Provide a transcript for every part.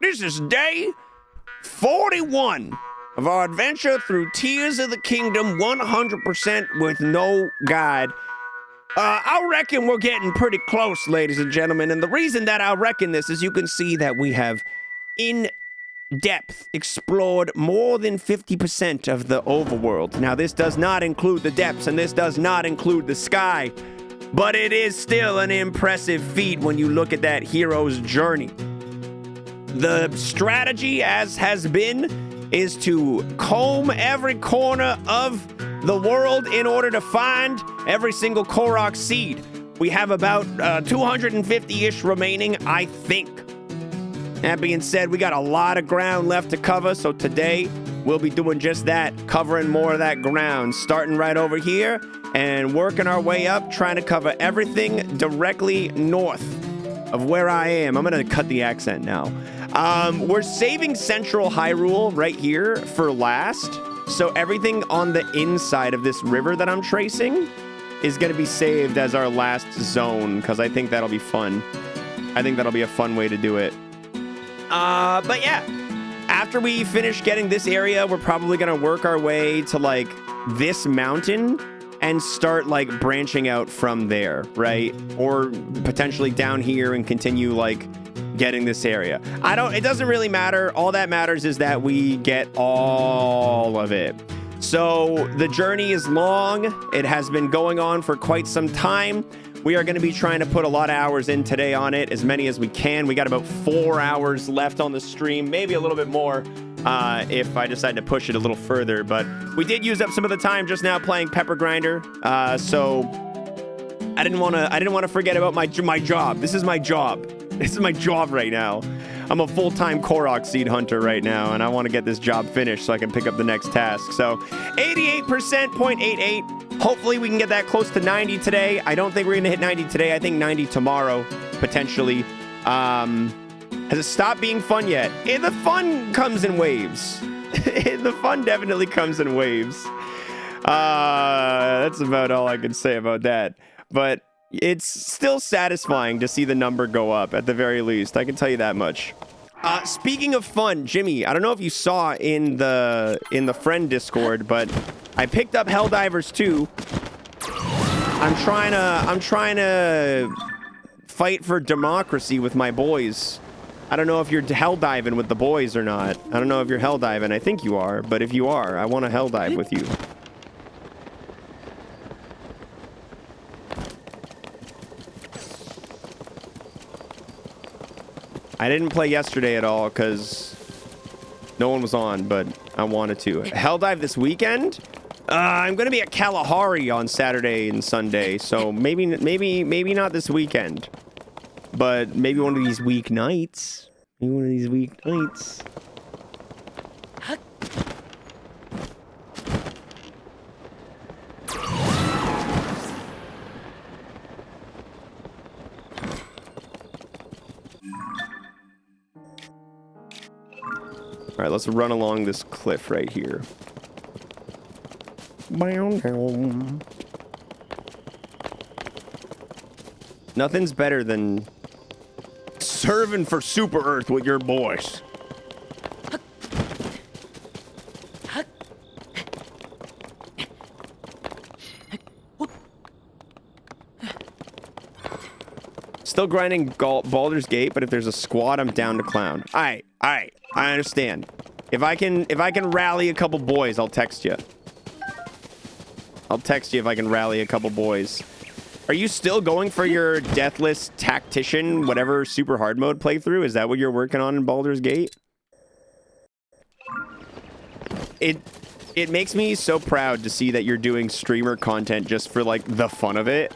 This is day 41 of our adventure through Tears of the Kingdom, 100% with no guide. I reckon we're getting pretty close, ladies and gentlemen, and the reason that I reckon this is you can see that we have in depth explored more than 50% of the overworld. Now, this does not include the depths, and this does not include the sky, but it is still an impressive feat when you look at that hero's journey. The strategy, as has been, is to comb every corner of the world in order to find every single korok seed. We have about 250-ish remaining, I think. That being said, we got a lot of ground left to cover, so today we'll be doing just that, covering more of that ground, starting right over here and working our way up, trying to cover everything directly north of where I am. I'm going to cut the accent now. We're saving Central Hyrule right here for last, so everything on the inside of this river that I'm tracing is going to be saved as our last zone, because I think that'll be fun. I think that'll be a fun way to do it. But yeah, after we finish getting this area, we're probably going to work our way to, like, this mountain and start, like, branching out from there, right? Or potentially down here and continue, like, getting this area. It doesn't really matter. All that matters is that we get all of it. So the journey is long. It has been going on for quite some time. We are going to be trying to put a lot of hours in today on it, as many as we can. We got about 4 hours left on the stream, maybe a little bit more if I decide to push it a little further. But we did use up some of the time just now playing Pepper Grinder, so I didn't want to forget about my job. This is my job. This is my job right now. I'm a full-time korok seed hunter right now, and I want to get this job finished so I can pick up the next task. So 88%, 0.88. Hopefully we can get that close to 90 today. I don't think we're going to hit 90 today. I think 90 tomorrow, potentially. Has it stopped being fun yet? The fun comes in waves. The fun definitely comes in waves. That's about all I can say about that. But it's still satisfying to see the number go up, at the very least. I can tell you that much. Speaking of fun, Jimmy, I don't know if you saw in the friend Discord, but I picked up Helldivers 2. I'm trying to fight for democracy with my boys. I don't know if you're helldiving with the boys or not. I don't know if you're helldiving. I think you are, but if you are, I want to helldive with you. I didn't play yesterday at all because no one was on, but I wanted to. Helldive this weekend? I'm going to be at Kalahari on Saturday and Sunday, so maybe not this weekend, but maybe one of these weeknights. Maybe one of these weeknights. All right, let's run along this cliff right here. Nothing's better than serving for Super Earth with your boys. Still grinding Baldur's Gate, but if there's a squad, I'm down to clown. All right, I understand. If I can rally a couple boys, I'll text you. I'll text you if I can rally a couple boys. Are you still going for your Deathless Tactician, whatever super hard mode playthrough? Is that what you're working on in Baldur's Gate? It makes me so proud to see that you're doing streamer content just for, like, the fun of it.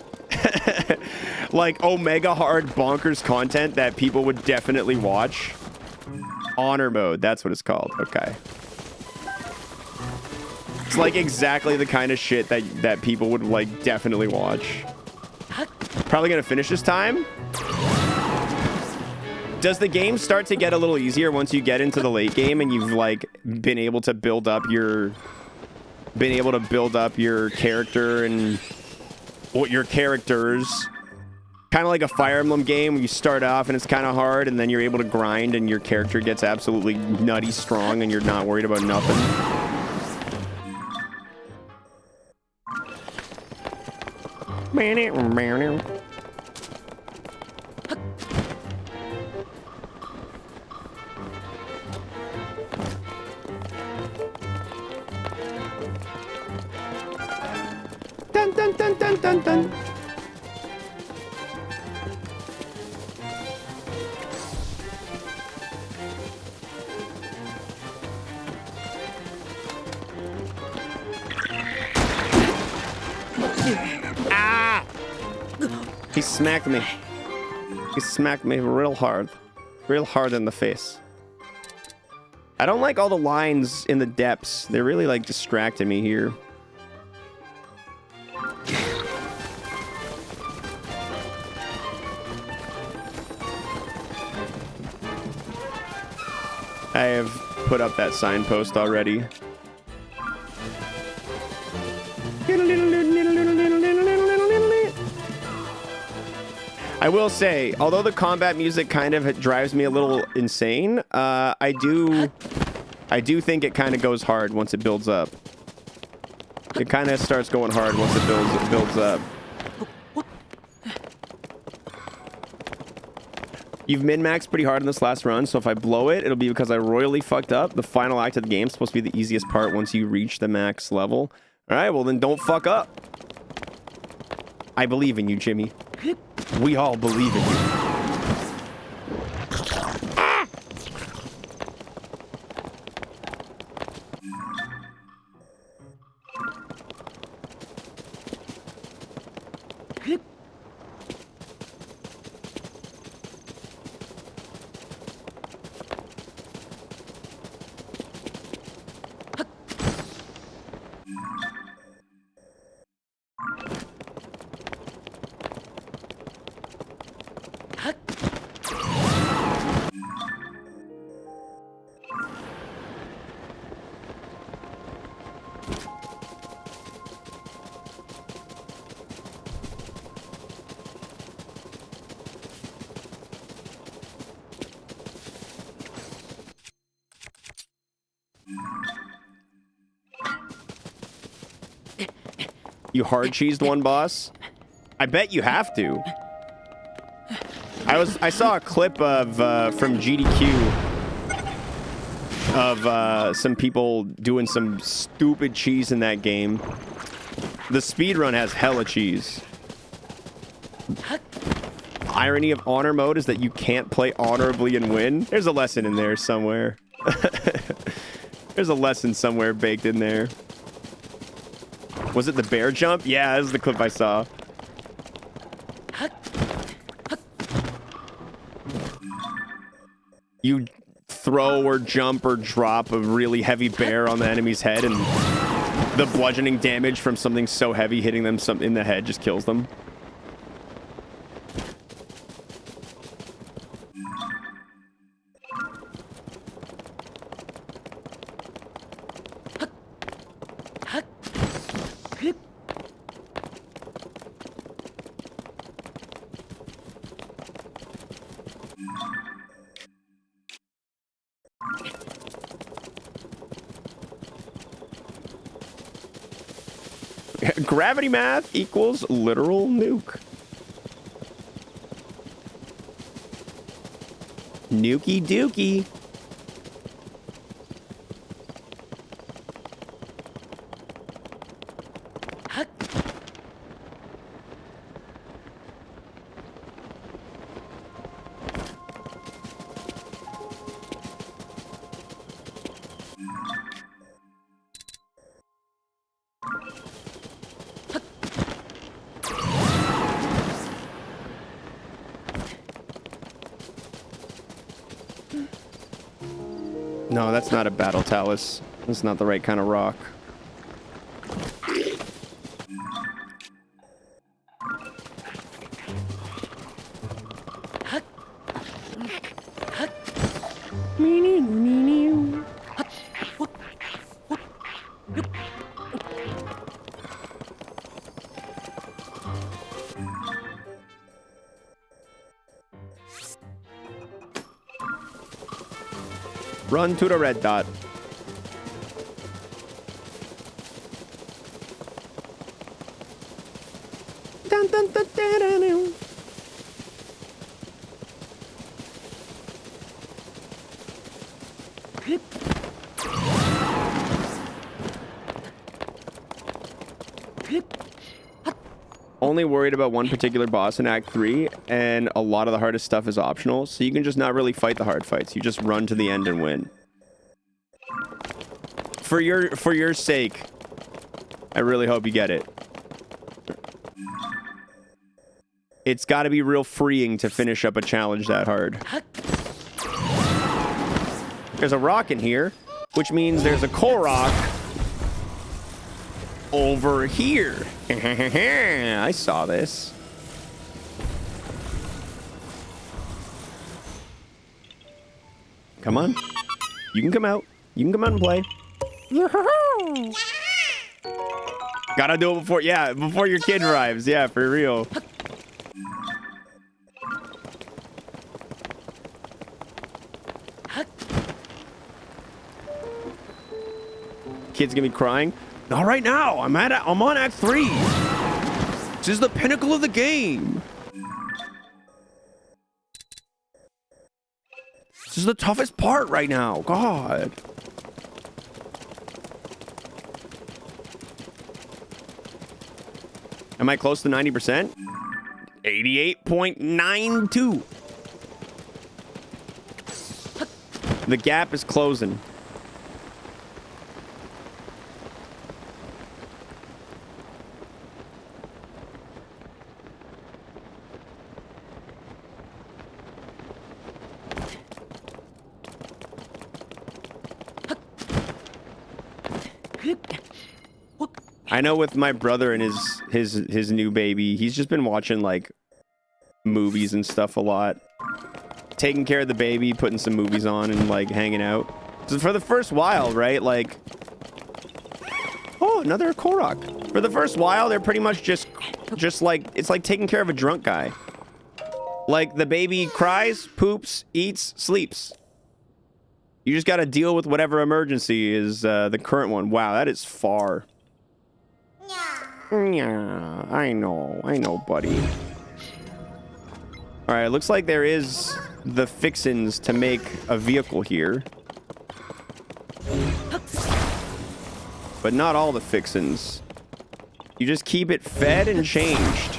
Like, Omega hard bonkers content that people would definitely watch. Honor mode, that's what it's called. Okay. It's like exactly the kind of shit that people would, like, definitely watch. Probably gonna finish this time. Does the game start to get a little easier once you get into the late game and you've, like, been able to build up your character and what your characters Kind of like a Fire Emblem game where you start off and it's kind of hard, and then you're able to grind and your character gets absolutely nutty strong and you're not worried about nothing. Dun dun dun dun dun dun. Ah! He smacked me. He smacked me real hard. Real hard in the face. I don't like all the lines in the depths. They're really like distracting me here. I have put up that signpost already. I will say, although the combat music kind of drives me a little insane, I do think it kind of goes hard once it builds up. It kind of starts going hard once it builds up. You've min-maxed pretty hard in this last run, so if I blow it, it'll be because I royally fucked up. The final act of the game is supposed to be the easiest part once you reach the max level. All right, well then don't fuck up. I believe in you, Jimmy. We all believe in you. You hard cheesed one boss? I bet you have to. I saw a clip of from GDQ of some people doing some stupid cheese in that game. The speedrun has hella cheese. Irony of honor mode is that you can't play honorably and win. There's a lesson in there somewhere. There's a lesson somewhere baked in there. Was it the bear jump? Yeah, this is the clip I saw. You throw or jump or drop a really heavy bear on the enemy's head, and the bludgeoning damage from something so heavy hitting them in the head just kills them. Gravity math equals literal nuke. Nukey dookie. No, that's not a battle talus. That's not the right kind of rock. Run to the red dot. Dun, dun, dun, dun, dun, dun. Only worried about one particular boss in Act 3, and a lot of the hardest stuff is optional, so you can just not really fight the hard fights. You just run to the end and win. For your sake, I really hope you get it. It's got to be real freeing to finish up a challenge that hard. There's a rock in here, which means there's a korok over here. I saw this. Come on. You can come out. You can come out and play. Gotta do it before, yeah, before your kid arrives. Yeah, for real. Kid's gonna be crying. Not right now. I'm on Act 3. This is the pinnacle of the game. This is the toughest part right now. God. Am I close to 90%? 88.92. The gap is closing. I know with my brother and his new baby, he's just been watching like movies and stuff a lot. Taking care of the baby, putting some movies on and like hanging out. So for the first while, right? Like, oh, another korok. For the first while, they're pretty much just like, it's like taking care of a drunk guy. Like the baby cries, poops, eats, sleeps. You just got to deal with whatever emergency is the current one. Wow, that is far. Yeah, I know, buddy. All right, looks like there is the fixins to make a vehicle here. But not all the fixins. You just keep it fed and changed.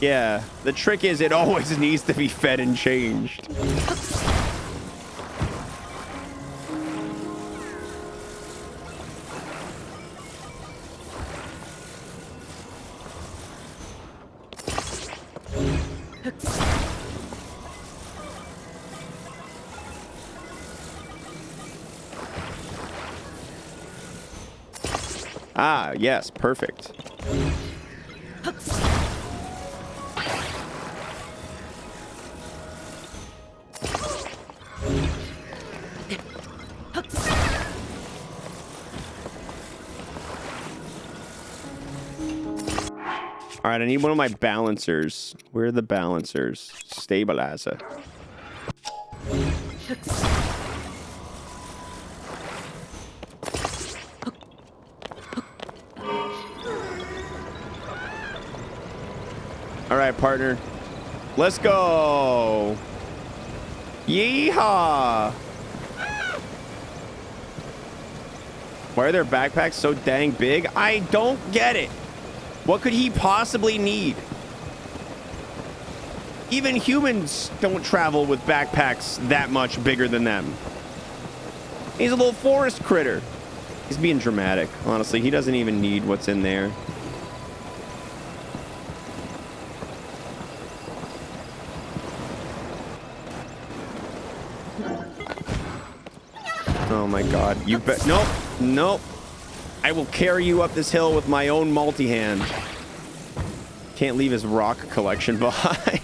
Yeah, the trick is it always needs to be fed and changed. Ah, yes, perfect. All right, I need one of my balancers. Where are the balancers? Stabilizer. All right, partner. Let's go. Yeehaw. Why are their backpacks so dang big? I don't get it. What could he possibly need? Even humans don't travel with backpacks that much bigger than them. He's a little forest critter. He's being dramatic. Honestly, he doesn't even need what's in there. Oh my god. You bet. Nope. Nope. I will carry you up this hill with my own multi-hand. Can't leave his rock collection behind.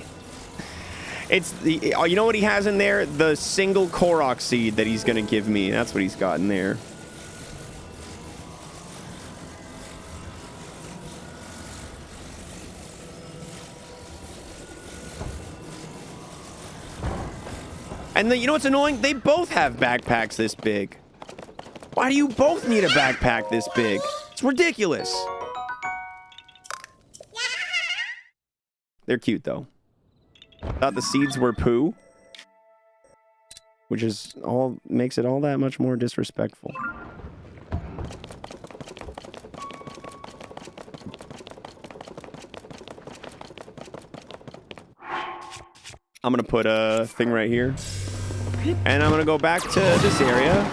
It's the, you know what he has in there? The single korok seed that he's gonna give me. That's what he's got in there. And And then, you know what's annoying? They both have backpacks this big. Why do you both need a backpack this big? It's ridiculous. They're cute, though. Thought the seeds were poo. Which is all makes it all that much more disrespectful. I'm gonna put a thing right here. And I'm gonna go back to this area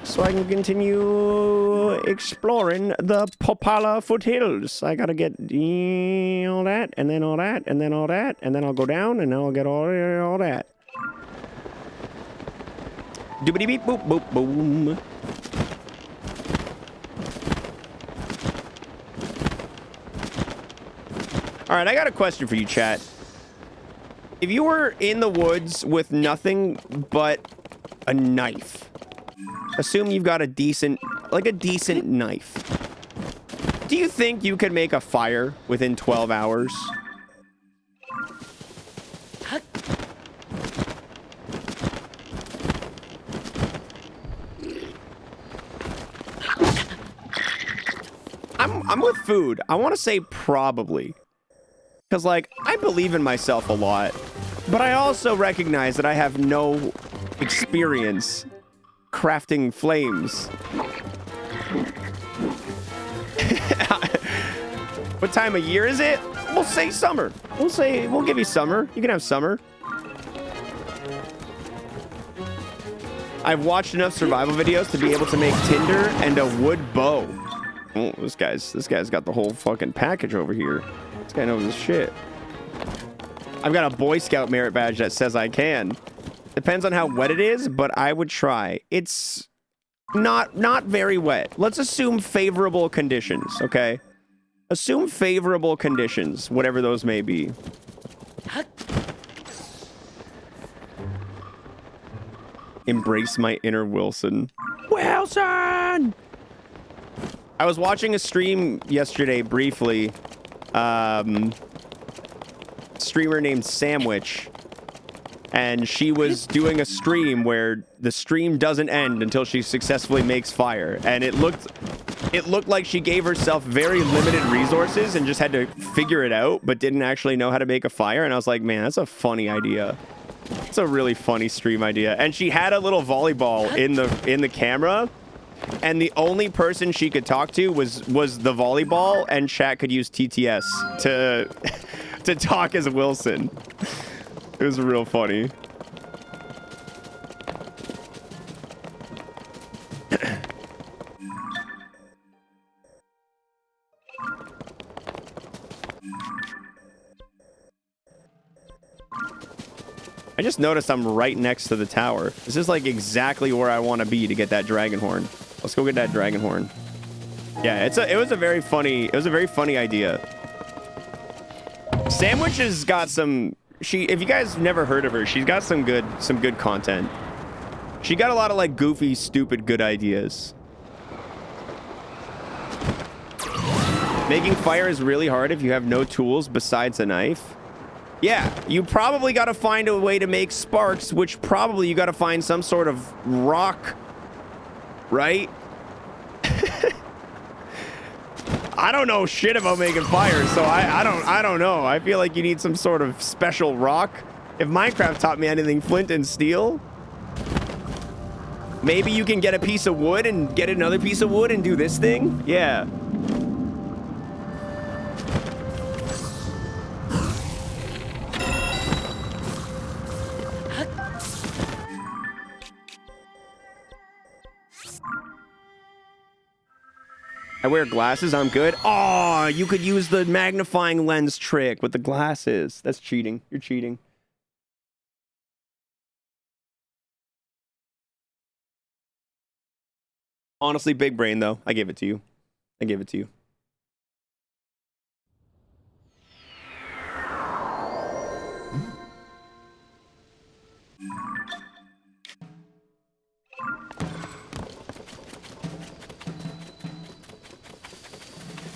so I can continue exploring the Popala foothills. I gotta get all that, and then all that, and then all that, and then I'll go down, and then I'll get all that. Doobity beep boop boop boom. All right, I got a question for you, chat. If you were in the woods with nothing but a knife, assume you've got a decent knife. Do you think you could make a fire within 12 hours? I'm with food. I want to say probably. Because, like, I believe in myself a lot. But I also recognize that I have no experience crafting flames. What time of year is it? We'll say summer. We'll give you summer. You can have summer. I've watched enough survival videos to be able to make tinder and a wood bow. Oh, this guy's got the whole fucking package over here. This guy knows his shit. I've got a Boy Scout merit badge that says I can. Depends on how wet it is, but I would try. It's not very wet. Let's assume favorable conditions, okay? Assume favorable conditions, whatever those may be. Embrace my inner Wilson. Wilson! I was watching a stream yesterday briefly. Streamer named Sandwich. And she was doing a stream where the stream doesn't end until she successfully makes fire. And it looked like she gave herself very limited resources and just had to figure it out, but didn't actually know how to make a fire. And I was like, man, that's a funny idea. It's a really funny stream idea. And she had a little volleyball in the camera. And the only person she could talk to was the volleyball, and chat could use TTS to talk as Wilson. It was real funny. I just noticed I'm right next to the tower. This is like exactly where I want to be to get that dragon horn. Let's go get that dragon horn. Yeah, it was a very funny idea. Sandwich has got some. If you guys never heard of her, she's got some good content. She got a lot of like goofy, stupid, good ideas. Making fire is really hard if you have no tools besides a knife. Yeah, you probably got to find a way to make sparks, which probably you got to find some sort of rock, right? I don't know shit about making fire, so I don't know. I feel like you need some sort of special rock. If Minecraft taught me anything, flint and steel. Maybe you can get a piece of wood and get another piece of wood and do this thing? Yeah. I wear glasses, I'm good. Oh, you could use the magnifying lens trick with the glasses. That's cheating. You're cheating. Honestly, big brain, though. I give it to you. I give it to you.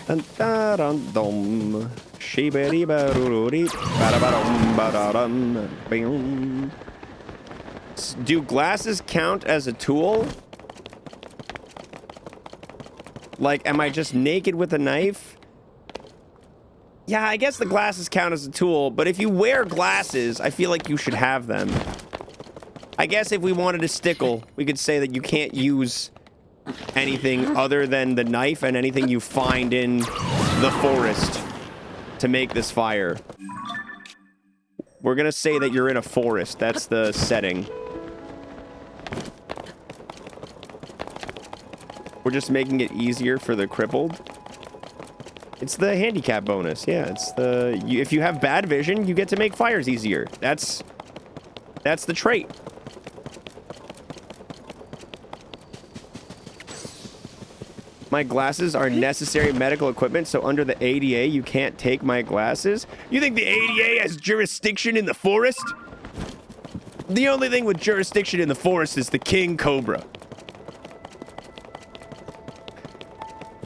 Dun da dun dum. Shibidi barururi. Bada badum badadum. Bing. do glasses count as a tool? Like, am I just naked with a knife? Yeah, I guess the glasses count as a tool, but if you wear glasses, I feel like you should have them. I guess if we wanted to stickle, we could say that you can't use anything other than the knife and anything you find in the forest to make this fire. We're gonna say that you're in a forest. That's the setting. We're just making it easier for the crippled. It's the handicap bonus. Yeah, it's the... if you have bad vision, you get to make fires easier. That's the trait. My glasses are necessary medical equipment, so under the ADA, you can't take my glasses? You think the ADA has jurisdiction in the forest? The only thing with jurisdiction in the forest is the king cobra.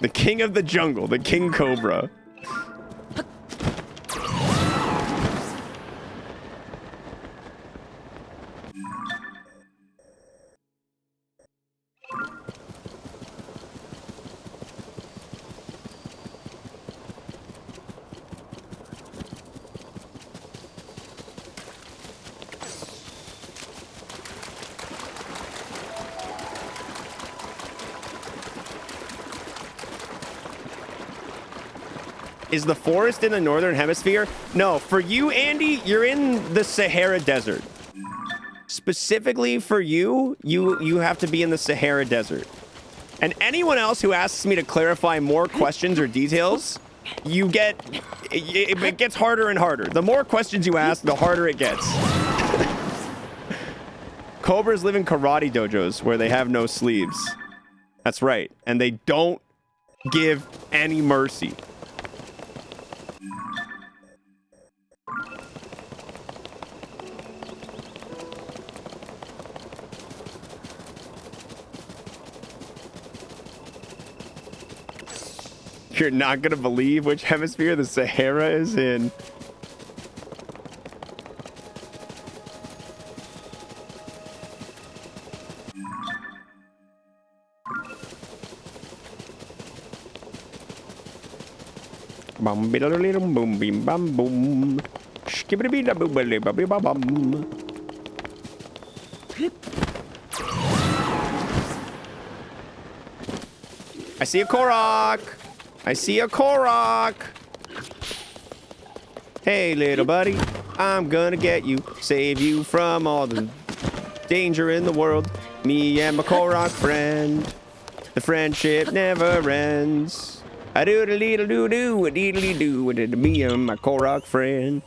The king of the jungle, the king cobra. Is the forest in the northern hemisphere? No, for you, Andy, you're in the Sahara Desert. Specifically for you, you have to be in the Sahara Desert. And anyone else who asks me to clarify more questions or details, you get... it gets harder and harder. The more questions you ask, the harder it gets. Cobras live in karate dojos where they have no sleeves. That's right. And they don't give any mercy. You're not gonna believe which hemisphere the Sahara is in. Bum biddle boom bim bum boom. Skibbity da boobly bubby bum. I see a korok. I see a korok. Hey, little buddy, I'm gonna get you, save you from all the danger in the world. Me and my korok friend, the friendship never ends. I do the little doo doo, a deedly doo, with me and my korok friend.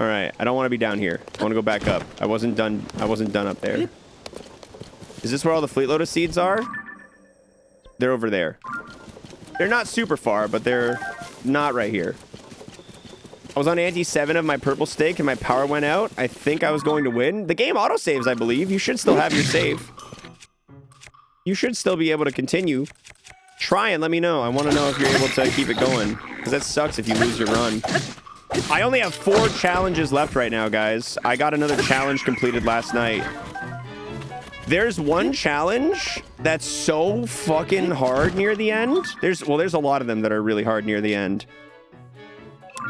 All right, I don't want to be down here. I want to go back up. I wasn't done up there. Is this where all the Fleet Lotus seeds are? They're over there. They're not super far, but they're not right here. I was on ante 7 of my purple stake and my power went out. I think I was going to win. The game autosaves, I believe. You should still have your save. You should still be able to continue. Try and let me know. I want to know if you're able to keep it going. Because that sucks if you lose your run. I only have 4 challenges left right now, guys. I got another challenge completed last night. There's one challenge that's so fucking hard near the end. There's a lot of them that are really hard near the end.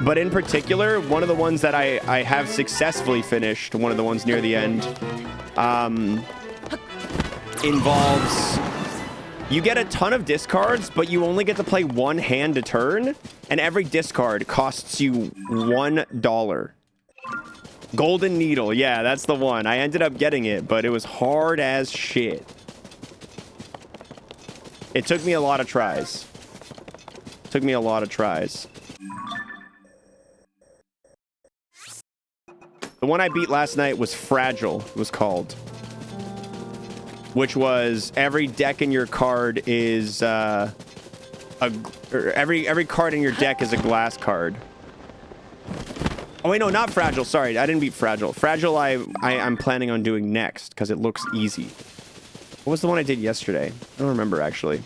But in particular, one of the ones that I have successfully finished, one of the ones near the end, involves... You get a ton of discards, but you only get to play one hand a turn, and every discard costs you $1. Golden Needle, yeah, that's the one. I ended up getting it, but it was hard as shit. It took me a lot of tries. The one I beat last night was Fragile, it was called. Which was every deck in your card is every card in your deck is a glass card. Oh wait, no, not Fragile. Sorry, I didn't beat Fragile. Fragile, I'm planning on doing next because it looks easy. What was the one I did yesterday? I don't remember actually.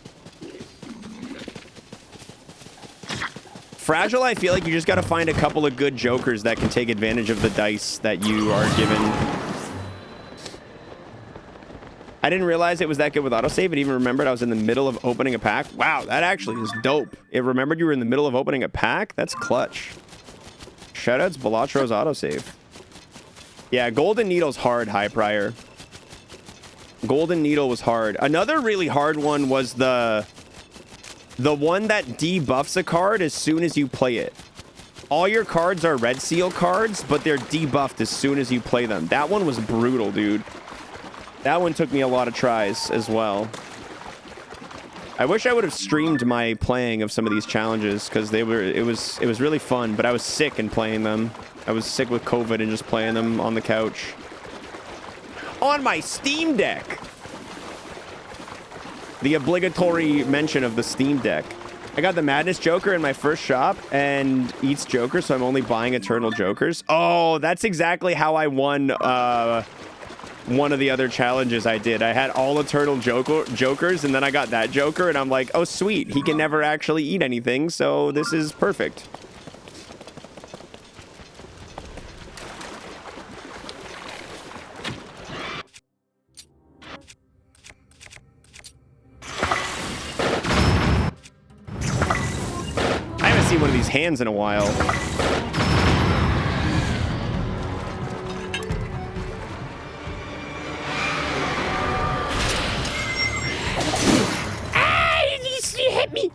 Fragile, I feel like you just got to find a couple of good jokers that can take advantage of the dice that you are given. I didn't realize it was that good with autosave. It even remembered I was in the middle of opening a pack. Wow, that actually is dope. It remembered you were in the middle of opening a pack? That's clutch. Shoutouts Balatro's autosave. Yeah, Golden Needle's hard, High Prior. Golden Needle was hard. Another really hard one was the one that debuffs a card as soon as you play it. All your cards are Red Seal cards, but they're debuffed as soon as you play them. That one was brutal, dude. That one took me a lot of tries as well. I wish I would have streamed my playing of some of these challenges because it was really fun, but I was sick in playing them. I was sick with COVID and just playing them on the couch. On my Steam Deck. The obligatory mention of the Steam Deck. I got the Madness Joker in my first shop and eats Joker, so I'm only buying Eternal Jokers. Oh, that's exactly how I won one of the other challenges I did. I had all Eternal Jokers, and then I got that Joker, and I'm like, oh, sweet. He can never actually eat anything, so this is perfect. I haven't seen one of these hands in a while. You hit me.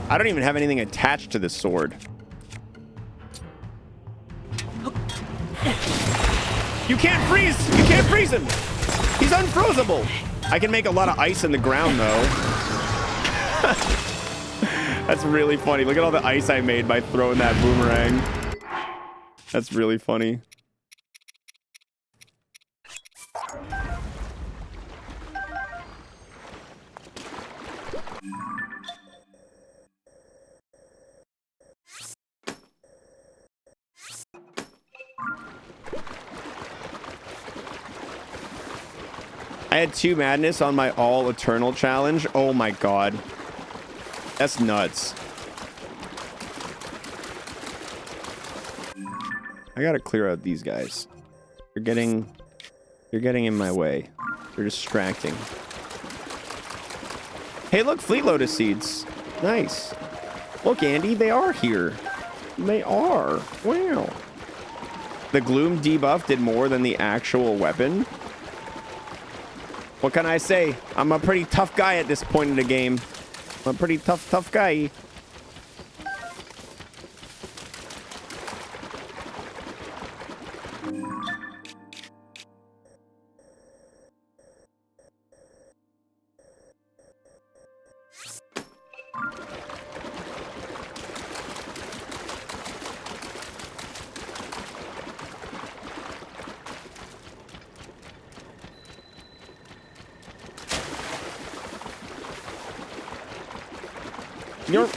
I don't even have anything attached to this sword. You can't freeze! You can't freeze him! He's unfrozeable! I can make a lot of ice in the ground, though. That's really funny. Look at all the ice I made by throwing that boomerang. That's really funny. I had 2 Madness on my All Eternal challenge. Oh my god. That's nuts. I gotta clear out these guys. You're getting in my way. You're distracting. Hey, look, Fleet Lotus seeds. Nice. Look, Andy, they are here. They are. Wow. The Gloom debuff did more than the actual weapon. What can I say? I'm a pretty tough guy at this point in the game. I'm a pretty tough guy. You're...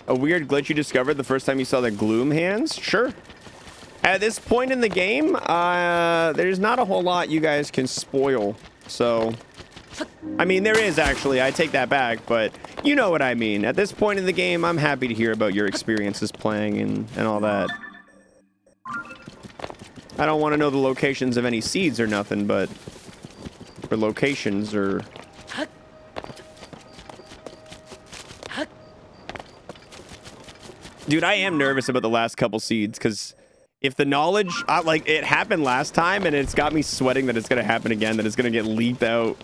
A weird glitch you discovered the first time you saw the Gloom hands? Sure. At this point in the game, there's not a whole lot you guys can spoil. So, I mean, there is actually. I take that back, but you know what I mean. At this point in the game, I'm happy to hear about your experiences playing and all that. I don't want to know the locations of any seeds or nothing, but... or locations or... Dude, I am nervous about the last couple seeds, because if the knowledge... like, it happened last time, and it's got me sweating that it's going to happen again, that it's going to get leaked out.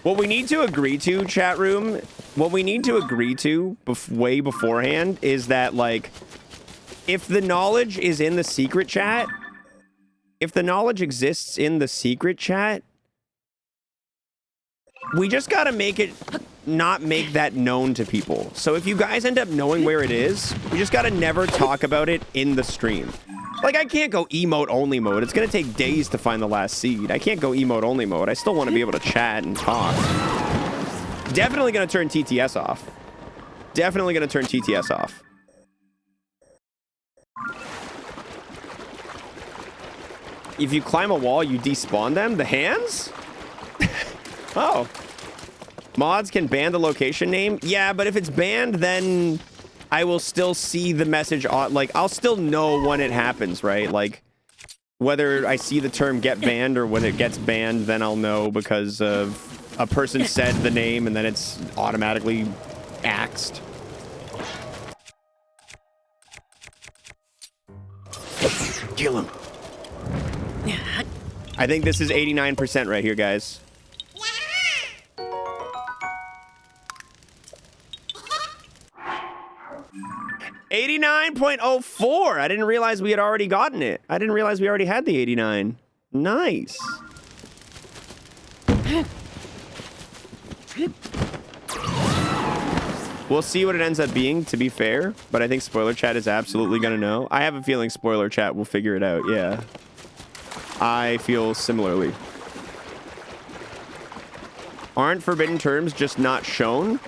What we need to agree to, chat room, what we need to agree to way beforehand is that, like, if the knowledge is in the secret chat, if the knowledge exists in the secret chat, we just gotta make it not make that known to people. So if you guys end up knowing where it is, we just gotta never talk about it in the stream. Like, I can't go emote only mode. It's gonna take days to find the last seed. I can't go emote only mode. I still want to be able to chat and talk. Definitely gonna turn TTS off. Definitely gonna turn TTS off. If you climb a wall, you despawn them? The hands? Oh. Mods can ban the location name? Yeah, but if it's banned, then I will still see the message on, like, I'll still know when it happens, right? Like, whether I see the term get banned or when it gets banned, then I'll know because of a person said the name and then it's automatically axed. Kill him. I think this is 89% right here, guys. 89.04. I didn't realize we had already gotten it. I didn't realize we already had the 89. Nice. We'll see what it ends up being, to be fair, but I think spoiler chat is absolutely gonna know. I have a feeling spoiler chat will figure it out, yeah. I feel similarly. Aren't forbidden terms just not shown?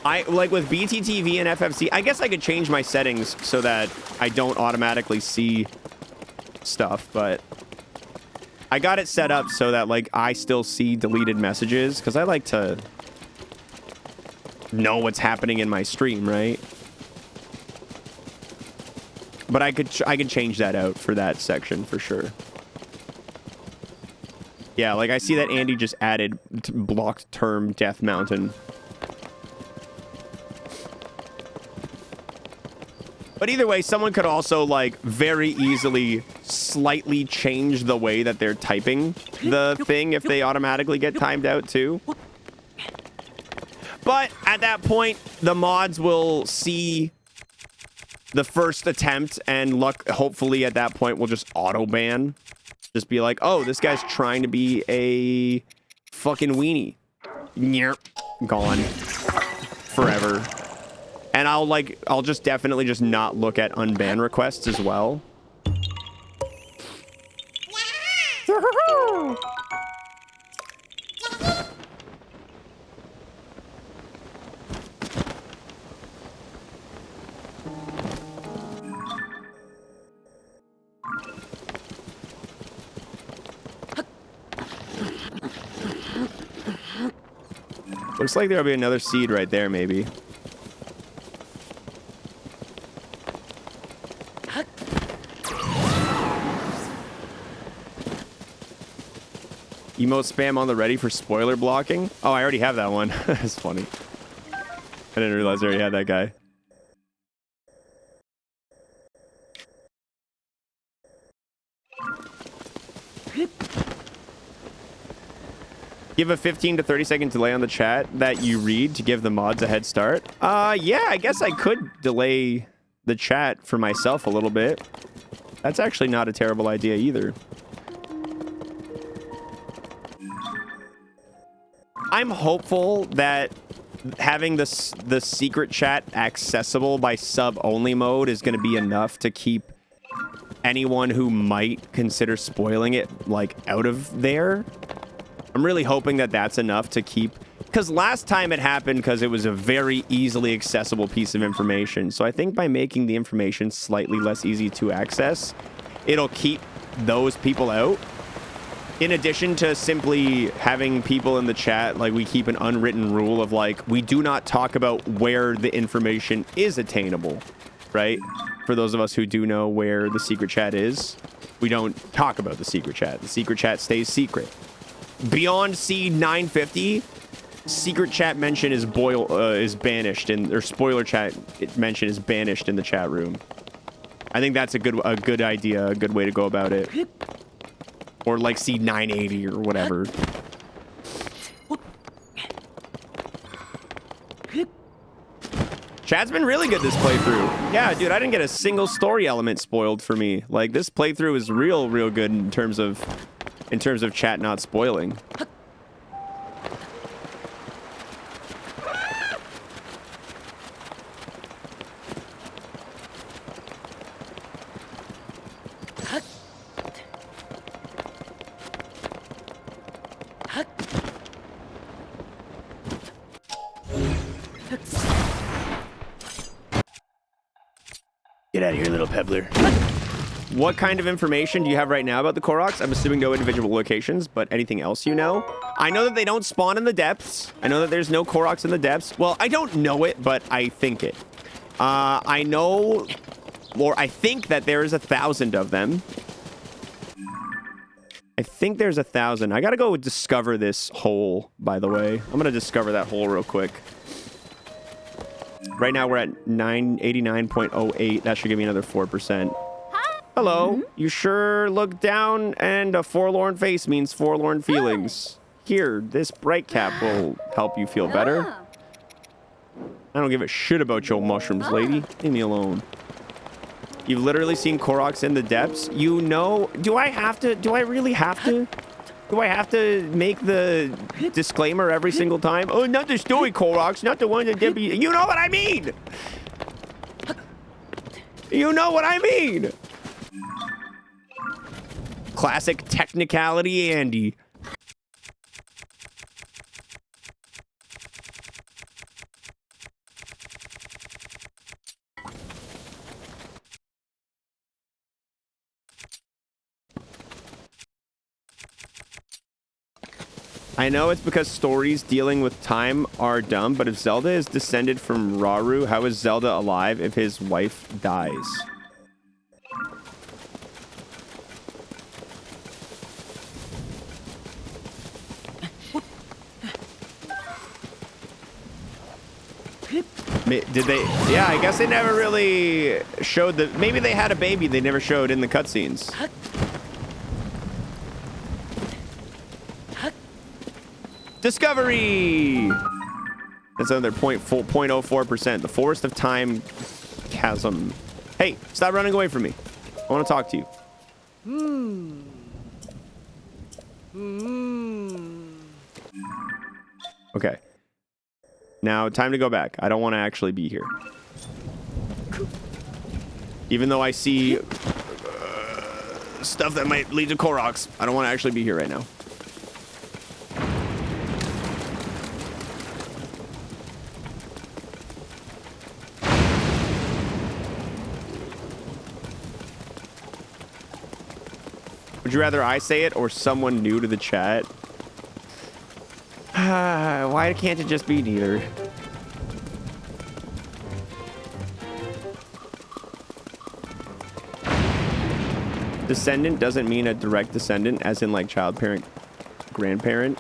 Like with BTTV and FFC, I guess I could change my settings so that I don't automatically see stuff, but I got it set up so that, like, I still see deleted messages because I like to know what's happening in my stream, right? But I could change that out for that section for sure. Yeah, like I see that Andy just added blocked term Death Mountain. But either way, someone could also, like, very easily slightly change the way that they're typing the thing if they automatically get timed out too. But at that point, the mods will see the first attempt and hopefully at that point will just auto ban. Just be like, oh, this guy's trying to be a fucking weenie. Gone. Forever. And I'll just definitely just not look at unban requests as well. Looks like there'll be another seed right there, maybe. Emote spam on the ready for spoiler blocking. Oh, I already have that one. That's funny. I didn't realize I already had that guy. Give a 15 to 30 second delay on the chat that you read to give the mods a head start. Yeah, I guess I could delay the chat for myself a little bit. That's actually not a terrible idea either. I'm hopeful that having the secret chat accessible by sub-only mode is going to be enough to keep anyone who might consider spoiling it, like, out of there. I'm really hoping that that's enough to keep... Because last time it happened because it was a very easily accessible piece of information. So I think by making the information slightly less easy to access, it'll keep those people out. In addition to simply having people in the chat, like, we keep an unwritten rule of, like, we do not talk about where the information is attainable, right? For those of us who do know where the secret chat is, we don't talk about the secret chat. The secret chat stays secret. Beyond seed 950, secret chat mention is banished, or spoiler chat mention is banished in the chat room. I think that's a good idea, a good way to go about it. Or like seed 980 or whatever. Chad's been really good this playthrough. Yeah, dude, I didn't get a single story element spoiled for me. Like, this playthrough is real good in terms of chat not spoiling. Get out of here, little pebbler. What kind of information do you have right now about the Koroks? I'm assuming no individual locations, but anything else you know? I know that they don't spawn in the depths. I know that there's no Koroks in the depths. Well, I don't know it, but I think it. I know, or I think that there is 1,000 of them. I think there's 1,000. I gotta go discover this hole, by the way. I'm gonna discover that hole real quick. Right now we're at 989.08. That should give me another 4%. Hello. You sure look down, and a forlorn face means forlorn feelings. Here, this bright cap will help you feel better. I don't give a shit about your mushrooms, lady. Leave me alone. You've literally seen Koroks in the depths. You know, do I really have to? Do I have to make the disclaimer every single time? Oh, not the story Koroks, not the one that did be. You know what I mean? You know what I mean? Classic technicality Andy. I know it's because stories dealing with time are dumb, but if Zelda is descended from Rauru, how is Zelda alive if his wife dies? Did they? Yeah, I guess they never really showed the... Maybe they had a baby they never showed in the cutscenes. Discovery! That's another 0.04%. The Forest of Time Chasm. Hey, stop running away from me. I want to talk to you. Okay. Now, time to go back. I don't want to actually be here. Even though I see stuff that might lead to Koroks, I don't want to actually be here right now. Would you rather I say it or someone new to the chat? Why can't it just be neither? Descendant doesn't mean a direct descendant, as in like child, parent, grandparent.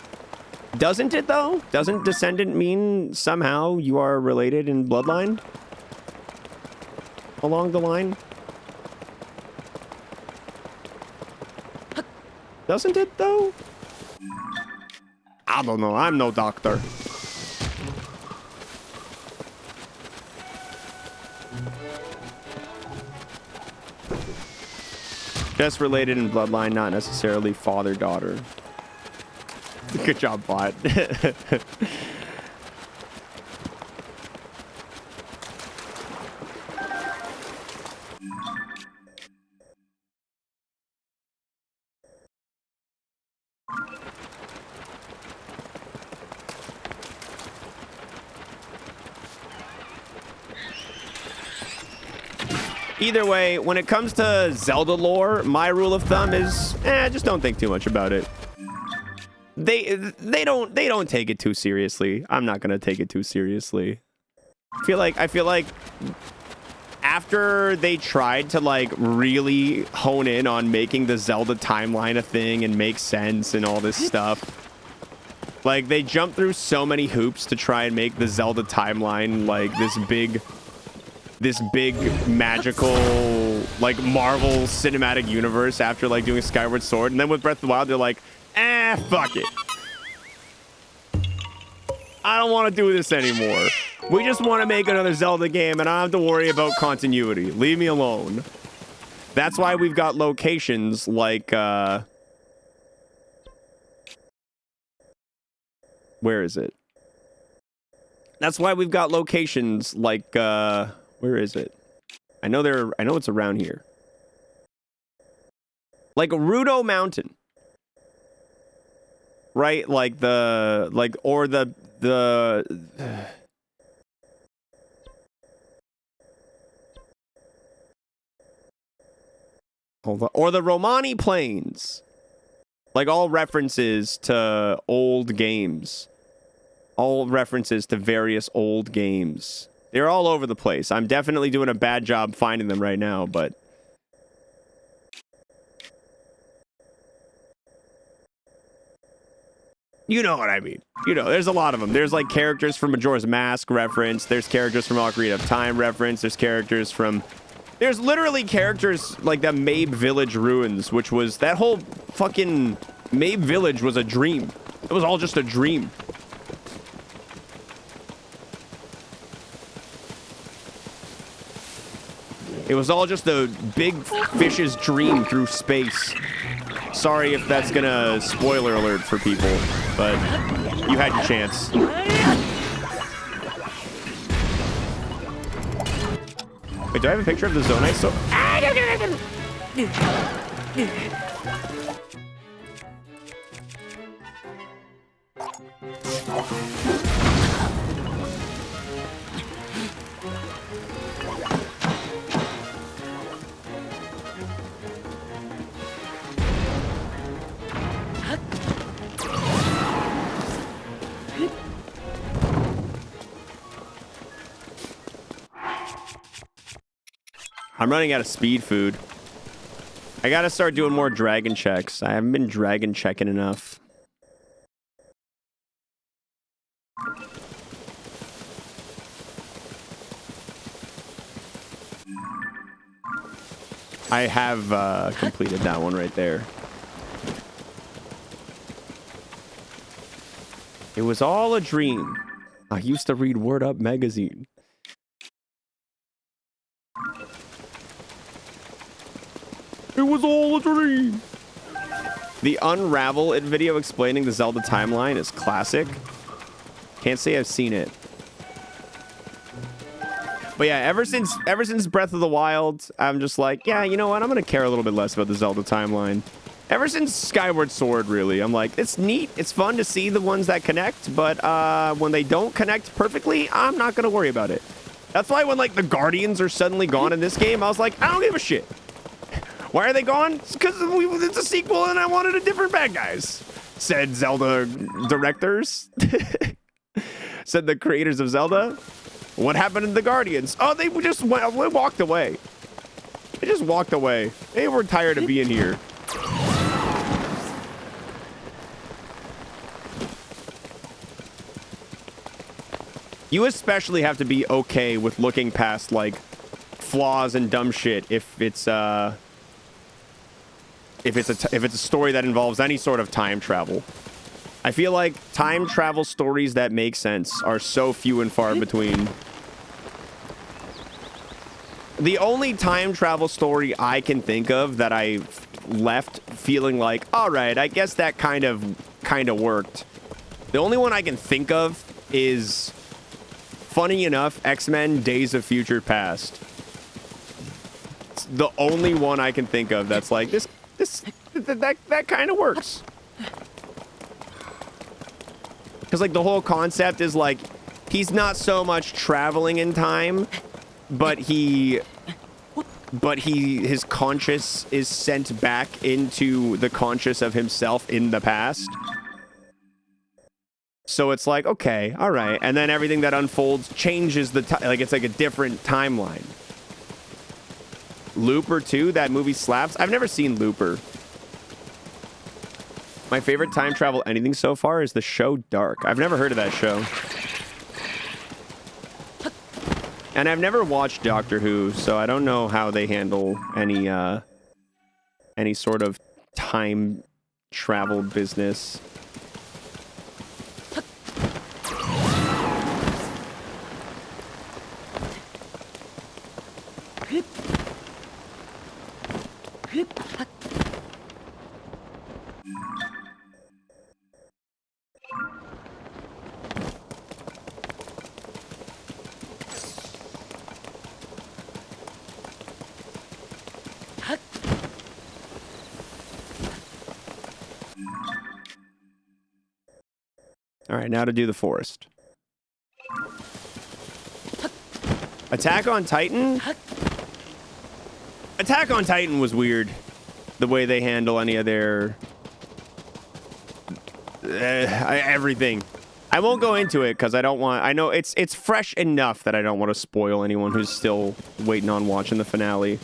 Doesn't it though? Doesn't descendant mean somehow you are related in bloodline? Along the line? Doesn't it though? I don't know. I'm no doctor. Just related in bloodline, not necessarily father-daughter. Good job, bot. Either way, when it comes to Zelda lore, my rule of thumb is, just don't think too much about it. They don't take it too seriously. I'm not gonna take it too seriously. I feel like after they tried to like really hone in on making the Zelda timeline a thing and make sense and all this stuff, like they jumped through so many hoops to try and make the Zelda timeline like this big magical like Marvel cinematic universe after like doing Skyward Sword, and then with Breath of the Wild they're like, fuck it. I don't want to do this anymore. We just want to make another Zelda game, and I don't have to worry about continuity. Leave me alone. That's why we've got locations like, where is it? That's why we've got locations like, where is it? I know it's around here. Like Rudo Mountain. Right? Like or the hold on. Or the Romani Plains. Like all references to old games. All references to various old games. They're all over the place. I'm definitely doing a bad job finding them right now, but... You know what I mean. You know, there's a lot of them. There's like characters from Majora's Mask reference. There's characters from Ocarina of Time reference. There's characters from... There's literally characters like the Mabe Village ruins, which was... That whole fucking Mabe Village was a dream. It was all just a dream. It was all just a big fish's dream through space. Sorry if that's gonna spoiler alert for people, but you had your chance. Wait, do I have a picture of the Zonai? So I'm running out of speed food. I gotta start doing more dragon checks. I haven't been dragon checking enough. I have completed that one right there. It was all a dream. I used to read Word Up magazine. It was all a dream. The Unravel It video explaining the Zelda timeline is classic. Can't say I've seen it. But yeah, ever since Breath of the Wild, I'm just like, yeah, you know what? I'm gonna care a little bit less about the Zelda timeline. Ever since Skyward Sword, really, I'm like, it's neat, it's fun to see the ones that connect, but when they don't connect perfectly, I'm not gonna worry about it. That's why when like the Guardians are suddenly gone in this game, I was like, I don't give a shit. Why are they gone? It's because it's a sequel and I wanted a different bad guys, said Zelda directors. Said the creators of Zelda. What happened to the Guardians? Oh, they just walked away. They just walked away. They were tired of being here. You especially have to be okay with looking past like flaws and dumb shit if it's a story that involves any sort of time travel. I feel like time travel stories that make sense are so few and far between. The only time travel story I can think of that I left feeling like, all right, I guess that kind of worked. The only one I can think of is, funny enough, X-Men Days of Future Past. It's the only one I can think of that's like that kind of works. Because like the whole concept is like he's not so much traveling in time, but his conscious is sent back into the conscious of himself in the past. So it's like, okay, all right. And then everything that unfolds changes like it's like a different timeline. Looper 2, that movie slaps. I've never seen Looper. My favorite time travel anything so far is the show Dark. I've never heard of that show. And I've never watched Doctor Who, so I don't know how they handle any sort of time travel business. All right, now to do the forest. Attack on Titan? Attack on Titan was weird. The way they handle any of their... everything. I won't go into it because I don't want... I know it's fresh enough that I don't want to spoil anyone who's still waiting on watching the finale.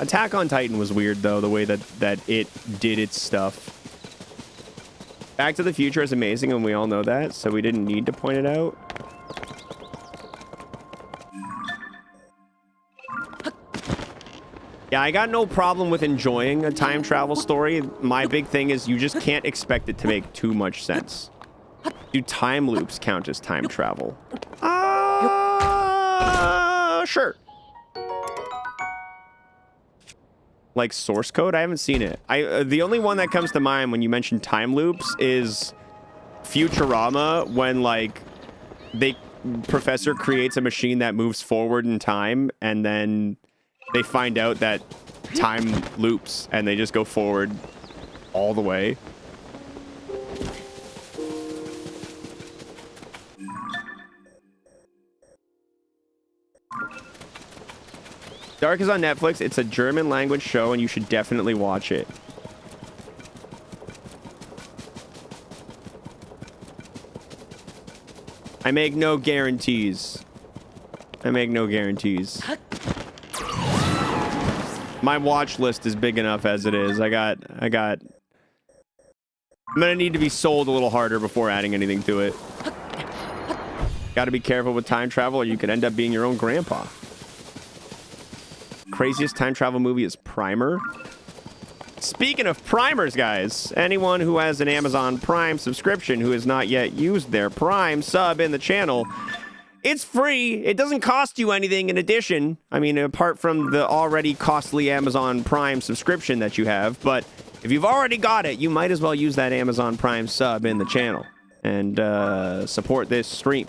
Attack on Titan was weird, though, the way that it did its stuff. Back to the Future is amazing, and we all know that, so we didn't need to point it out. Yeah, I got no problem with enjoying a time travel story. My big thing is you just can't expect it to make too much sense. Do time loops count as time travel? Sure. Like source code? I haven't seen it. The only one that comes to mind when you mention time loops is Futurama, when like Professor creates a machine that moves forward in time, and then they find out that time loops and they just go forward all the way. Dark is on Netflix. It's a German language show, and you should definitely watch it. I make no guarantees. I make no guarantees. My watch list is big enough as it is. I'm gonna need to be sold a little harder before adding anything to it. Gotta be careful with time travel, or you could end up being your own grandpa. Craziest time travel movie is Primer. Speaking of primers, guys, anyone who has an Amazon Prime subscription who has not yet used their Prime sub in the channel, it's free. It doesn't cost you anything in addition. I mean, apart from the already costly Amazon Prime subscription that you have. But if you've already got it, you might as well use that Amazon Prime sub in the channel and support this stream.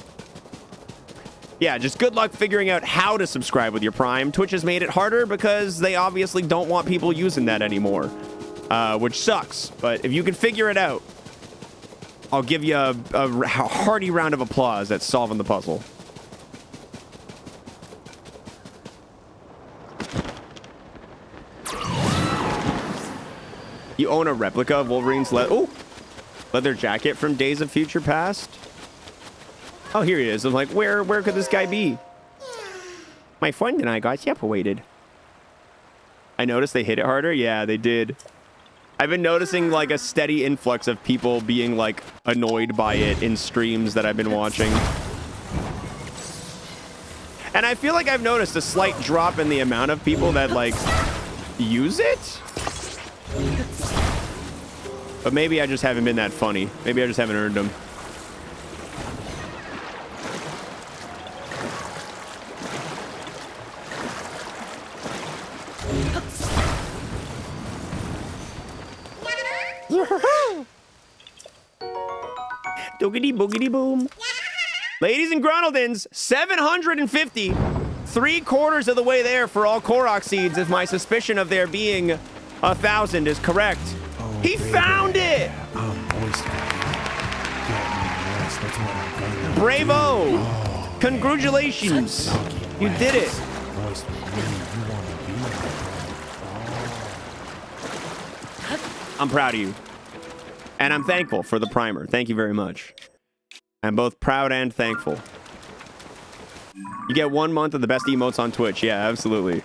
Yeah, just good luck figuring out how to subscribe with your Prime. Twitch has made it harder because they obviously don't want people using that anymore, which sucks. But if you can figure it out, I'll give you a hearty round of applause at solving the puzzle. You own a replica of Wolverine's leather jacket from Days of Future Past? Oh, here he is. I'm like, where could this guy be? My friend and I got separated. I noticed they hit it harder. Yeah, they did. I've been noticing like a steady influx of people being like annoyed by it in streams that I've been watching. And I feel like I've noticed a slight drop in the amount of people that like use it. But maybe I just haven't been that funny. Maybe I just haven't earned them. Doogity boogity boom. Ladies and Gronaldins, 750. 3/4 of the way there for all korok seeds if my suspicion of there being 1,000 is correct. Oh, he baby. Found it! Bravo! Oh, congratulations! You did it! I'm proud of you. And I'm thankful for the primer. Thank you very much. I'm both proud and thankful. You get 1 month of the best emotes on Twitch. Yeah, absolutely.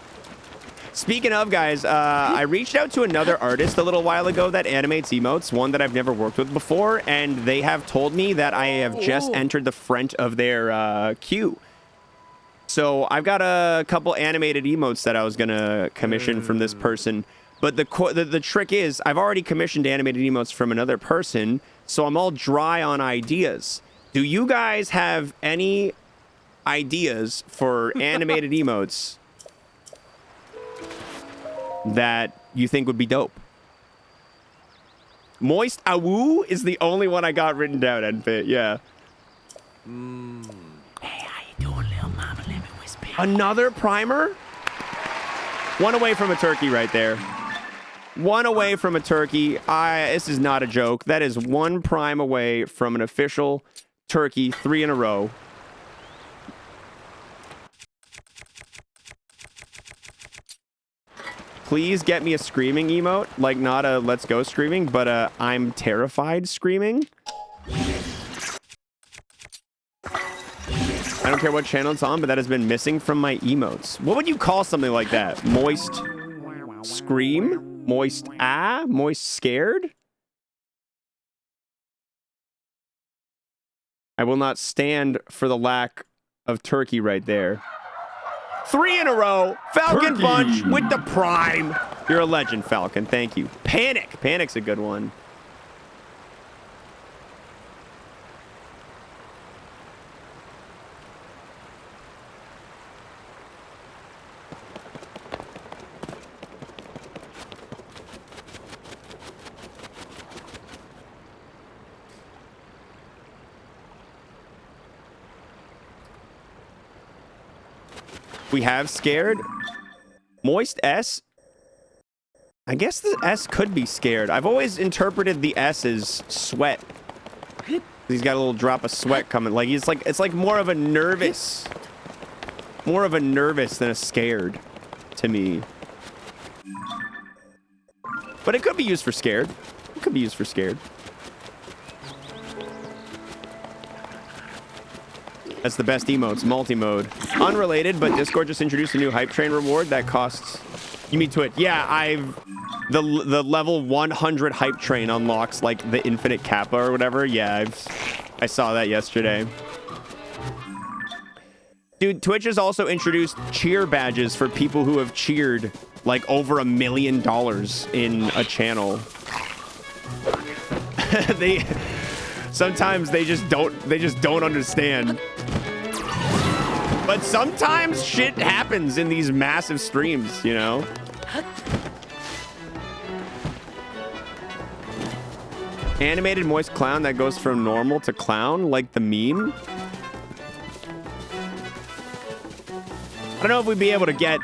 Speaking of, guys, I reached out to another artist a little while ago that animates emotes, one that I've never worked with before, and they have told me that I have just entered the front of their queue. So I've got a couple animated emotes that I was going to commission from this person. But the trick is, I've already commissioned animated emotes from another person, so I'm all dry on ideas. Do you guys have any ideas for animated emotes that you think would be dope. Moist Awoo is the only one I got written down, Edfit. Yeah. Hey, how you doing, little mama? Let me whisper. Another primer? One away from a turkey right there. One away from a turkey. This is not a joke. That is one prime away from an official turkey, 3 in a row. Please get me a screaming emote. Like, not a let's go screaming, but a I'm terrified screaming. I don't care what channel it's on, but that has been missing from my emotes. What would you call something like that? Moist scream? Moist ah? Moist scared? I will not stand for the lack of turkey right there. 3 in a row. Falcon Turkey. Bunch with the prime. You're a legend, Falcon. Thank you. Panic. Panic's a good one. We have scared. Moist S. I guess the S could be scared. I've always interpreted the S as sweat. He's got a little drop of sweat coming. Like it's like more of a nervous than a scared to me. But it could be used for scared. It could be used for scared. That's the best emotes, multi-mode. Unrelated, but Discord just introduced a new hype train reward that costs... You mean Twit? Yeah, the level 100 hype train unlocks like the infinite kappa or whatever. Yeah, I saw that yesterday. Dude, Twitch has also introduced cheer badges for people who have cheered like over $1 million in a channel. Sometimes they just don't understand. But sometimes shit happens in these massive streams, you know? Animated moist clown that goes from normal to clown, like the meme. I don't know if we'd be able to get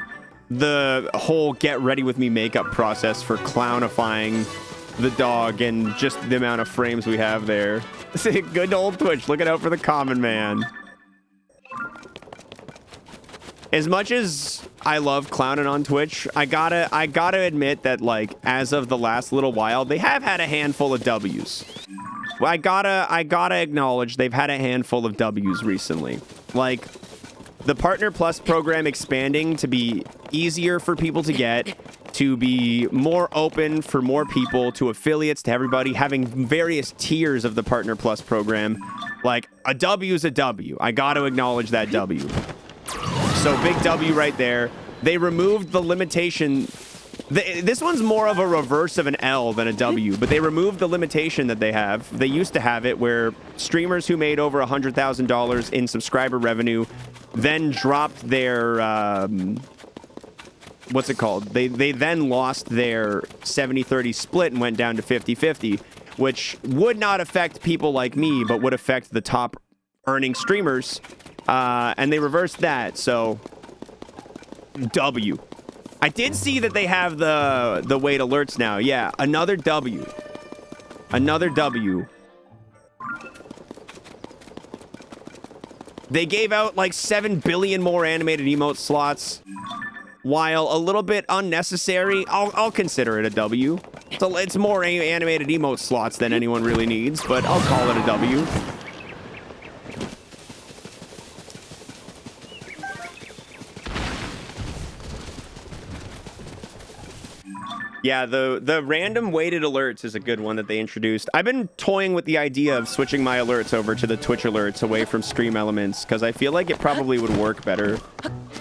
the whole get ready with me makeup process for clownifying the dog and just the amount of frames we have there. Good old Twitch, looking out for the common man. As much as I love clowning on Twitch, I gotta admit that, like, as of the last little while, they have had a handful of W's. I gotta acknowledge they've had a handful of W's recently. Like, the Partner Plus program expanding to be easier for people to get, to be more open for more people, to affiliates, to everybody, having various tiers of the Partner Plus program. Like, a W is a W. I gotta acknowledge that W. So big W right there. They removed the limitation. This one's more of a reverse of an L than a W, but they removed the limitation that they have. They used to have it where streamers who made over $100,000 in subscriber revenue then dropped their, what's it called? They then lost their 70-30 split and went down to 50-50, which would not affect people like me, but would affect the top earning streamers. And they reversed that, so W. I did see that they have the wait alerts now. Yeah, another W. Another W. They gave out like 7 billion more animated emote slots. While a little bit unnecessary, I'll consider it a W. It's more animated emote slots than anyone really needs, but I'll call it a W. Yeah, the random weighted alerts is a good one that they introduced. I've been toying with the idea of switching my alerts over to the Twitch alerts away from stream elements because I feel like it probably would work better.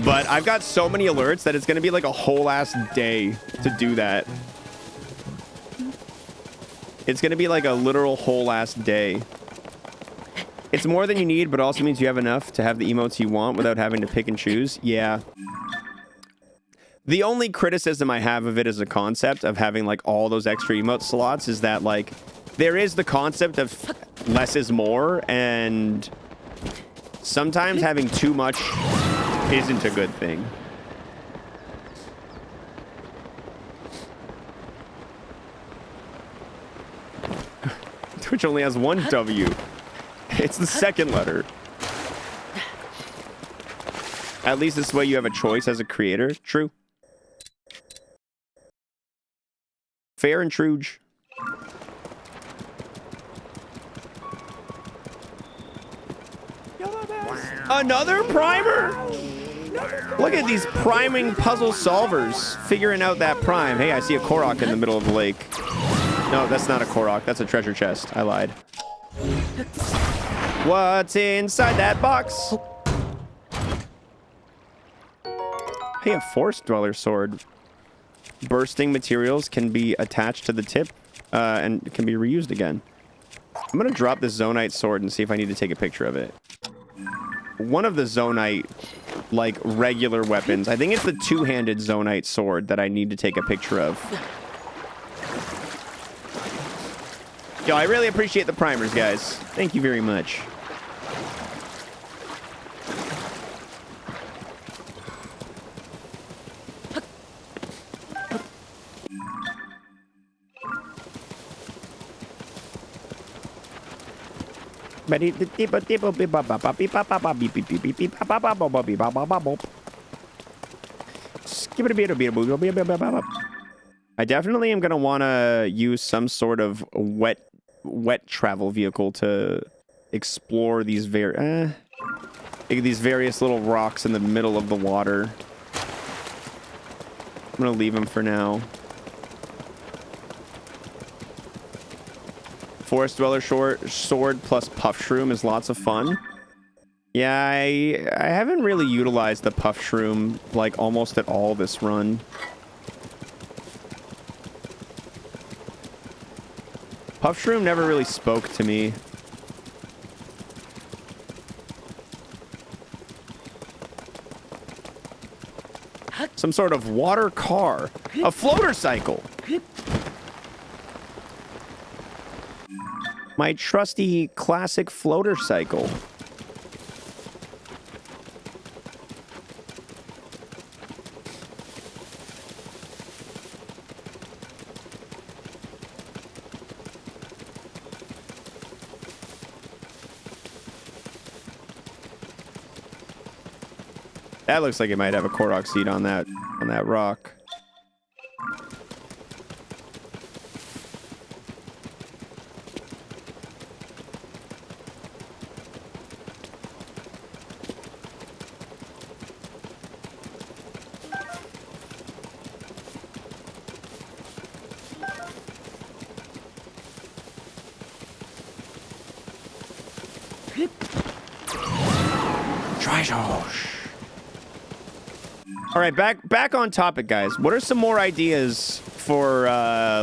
But I've got so many alerts that it's going to be like a whole ass day to do that. It's going to be like a literal whole ass day. It's more than you need, but also means you have enough to have the emotes you want without having to pick and choose. Yeah. The only criticism I have of it as a concept of having like all those extra emote slots is that like there is the concept of less is more, and sometimes having too much isn't a good thing. Twitch only has one W. It's the second letter. At least this way you have a choice as a creator. True. Fair and true. Another primer? Look at these priming puzzle solvers figuring out that prime. Hey, I see a korok in the middle of the lake. No, that's not a korok. That's a treasure chest. I lied. What's inside that box? Hey, a forest dweller sword. Bursting materials can be attached to the tip and can be reused again. I'm going to drop this zonite sword and see if I need to take a picture of it. One of the zonite, like, regular weapons. I think it's the two-handed zonite sword that I need to take a picture of. Yo, I really appreciate the primers, guys. Thank you very much. I definitely am going to want to use some sort of wet travel vehicle to explore these various little rocks in the middle of the water. I'm going to leave them for now. Forest Dweller sword plus Puff Shroom is lots of fun. Yeah, I haven't really utilized the Puff Shroom, like, almost at all this run. Puff Shroom never really spoke to me. Some sort of water car. A floater cycle. My trusty classic floater cycle. That looks like it might have a korok seed on that rock. All right, back on topic, guys. What are some more ideas for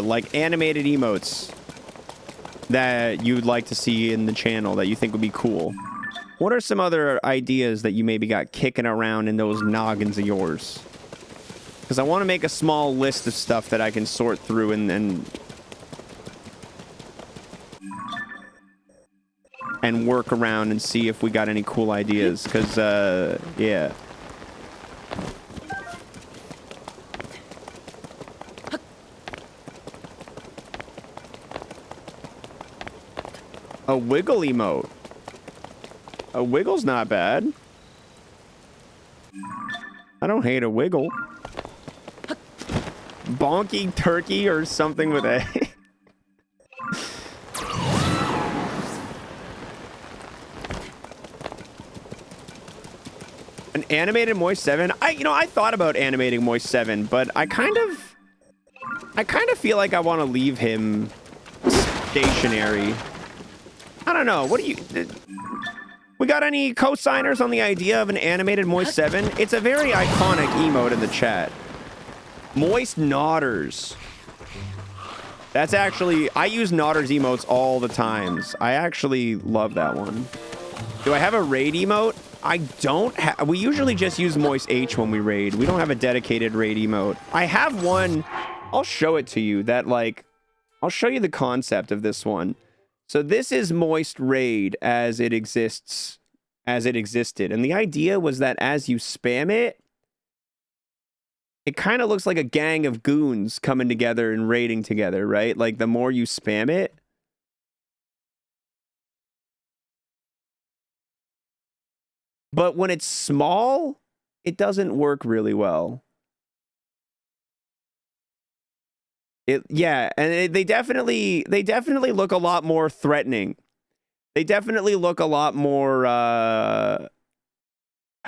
like animated emotes that you'd like to see in the channel that you think would be cool? What are some other ideas that you maybe got kicking around in those noggins of yours? Because I want to make a small list of stuff that I can sort through and work around and see if we got any cool ideas. Because, yeah. A wiggle emote. A wiggle's not bad. I don't hate a wiggle. Bonky turkey or something with a... An animated Moist 7? I thought about animating Moist 7, but I kind of feel like I want to leave him stationary. I don't know. What do you... We got any co-signers on the idea of an animated Moist 7? It's a very iconic emote in the chat. Moist Nodders. That's actually... I use Nodders emotes all the times. I actually love that one. Do I have a raid emote? I don't have... We usually just use moist H when we raid. We don't have a dedicated raid emote. I have one. I'll show it to you. That, like... I'll show you the concept of this one. So this is moist raid as it exists, as it existed. And the idea was that as you spam it, it kind of looks like a gang of goons coming together and raiding together, right? Like the more you spam it. But when it's small, it doesn't work really well. Yeah, and they definitely look a lot more threatening. They definitely look a lot more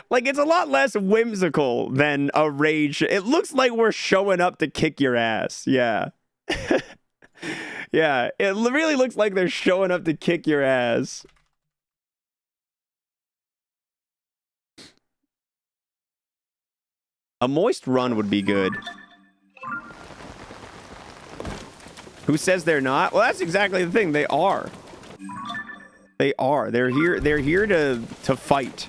like it's a lot less whimsical than a rage. It looks like we're showing up to kick your ass. Yeah. Yeah, it really looks like they're showing up to kick your ass. A moist run would be good. Who says they're not? Well, that's exactly the thing. They are. They are. They're here. They're here to fight.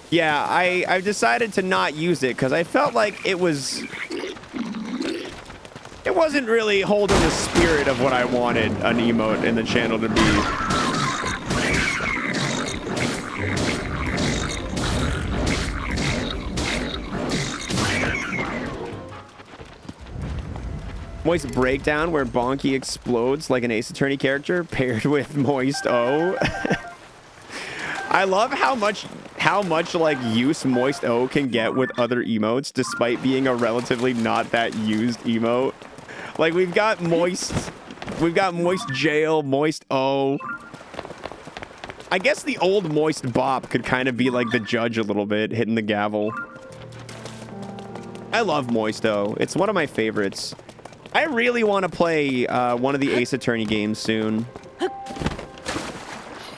Yeah, I've decided to not use it because I felt like it wasn't really holding the spirit of what I wanted an emote in the channel to be. Moist Breakdown, where Bonky explodes like an Ace Attorney character, paired with Moist O. I love how much like use Moist O can get with other emotes, despite being a relatively not that used emote. Like we've got Moist Jail, Moist O. I guess the old Moist Bop could kind of be like the judge a little bit, hitting the gavel. I love Moist O. It's one of my favorites. I really want to play one of the Ace Attorney games soon.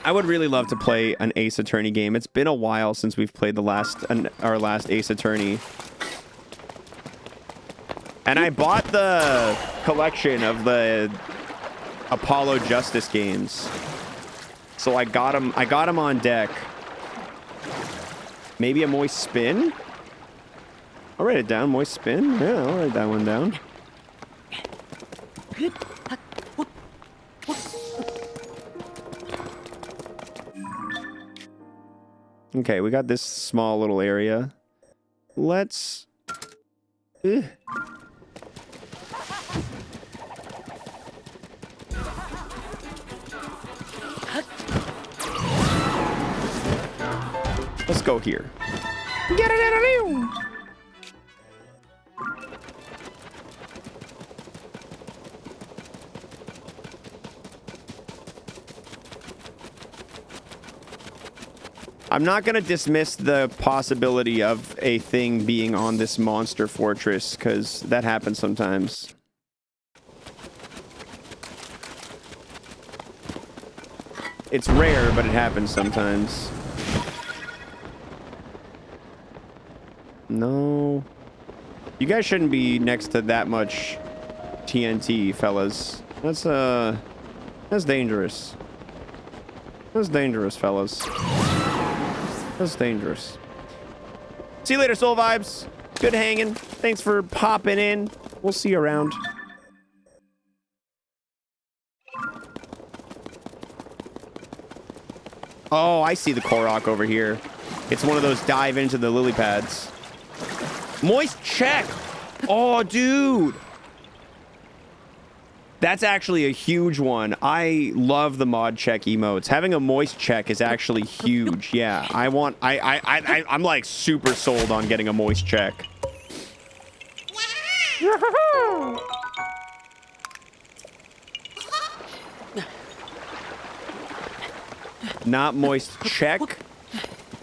I would really love to play an Ace Attorney game. It's been a while since we've played our last Ace Attorney. And I bought the collection of the Apollo Justice games. So I got them on deck. Maybe a Moist Spin? I'll write it down. Moist Spin? Yeah, I'll write that one down. Okay, we got this small little area. Let's... Let's go here. I'm not going to dismiss the possibility of a thing being on this monster fortress, because that happens sometimes. It's rare, but it happens sometimes. No. You guys shouldn't be next to that much TNT, fellas. That's dangerous. That's dangerous, fellas. That's dangerous. See you later, Soul Vibes. Good hanging. Thanks for popping in. We'll see you around. Oh, I see the korok over here. It's one of those dive into the lily pads. Moist check. Oh, dude. That's actually a huge one. I love the mod check emotes. Having a moist check is actually huge. Yeah, I'm like super sold on getting a moist check. Not moist check.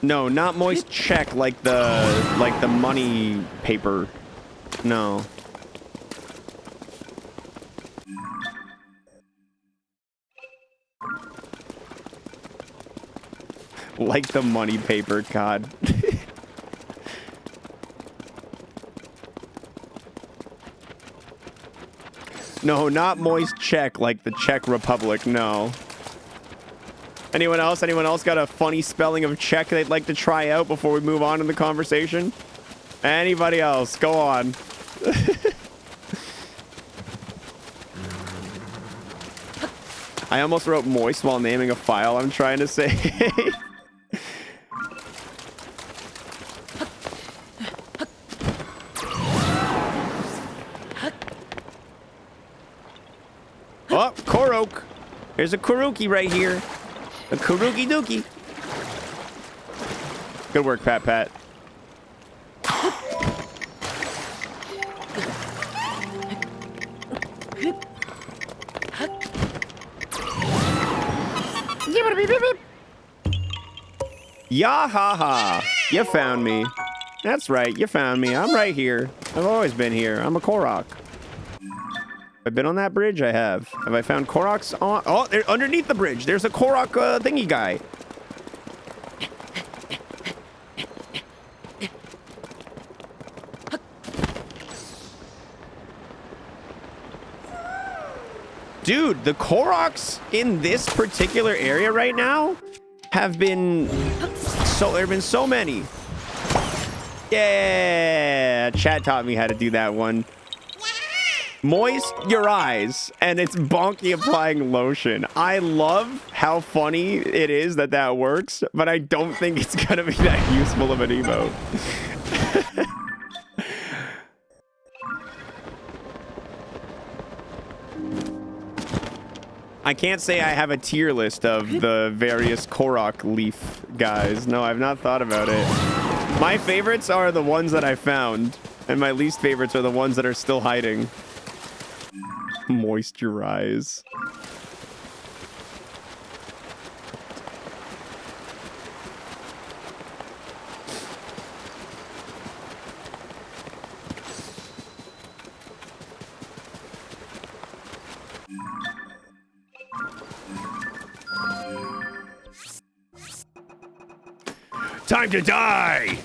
No, not moist check like the money paper. No. Like the money paper, God. No, not moist Czech like the Czech Republic, no. Anyone else? Anyone else got a funny spelling of Czech they'd like to try out before we move on in the conversation? Anybody else? Go on. I almost wrote moist while naming a file I'm trying to say. Oh, korok. There's a koruki right here. A koruki dookie. Good work, Pat Pat. Ya ha ha. You found me. That's right, you found me. I'm right here. I've always been here. I'm a korok. I've been on that bridge? I have. Have I found koroks on? Oh, they're underneath the bridge. There's a korok thingy guy. Dude, the koroks in this particular area right now have been so, there have been so many. Yeah, chat taught me how to do that one. Moist your eyes, and it's bonky applying lotion. I love how funny it is that that works, but I don't think it's gonna be that useful of an emote. I can't say I have a tier list of the various korok leaf guys. No, I've not thought about it. My favorites are the ones that I found, and my least favorites are the ones that are still hiding. Moisturize. Time to die!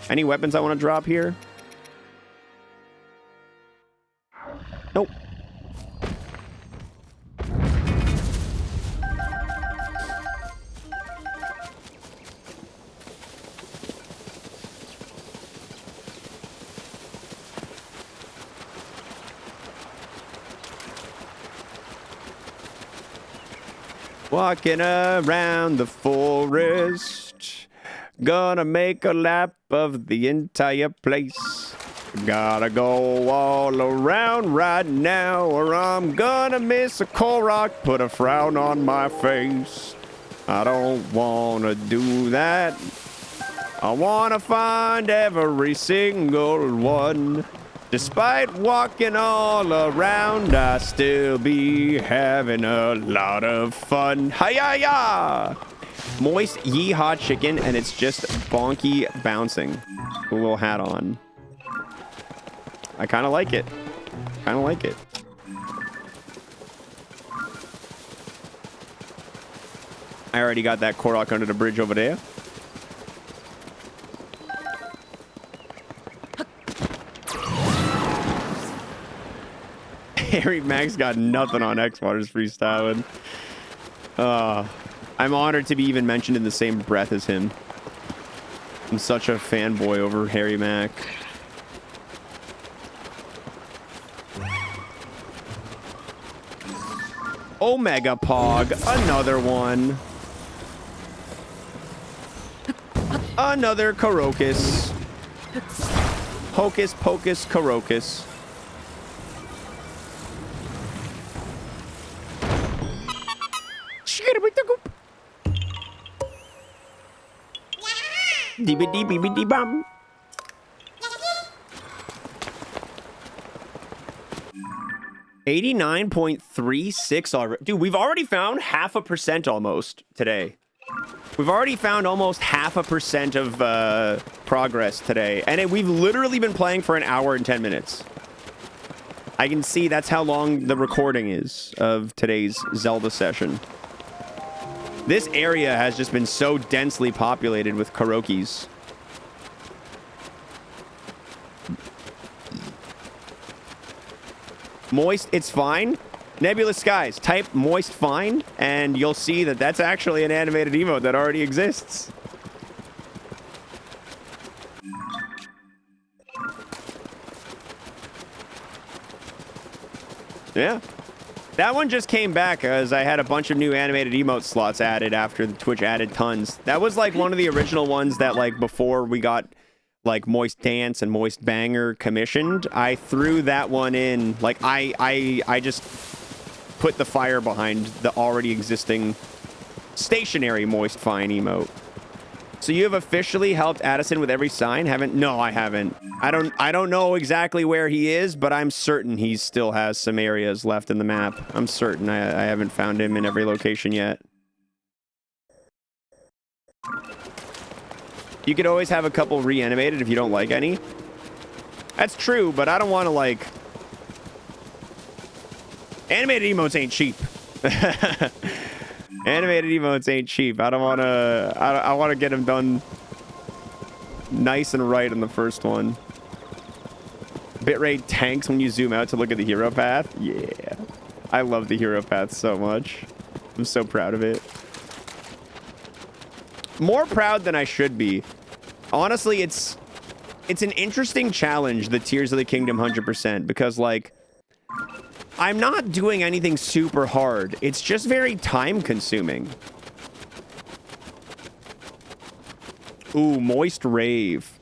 Any weapons I want to drop here? Nope. Walking around the forest, gonna make a lap of the entire place. Gotta go all around right now, or I'm gonna miss a korok, put a frown on my face. I don't wanna do that. I wanna find every single one. Despite walking all around, I still be having a lot of fun. Hi-ya-ya! Moist yeehaw chicken, and it's just bonky bouncing. With a little hat on. I kind of like it. Kind of like it. I already got that korok under the bridge over there. Harry Max got nothing on xwater's freestyling. I'm honored to be even mentioned in the same breath as him. I'm such a fanboy over Harry Mac. Omega Pog, another one. Another Korokus. Hocus Pocus Korokus. Deebity-beebity-bum. $89.36 already. Dude, we've already found 0.5% almost today. We've already found almost 0.5% of progress today. And we've literally been playing for an hour and 10 minutes. I can see that's how long the recording is of today's Zelda session. This area has just been so densely populated with korokis. Moist, it's fine. Nebulous skies, type moist fine, and you'll see that that's actually an animated emote that already exists. Yeah. That one just came back as I had a bunch of new animated emote slots added after Twitch added tons. That was like one of the original ones that like before we got like Moist Dance and Moist Banger commissioned, I threw that one in. Like I just put the fire behind the already existing stationary Moist Fine emote. So you have officially helped Addison with every sign? Haven't? No, I haven't. I don't know exactly where he is, but I'm certain he still has some areas left in the map. I'm certain I haven't found him in every location yet. You could always have a couple reanimated if you don't like any. That's true, but I don't want to like... Animated emotes ain't cheap. Animated emotes ain't cheap. I don't want to... I want to get them done nice and right in the first one. Bitrate tanks when you zoom out to look at the hero path. Yeah. I love the hero path so much. I'm so proud of it. More proud than I should be. Honestly, it's an interesting challenge, the Tears of the Kingdom 100%, because, like, I'm not doing anything super hard. It's just very time-consuming. Ooh, Moist Rave.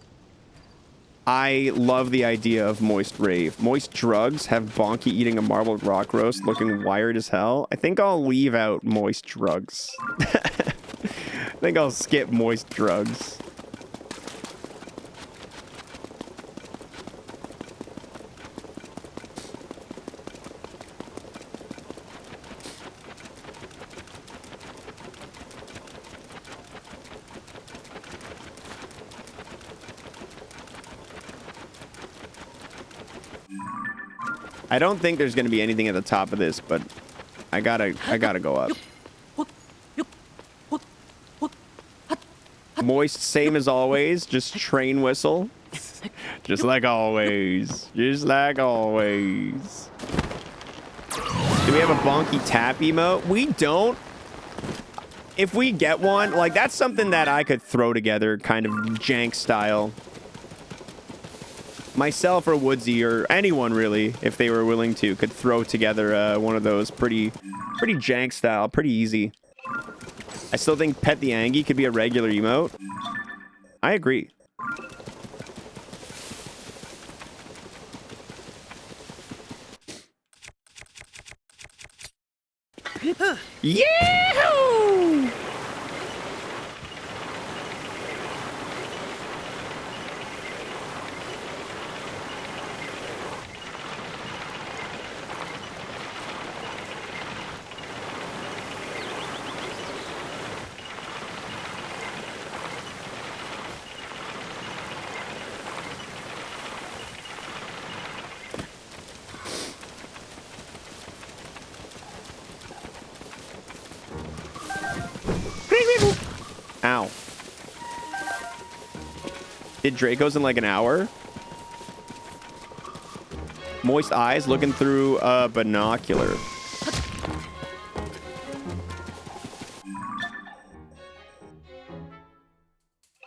I love the idea of Moist Rave. Moist Drugs have Bonky eating a marbled rock roast looking wired as hell. I think I'll leave out Moist Drugs. I think I'll skip Moist Drugs. I don't think there's going to be anything at the top of this, but I gotta go up. Moist, same as always, just train whistle. Just like always. Just like always. Do we have a bonky tap emote? We don't. If we get one, like, that's something that I could throw together, kind of jank style. Myself or Woodsy or anyone really, if they were willing to, could throw together one of those pretty jank style, pretty easy. I still think Pet the Angie could be a regular emote. I agree. Yahoo! Ow. Did Draco's in like an hour? Moist eyes looking through a binocular.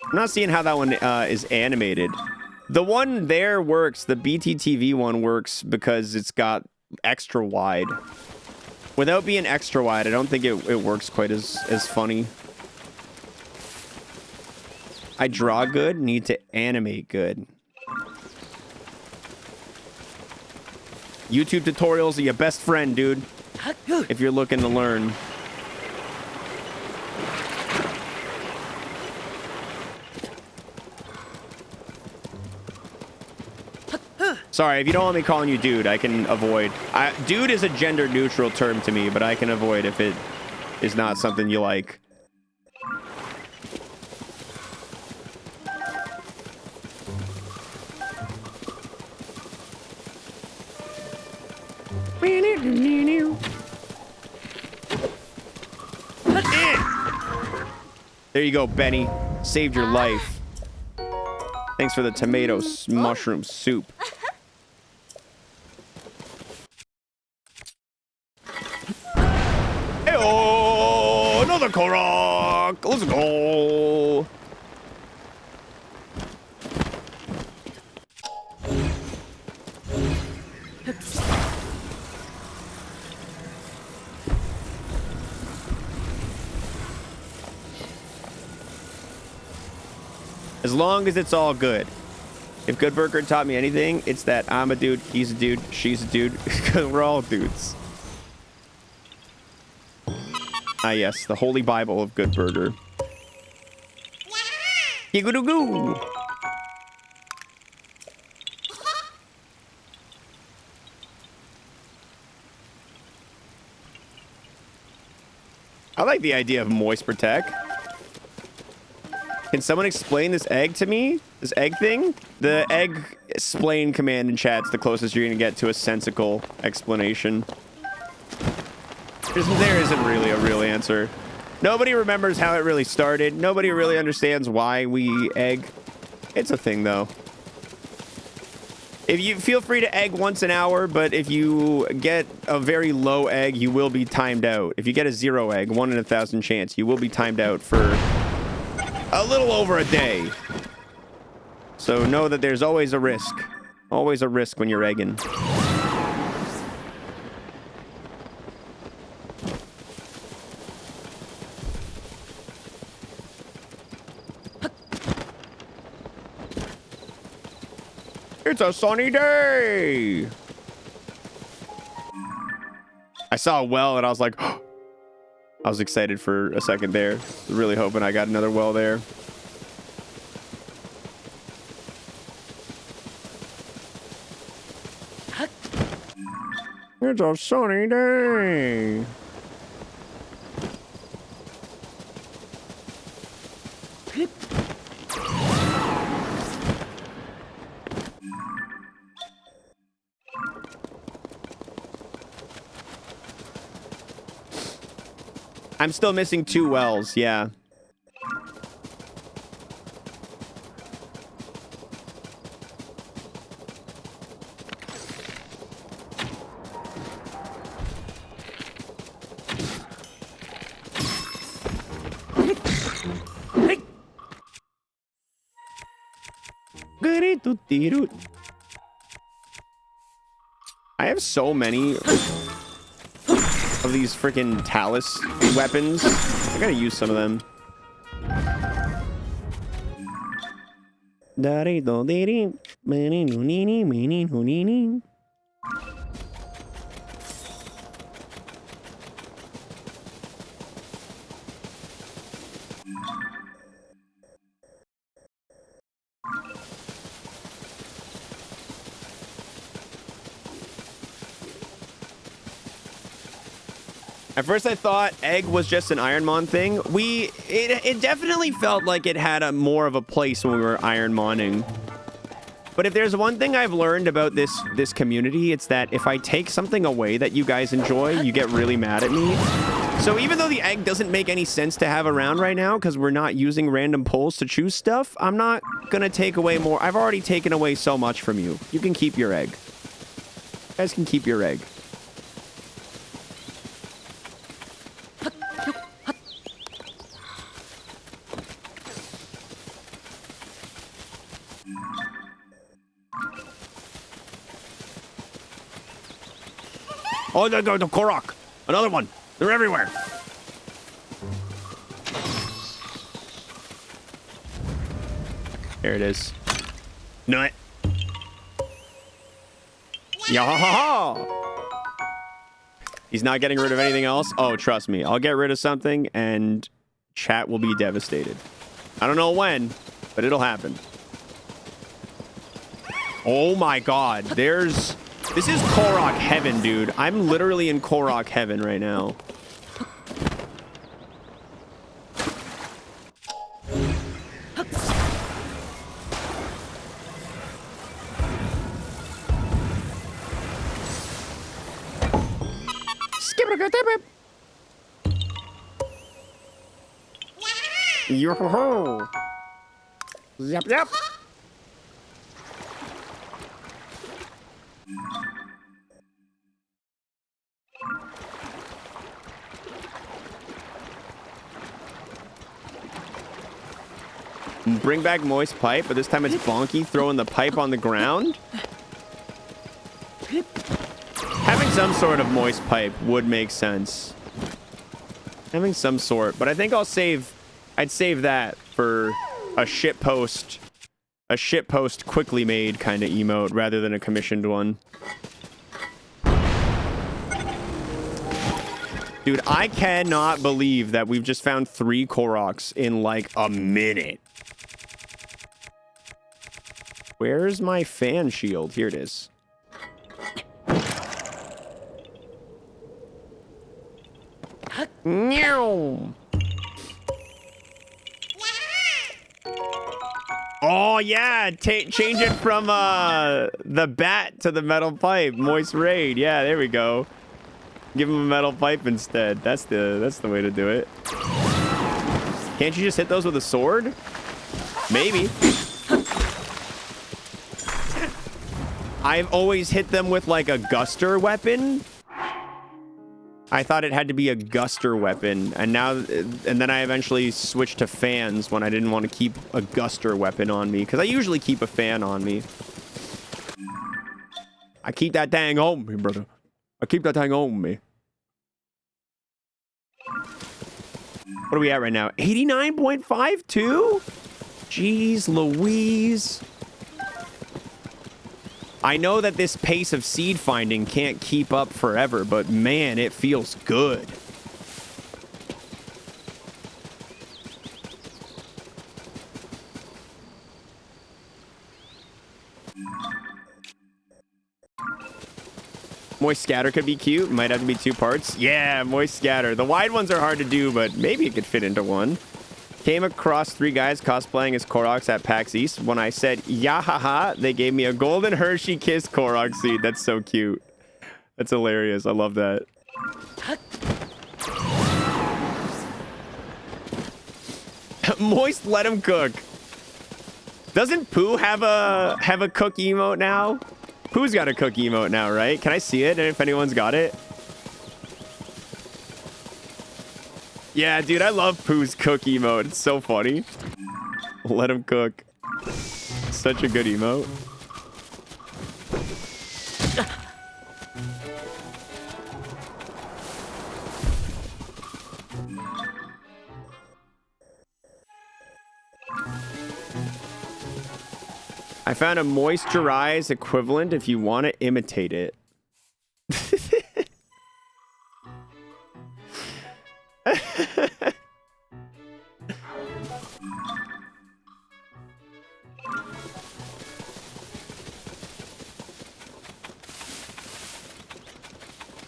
I'm not seeing how that one is animated. The one there works. The BTTV one works because it's got extra wide. Without being extra wide, I don't think it works quite as funny. I draw good, need to animate good. YouTube tutorials are your best friend, dude. If you're looking to learn. Sorry, if you don't want me calling you dude, I can avoid. Dude is a gender neutral term to me, but I can avoid if it is not something you like. There you go, Benny. Saved your life. Thanks for the tomato mushroom soup. Hey-oh! Another korok! Let's go! As long as it's all good. If Good Burger taught me anything, it's that I'm a dude, he's a dude, she's a dude, because we're all dudes. Ah, yes, the Holy Bible of Good Burger. Goo. I like the idea of moist protect. Can someone explain this egg to me? This egg thing? The egg explain command in chat's the closest you're gonna get to a sensical explanation. There isn't really a real answer. Nobody remembers how it really started. Nobody really understands why we egg. It's a thing, though. If you feel free to egg once an hour, but if you get a very low egg, you will be timed out. If you get a 0 egg, 1 in 1,000 chance, you will be timed out for a little over a day. So know that there's always a risk. Always a risk when you're egging. It's a sunny day. I saw a well and I was like, oh. I was excited for a second there. Really hoping I got another well there. It's a sunny day. I'm still missing 2 wells, yeah. I have so many of these freaking Talus weapons. I gotta use some of them. At first I thought egg was just an Ironmon thing. It definitely felt like it had a more of a place when we were Ironmoning. But if there's one thing I've learned about this community, it's that if I take something away that you guys enjoy, you get really mad at me. So even though the egg doesn't make any sense to have around right now because we're not using random polls to choose stuff, I'm not gonna take away more. I've already taken away so much from you. You can keep your egg. You guys can keep your egg. Oh, the korok. Another one. They're everywhere. There it is. Nut. Yeah. He's not getting rid of anything else. Oh, trust me. I'll get rid of something and chat will be devastated. I don't know when, but it'll happen. Oh my god. This is korok heaven, dude. I'm literally in korok heaven right now. Yo-ho-ho. Yep, yep. Bring back moist pipe, but this time it's Bonky throwing the pipe on the ground. Having some sort of moist pipe would make sense. Having some sort, but I think I'd save that for a shitpost quickly made kind of emote rather than a commissioned one. Dude, I cannot believe that we've just found 3 koroks in like a minute. Where's my fan shield? Here it is. Meow. Oh yeah, change it from the bat to the metal pipe. Moist raid. Yeah, there we go. Give him a metal pipe instead. That's the way to do it. Can't you just hit those with a sword? Maybe. I've always hit them with like a guster weapon. I thought it had to be a guster weapon, and then I eventually switched to fans when I didn't want to keep a guster weapon on me, because I usually keep a fan on me. I keep that thing on me, brother. I keep that thing on me. What are we at right now? 89.52? Jeez Louise. I know that this pace of seed finding can't keep up forever, but man, it feels good. Moist scatter could be cute. Might have to be 2 parts. Yeah, moist scatter. The wide ones are hard to do, but maybe it could fit into one. Came across 3 guys cosplaying as Koroks at PAX East. When I said, yahaha, they gave me a golden Hershey Kiss Korok seed. That's so cute. That's hilarious. I love that. Moist, let him cook. Doesn't Pooh have a cook emote now? Pooh's got a cook emote now, right? Can I see it? And if anyone's got it? Yeah, dude, I love Pooh's cook emote. It's so funny. Let him cook. Such a good emote. I found a moisturize equivalent if you want to imitate it.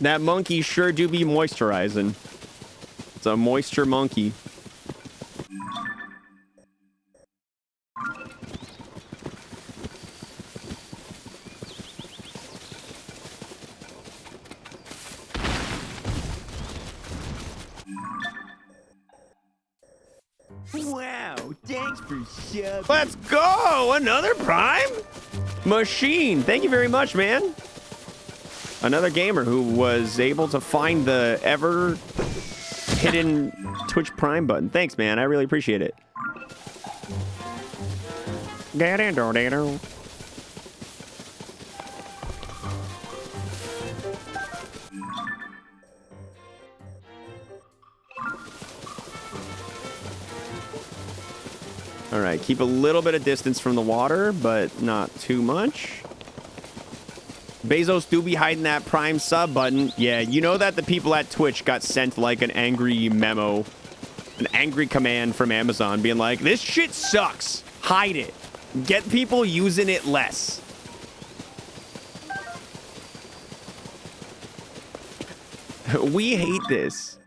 That monkey sure do be moisturizing. It's a moisture monkey. Wow, thanks for subbing. Let's go! Another Prime? Machine, thank you very much, man. Another gamer who was able to find the ever hidden Twitch Prime button. Thanks, man. I really appreciate it. All right, keep a little bit of distance from the water, but not too much. Bezos do be hiding that Prime sub button. Yeah, you know that the people at Twitch got sent like an angry memo, an angry command from Amazon being like, this shit sucks. Hide it. Get people using it less. We hate this.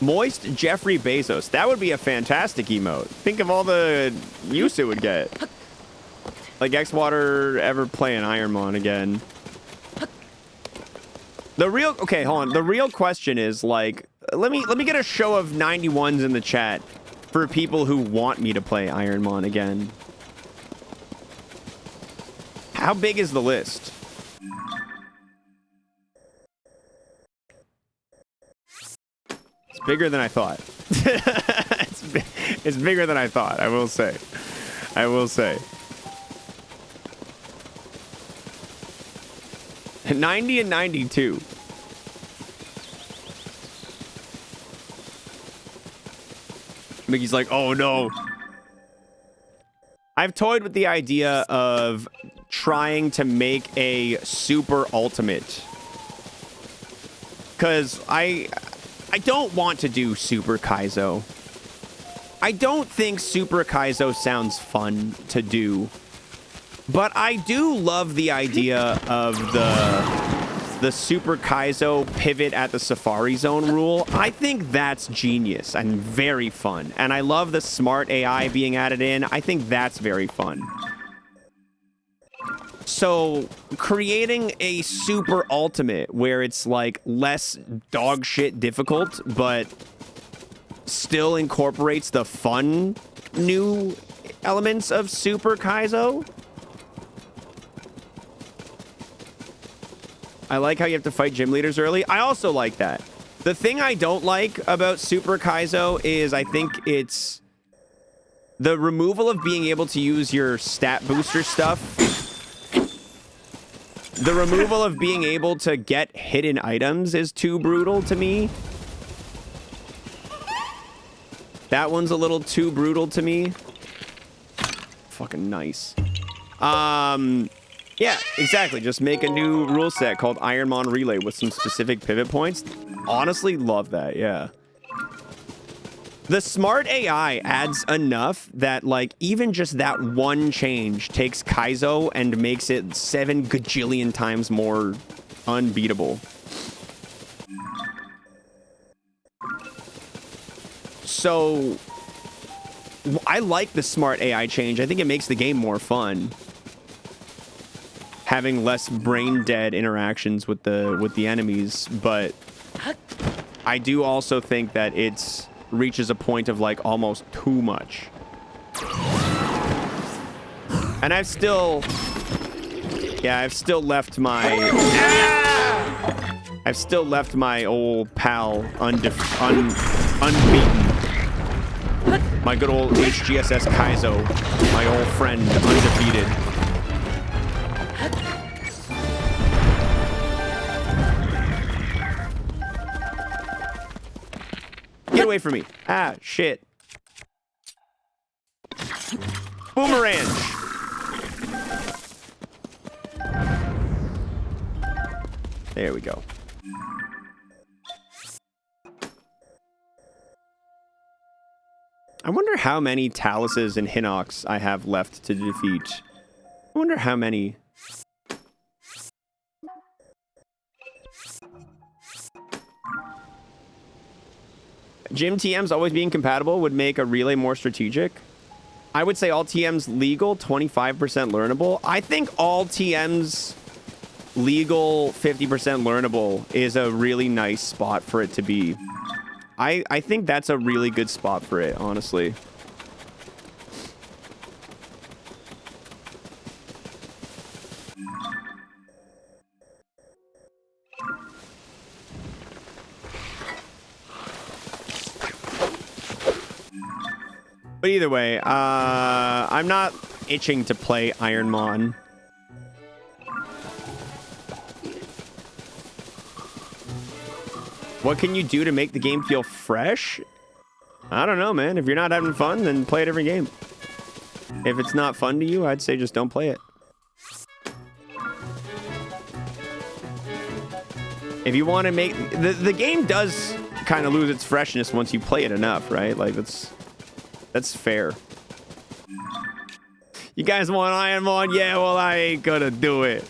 Moist Jeffrey Bezos. That would be a fantastic emote. Think of all the use it would get. Like xwater ever playing Ironmon again. The real, okay, hold on. The real question is, like, let me get a show of 91s in the chat for people who want me to play Ironmon again. How big is the list? It's bigger than I thought. It's bigger than I thought, I will say. I will say. 90 and 92. Mickey's like, oh no. I've toyed with the idea of trying to make a super ultimate. Because I don't want to do Super Kaizo. I don't think Super Kaizo sounds fun to do. But I do love the idea of the Super Kaizo pivot at the Safari Zone rule. I think that's genius and very fun. And I love the smart AI being added in. I think that's very fun. So creating a super ultimate where it's like less dog shit difficult, but still incorporates the fun new elements of Super Kaizo. I like how you have to fight gym leaders early. I also like that. The thing I don't like about Super Kaizo is I think it's the removal of being able to use your stat booster stuff. The removal of being able to get hidden items is too brutal to me. That one's a little too brutal to me. Fucking nice. Yeah, exactly. Just make a new rule set called Ironmon Relay with some specific pivot points. Honestly, love that, yeah. The smart AI adds enough that, like, even just that one change takes Kaizo and makes it 7 gajillion times more unbeatable. So, I like the smart AI change. I think it makes the game more fun. Having less brain dead interactions with the enemies, but I do also think that it's reaches a point of like almost too much. And I've still left my I've still left my old pal unbeaten. My good old HGSS Kaizo, my old friend, undefeated. Get away from me. Ah, shit. Boomerang. There we go. I wonder how many Taluses and Hinox I have left to defeat. I wonder how many. Gym TMs always being compatible would make a relay more strategic. I would say all TMs legal, 25% learnable. I think all TMs legal, 50% learnable is a really nice spot for it to be. I think that's a really good spot for it, honestly. But either way, I'm not itching to play Ironmon. What can you do to make the game feel fresh? I don't know, man. If you're not having fun, then play a different game. If it's not fun to you, I'd say just don't play it. If you want to make... The game does kind of lose its freshness once you play it enough, right? Like, that's fair. You guys want Ironmon? Yeah, well, I ain't gonna do it.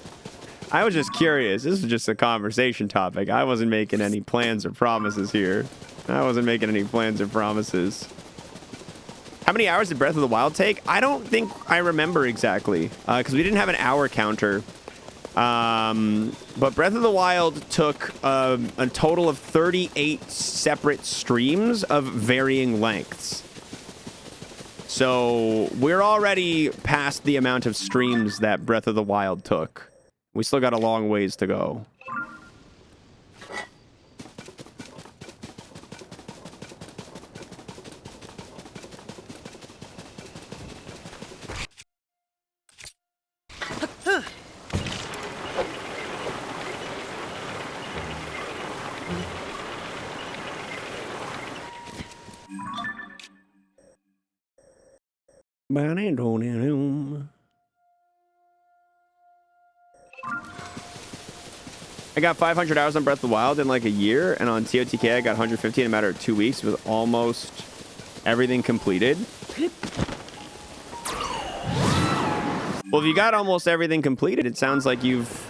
I was just curious. This is just a conversation topic. I wasn't making any plans or promises here. I wasn't making any plans or promises. How many hours did Breath of the Wild take? I don't think I remember exactly, because we didn't have an hour counter. But Breath of the Wild took a total of 38 separate streams of varying lengths. So we're already past the amount of streams that Breath of the Wild took. We still got a long ways to go. I got 500 hours on Breath of the Wild in like a year, and on TOTK I got 150 in a matter of 2 weeks with almost everything completed. Well, if you got almost everything completed, it sounds like you've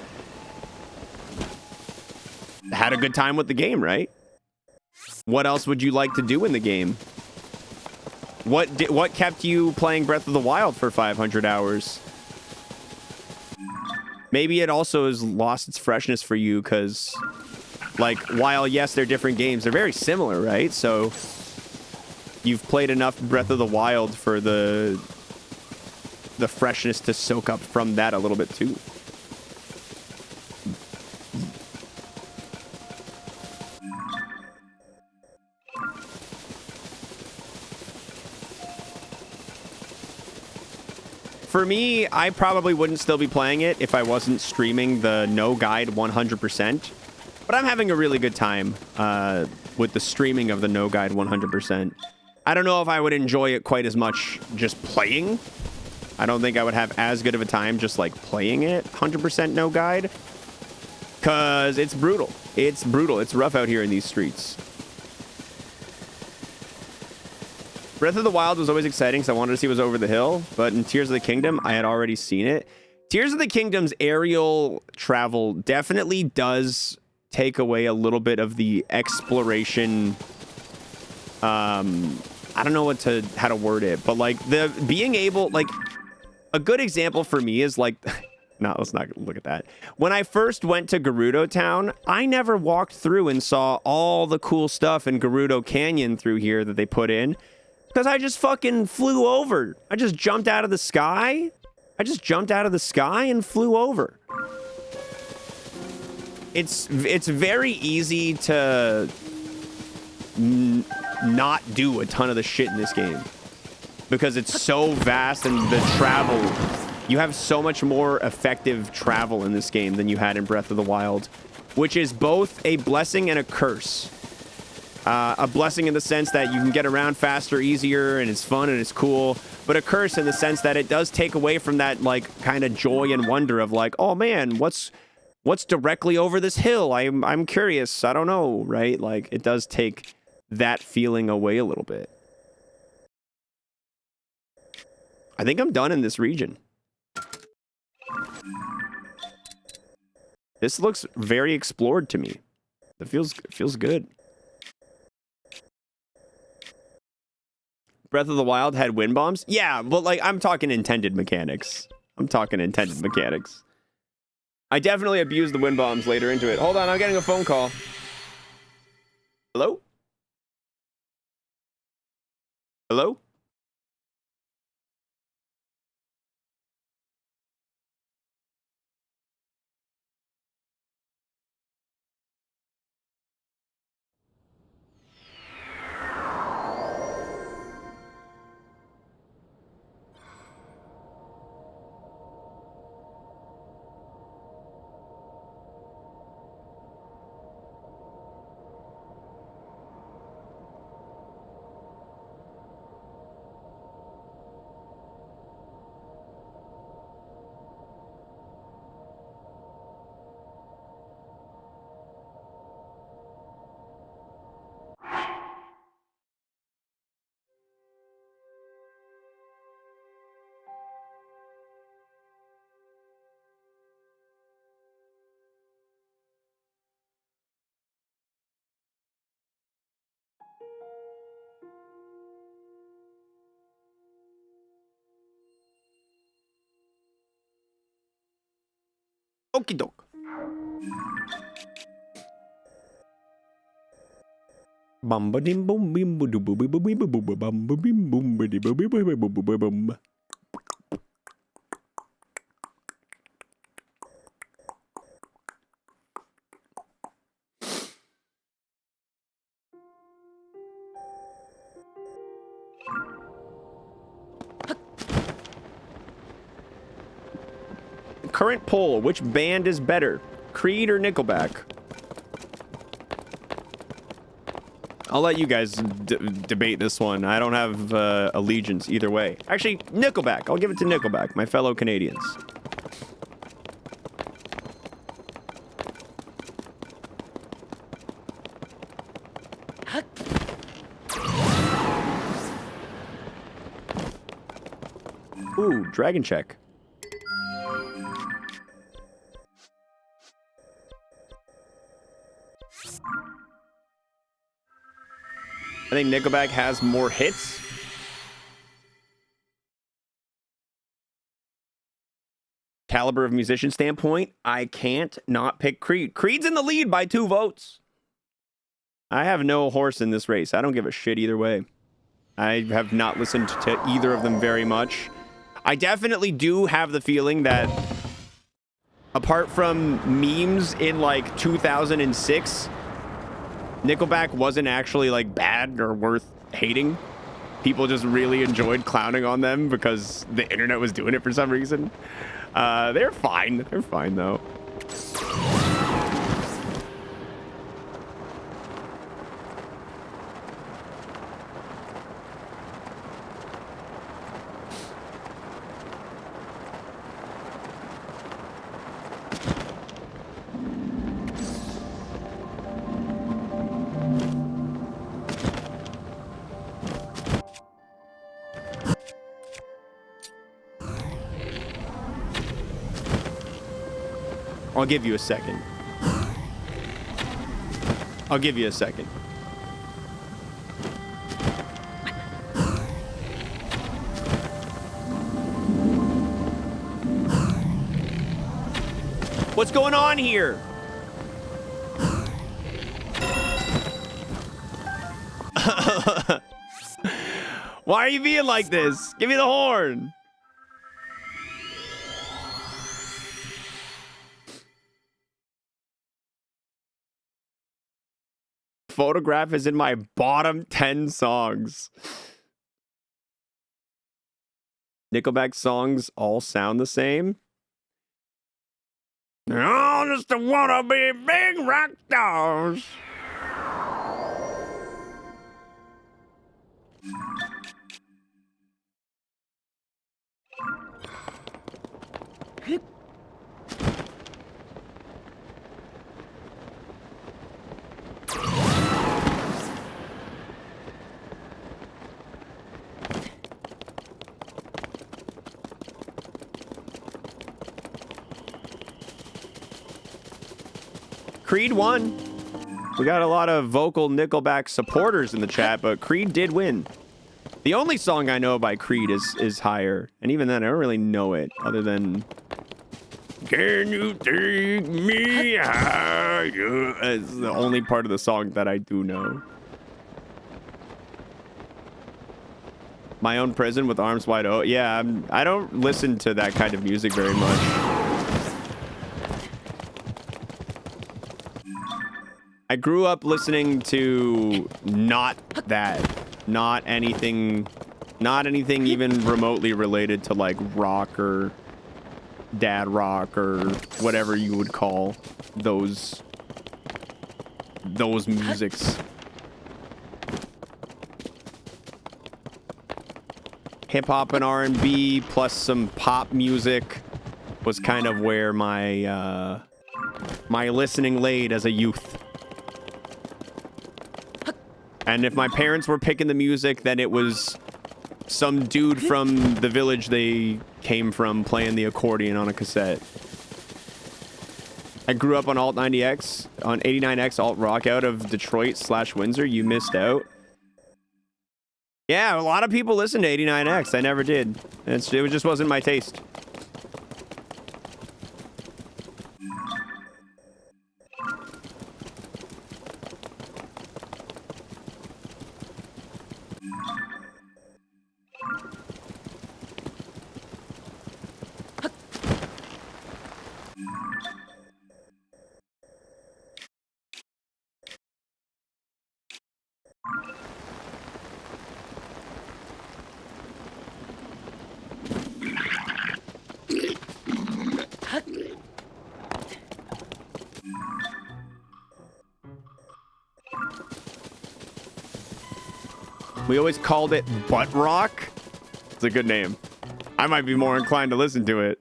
had a good time with the game, right? What else would you like to do in the game? What kept you playing Breath of the Wild for 500 hours? Maybe it also has lost its freshness for you because, like, while, yes, they're different games, they're very similar, right? So you've played enough Breath of the Wild for the freshness to soak up from that a little bit, too. For me, I probably wouldn't still be playing it if I wasn't streaming the no guide 100%. But I'm having a really good time with the streaming of the no guide 100%. I don't know if I would enjoy it quite as much just playing. I don't think I would have as good of a time just like playing it 100% no guide. Because it's brutal. It's brutal. It's rough out here in these streets. Breath of the Wild was always exciting because I wanted to see what was over the hill, but in Tears of the Kingdom, I had already seen it. Tears of the Kingdom's aerial travel definitely does take away a little bit of the exploration. I don't know how to word it, but like the being able, like a good example for me is like, no, let's not look at that. When I first went to Gerudo Town, I never walked through and saw all the cool stuff in Gerudo Canyon through here that they put in. Because I just fucking flew over. I just jumped out of the sky. And flew over. It's very easy to not do a ton of the shit in this game. Because it's so vast and the travel... You have so much more effective travel in this game than you had in Breath of the Wild. Which is both a blessing and a curse. A blessing in the sense that you can get around faster, easier, and it's fun and it's cool. But a curse in the sense that it does take away from that, like, kind of joy and wonder of, like, oh, man, what's directly over this hill? I'm curious. I don't know, right? Like, it does take that feeling away a little bit. I think I'm done in this region. This looks very explored to me. It feels good. Breath of the Wild had wind bombs? Yeah, but like I'm talking intended mechanics. I definitely abused the wind bombs later into it. Hold on, I'm getting a phone call. Hello? Hello? Okie doke. Bum-ba-dim boom bim boo boo boo boo boo boo boo bum ba bim boom ba boo boo boo boo boo bum. Current poll, which band is better? Creed or Nickelback? I'll let you guys debate this one. I don't have allegiance either way. Actually, Nickelback. I'll give it to Nickelback, my fellow Canadians. Ooh, Dragon Check. I think Nickelback has more hits. Caliber of musician standpoint, I can't not pick Creed. Creed's in the lead by 2 votes. I have no horse in this race. I don't give a shit either way. I have not listened to either of them very much. I definitely do have the feeling that apart from memes in like 2006, Nickelback wasn't actually like bad or worth hating. People just really enjoyed clowning on them because the internet was doing it for some reason. They're fine. They're fine though. I'll give you a second. I'll give you a second. What's going on here? Why are you being like this? Give me the horn. Photograph is in my bottom 10 songs. Nickelback songs all sound the same. I just wanna be big rock stars. Creed won. We got a lot of vocal Nickelback supporters in the chat, but Creed did win. The only song I know by Creed is Higher, and even then I don't really know it other than Can You Take Me Higher? It's the only part of the song that I do know. My Own Prison with Arms Wide Open. Yeah, I don't listen to that kind of music very much. I grew up listening to not anything even remotely related to like rock or dad rock or whatever you would call those musics. Hip hop and R&B plus some pop music was kind of where my my listening laid as a youth. And if my parents were picking the music, then it was some dude from the village they came from playing the accordion on a cassette. I grew up on Alt 90X, on 89X alt rock out of Detroit/Windsor. You missed out. Yeah, a lot of people listen to 89X. I never did. It just wasn't my taste. We always called it Butt Rock. It's a good name. I might be more inclined to listen to it.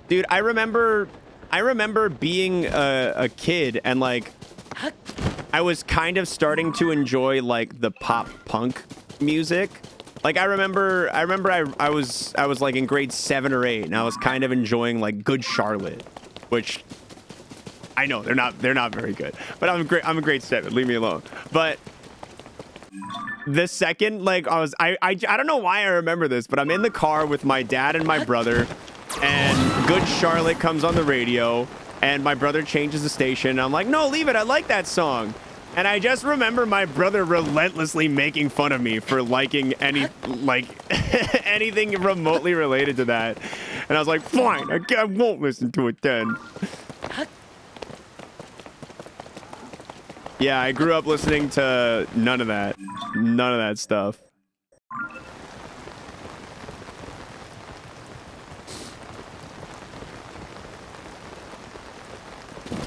Dude, I remember being a kid and like I was kind of starting to enjoy like the pop punk music. Like I remember I was like in grade 7 or 8 and I was kind of enjoying like Good Charlotte, which I know they're not very good, but I'm a grade 7. Leave me alone. But the second like I don't know why I remember this, but I'm in the car with my dad and my brother, and Good Charlotte comes on the radio, and my brother changes the station. And I'm like, no, leave it. I like that song. And I just remember my brother relentlessly making fun of me for liking anything remotely related to that. And I was like, fine, I won't listen to it then. Yeah, I grew up listening to none of that stuff.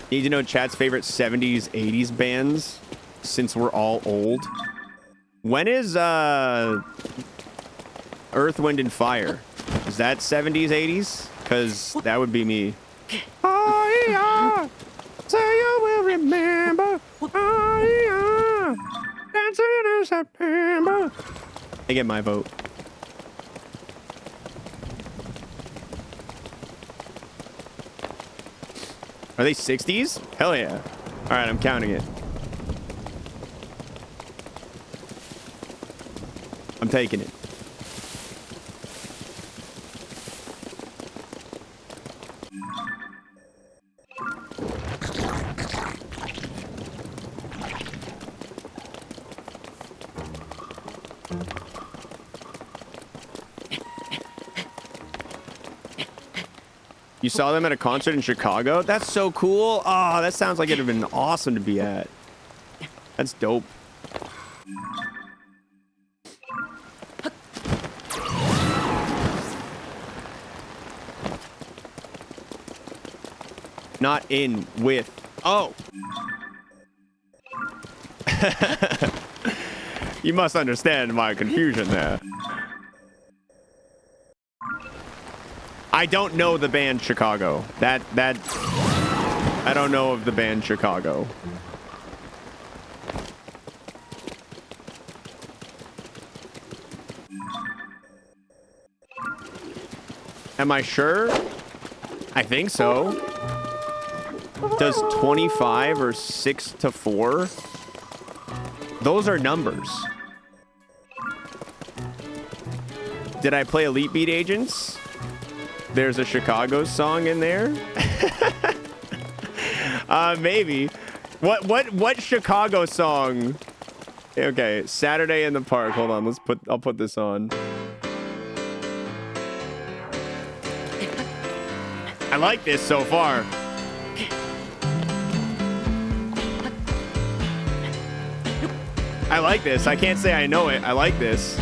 Need to know chat's favorite 70s, 80s bands, since we're all old. When is Earth, Wind, and Fire? Is that 70s, 80s? Because that would be me. Oh, yeah. So you will remember. Oh, yeah. Dancing in September. I get my vote. Are they 60s? Hell yeah. All right, I'm counting it. I'm taking it. You saw them at a concert in Chicago? That's so cool. Oh, that sounds like it'd have been awesome to be at. That's dope. Not in with. Oh. You must understand my confusion there. I don't know the band Chicago. I don't know of the band Chicago. Am I sure? I think so. Does 25 or 6 to 4? Those are numbers. Did I play Elite Beat Agents? There's a Chicago song in there. Maybe. What Chicago song? Okay, Saturday in the Park. Hold on, I'll put this on. I like this so far. I like this. I can't say I know it. I like this.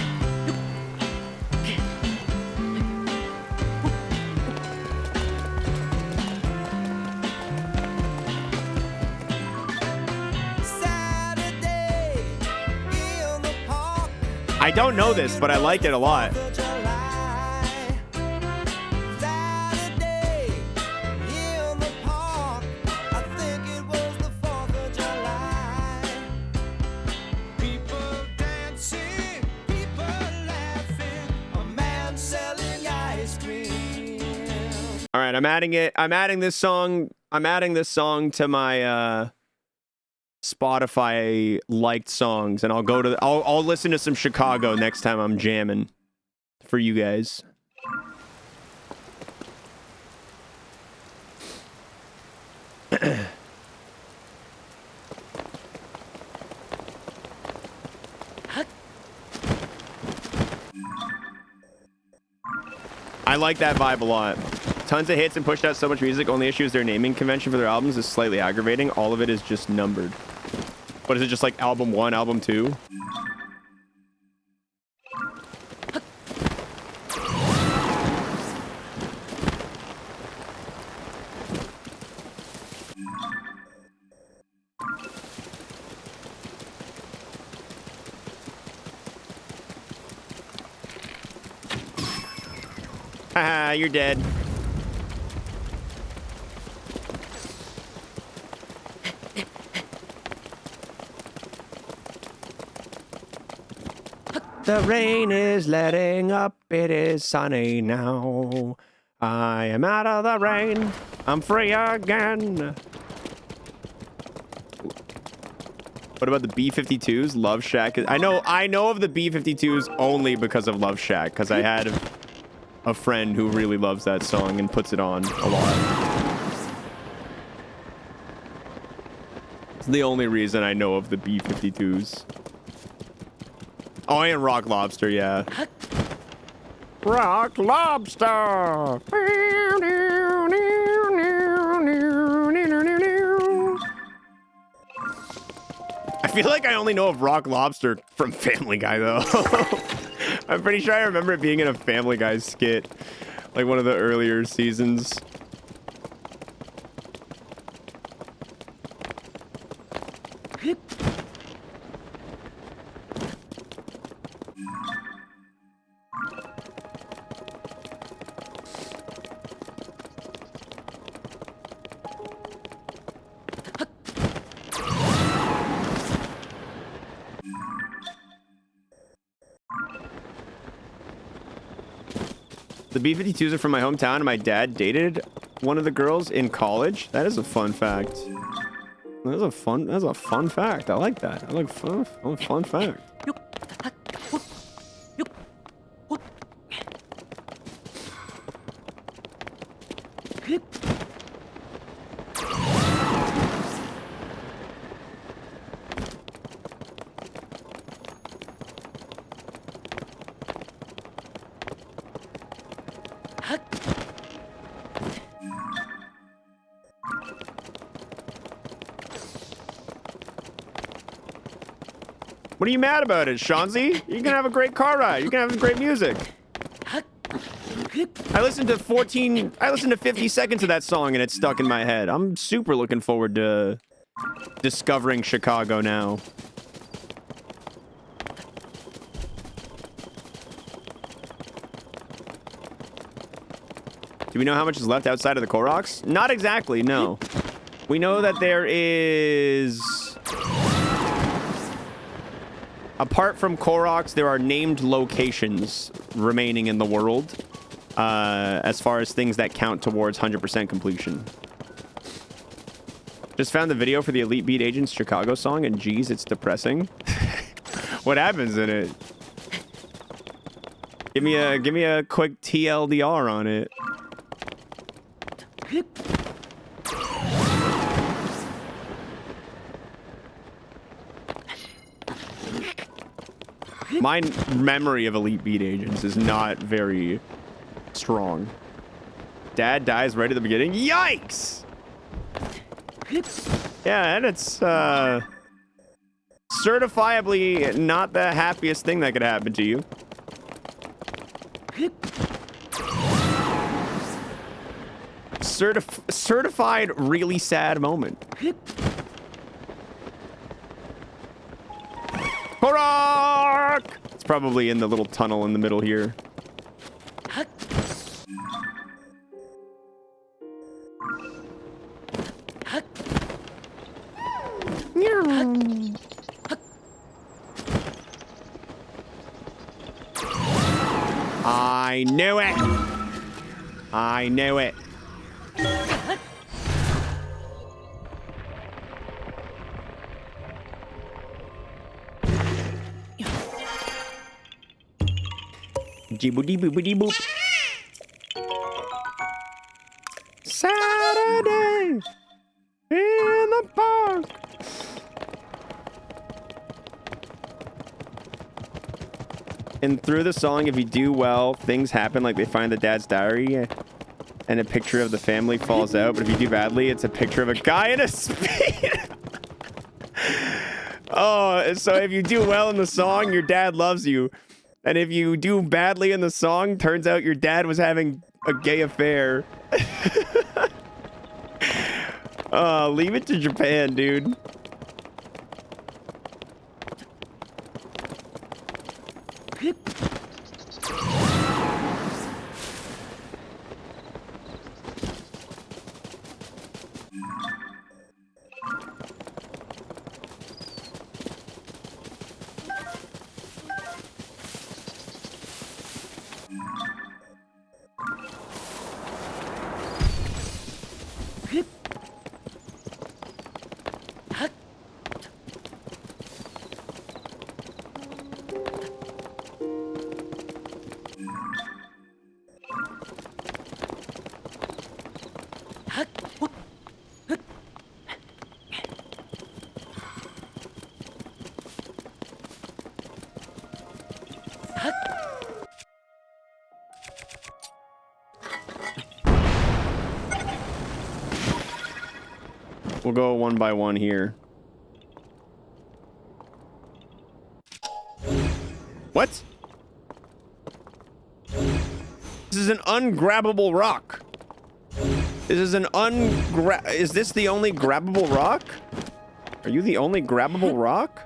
I don't know this, but I like it a lot. All right, I'm adding it. I'm adding this song to my Spotify liked songs, and I'll listen to some Chicago next time I'm jamming for you guys. I like that vibe a lot. Tons of hits and pushed out so much music. Only issue is their naming convention for their albums is slightly aggravating. All of it is just numbered. What is it, just like album 1, album 2? Ah, you're dead. The rain is letting up. It is sunny now. I am out of the rain. I'm free again. What about the B-52s? Love Shack. I know of the B-52s only because of Love Shack, because I had a friend who really loves that song and puts it on a lot. It's the only reason I know of the B-52s. Oh, and Rock Lobster, yeah. Rock Lobster! I feel like I only know of Rock Lobster from Family Guy, though. I'm pretty sure I remember it being in a Family Guy skit, like one of the earlier seasons. The B-52s are from my hometown, and my dad dated one of the girls in college. That is a fun fact. That's a fun fact. I like that. I like fun fact. What are you mad about it, Shanzi? You can have a great car ride. You can have great music. I listened to 50 seconds of that song and it's stuck in my head. I'm super looking forward to discovering Chicago now. Do we know how much is left outside of the Koroks? Not exactly, no. We know that there is... Apart from Koroks, there are named locations remaining in the world as far as things that count towards 100% completion. Just found the video for the Elite Beat Agents Chicago song, and geez, it's depressing. What happens in it? Give me a quick TLDR on it. My memory of Elite Beat Agents is not very strong. Dad dies right at the beginning. Yikes! Yeah, and it's certifiably not the happiest thing that could happen to you. Certified really sad moment. Korok! It's probably in the little tunnel in the middle here. I knew it. I knew it. Jibbity boopity boop. Saturday in the park. And through the song, if you do well, things happen, like they find the dad's diary and a picture of the family falls out. But if you do badly, it's a picture of a guy in a speed. Oh, so if you do well in the song, your dad loves you. And if you do badly in the song, turns out your dad was having a gay affair. Leave it to Japan, dude. We'll go one by one here. What? This is an ungrabbable rock. This is an Is this the only grabbable rock? Are you the only grabbable rock?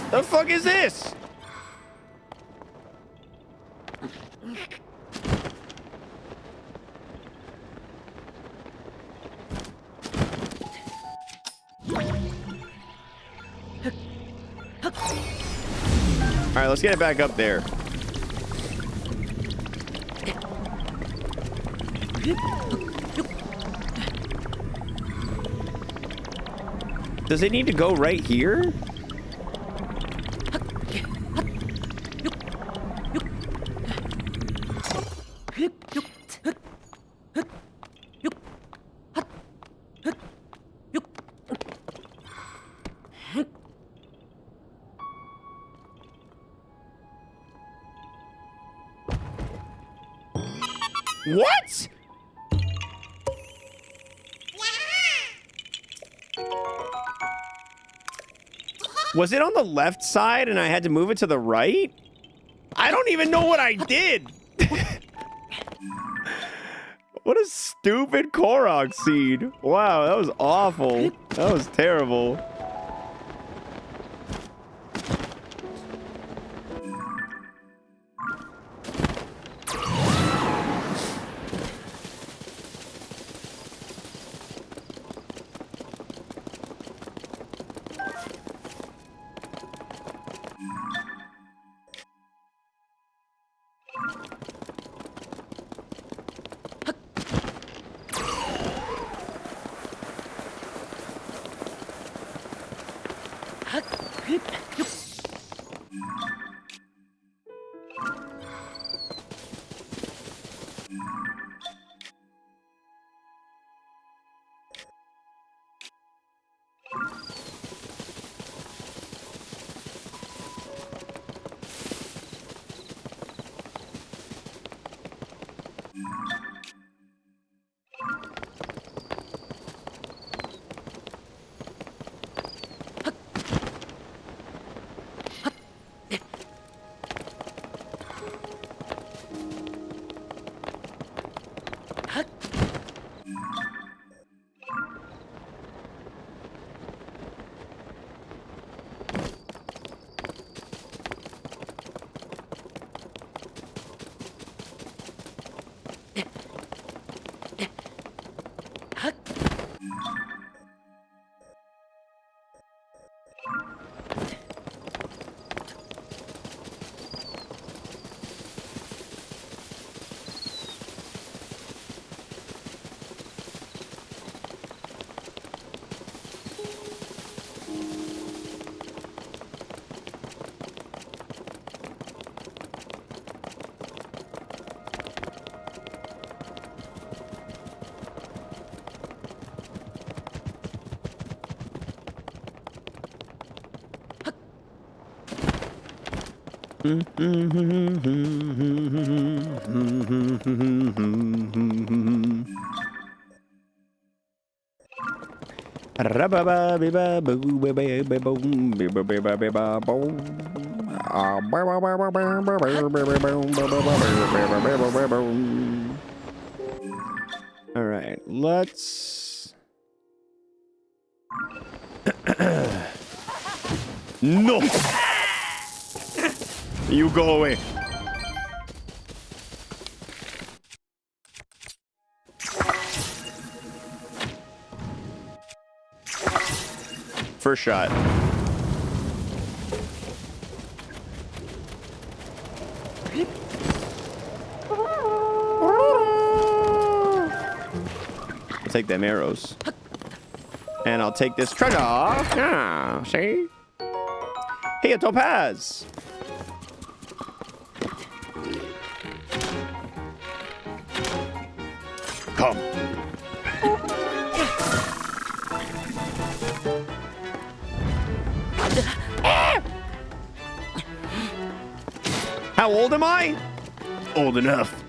The fuck is this? All right, let's get it back up there. Does it need to go right here? What? Was it on the left side and I had to move it to the right? I don't even know what I did. What a stupid korok seed. Wow, that was awful. That was terrible. All right, let's... No! You go away. First shot. I'll take them arrows. And I'll take this treasure. Yeah, see? Hey, a topaz. Come. How old am I? Old enough.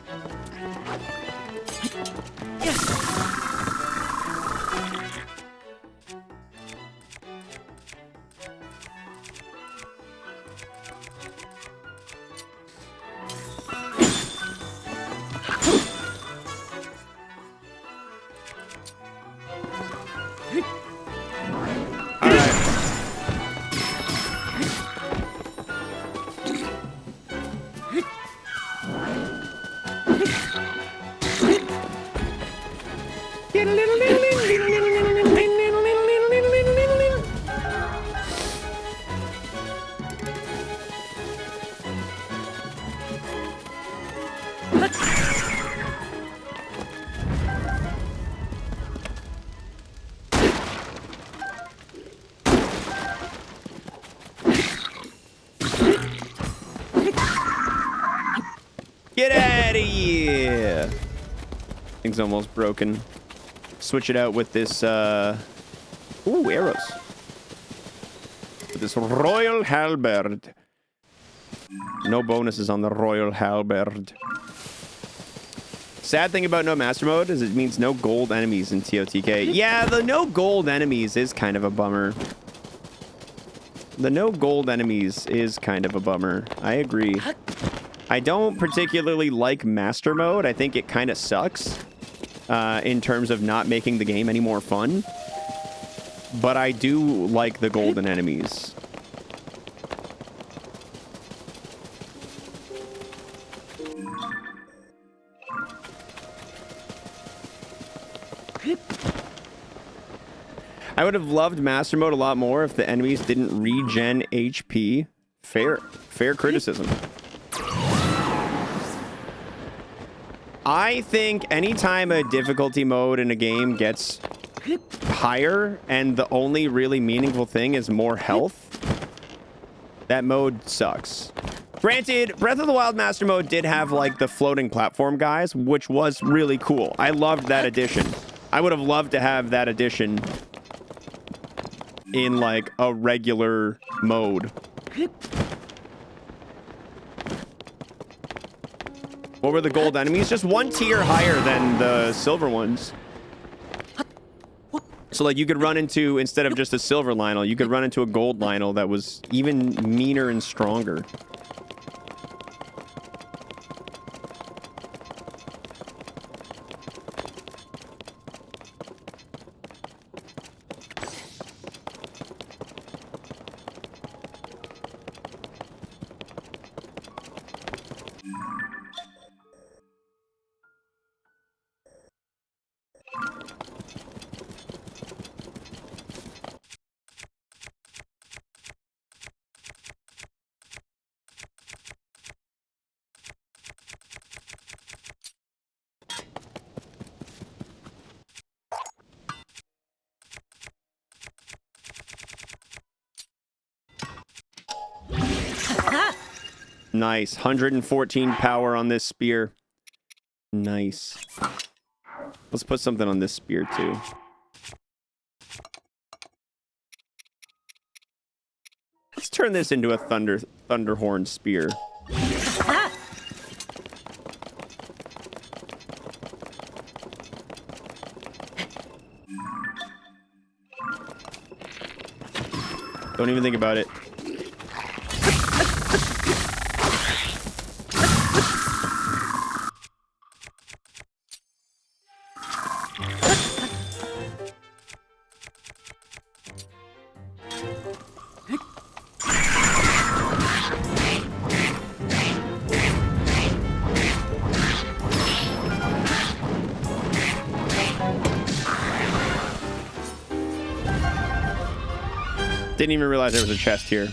Get out of here! Thing's almost broken. Switch it out with this, ooh, arrows. With this Royal Halberd. No bonuses on the Royal Halberd. Sad thing about no master mode is it means no gold enemies in TOTK. Yeah, the no gold enemies is kind of a bummer. The no gold enemies is kind of a bummer. I agree. I don't particularly like master mode. I think it kind of sucks in terms of not making the game any more fun. But I do like the golden enemies. I would have loved master mode a lot more if the enemies didn't regen HP. Fair criticism. I think anytime a difficulty mode in a game gets higher and the only really meaningful thing is more health, that mode sucks. Granted, Breath of the Wild Master Mode did have like the floating platform guys, which was really cool. I loved that addition. I would have loved to have that addition in like a regular mode. What were the gold enemies? Just one tier higher than the silver ones. So like you could run into, instead of just a silver Lionel, you could run into a gold Lionel that was even meaner and stronger. Nice. 114 power on this spear. Nice. Let's put something on this spear too. Let's turn this into a thunderhorn spear. Don't even think about it. Didn't even realize there was a chest here.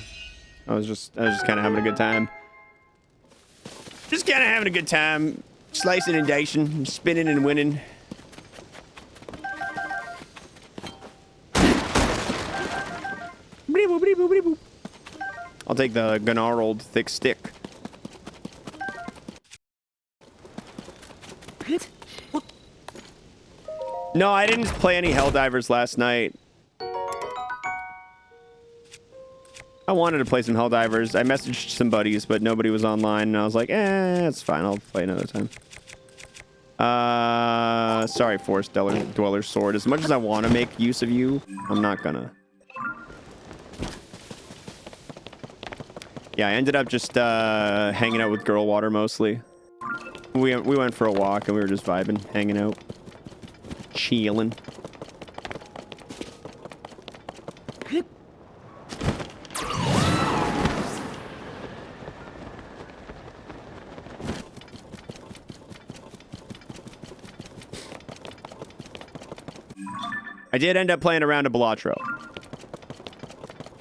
I was just kind of having a good time. Just kind of having a good time. Slicing and dicing, spinning and winning. I'll take the gnarled thick stick. No, I didn't play any Helldivers last night. I wanted to play some Helldivers. I messaged some buddies, but nobody was online, and I was like, it's fine. I'll play another time. Sorry, Forest Dweller Sword. As much as I want to make use of you, I'm not gonna. Yeah, I ended up just hanging out with Girl Water mostly. We went for a walk, and we were just vibing, hanging out. Chilling. I did end up playing around a Balatro.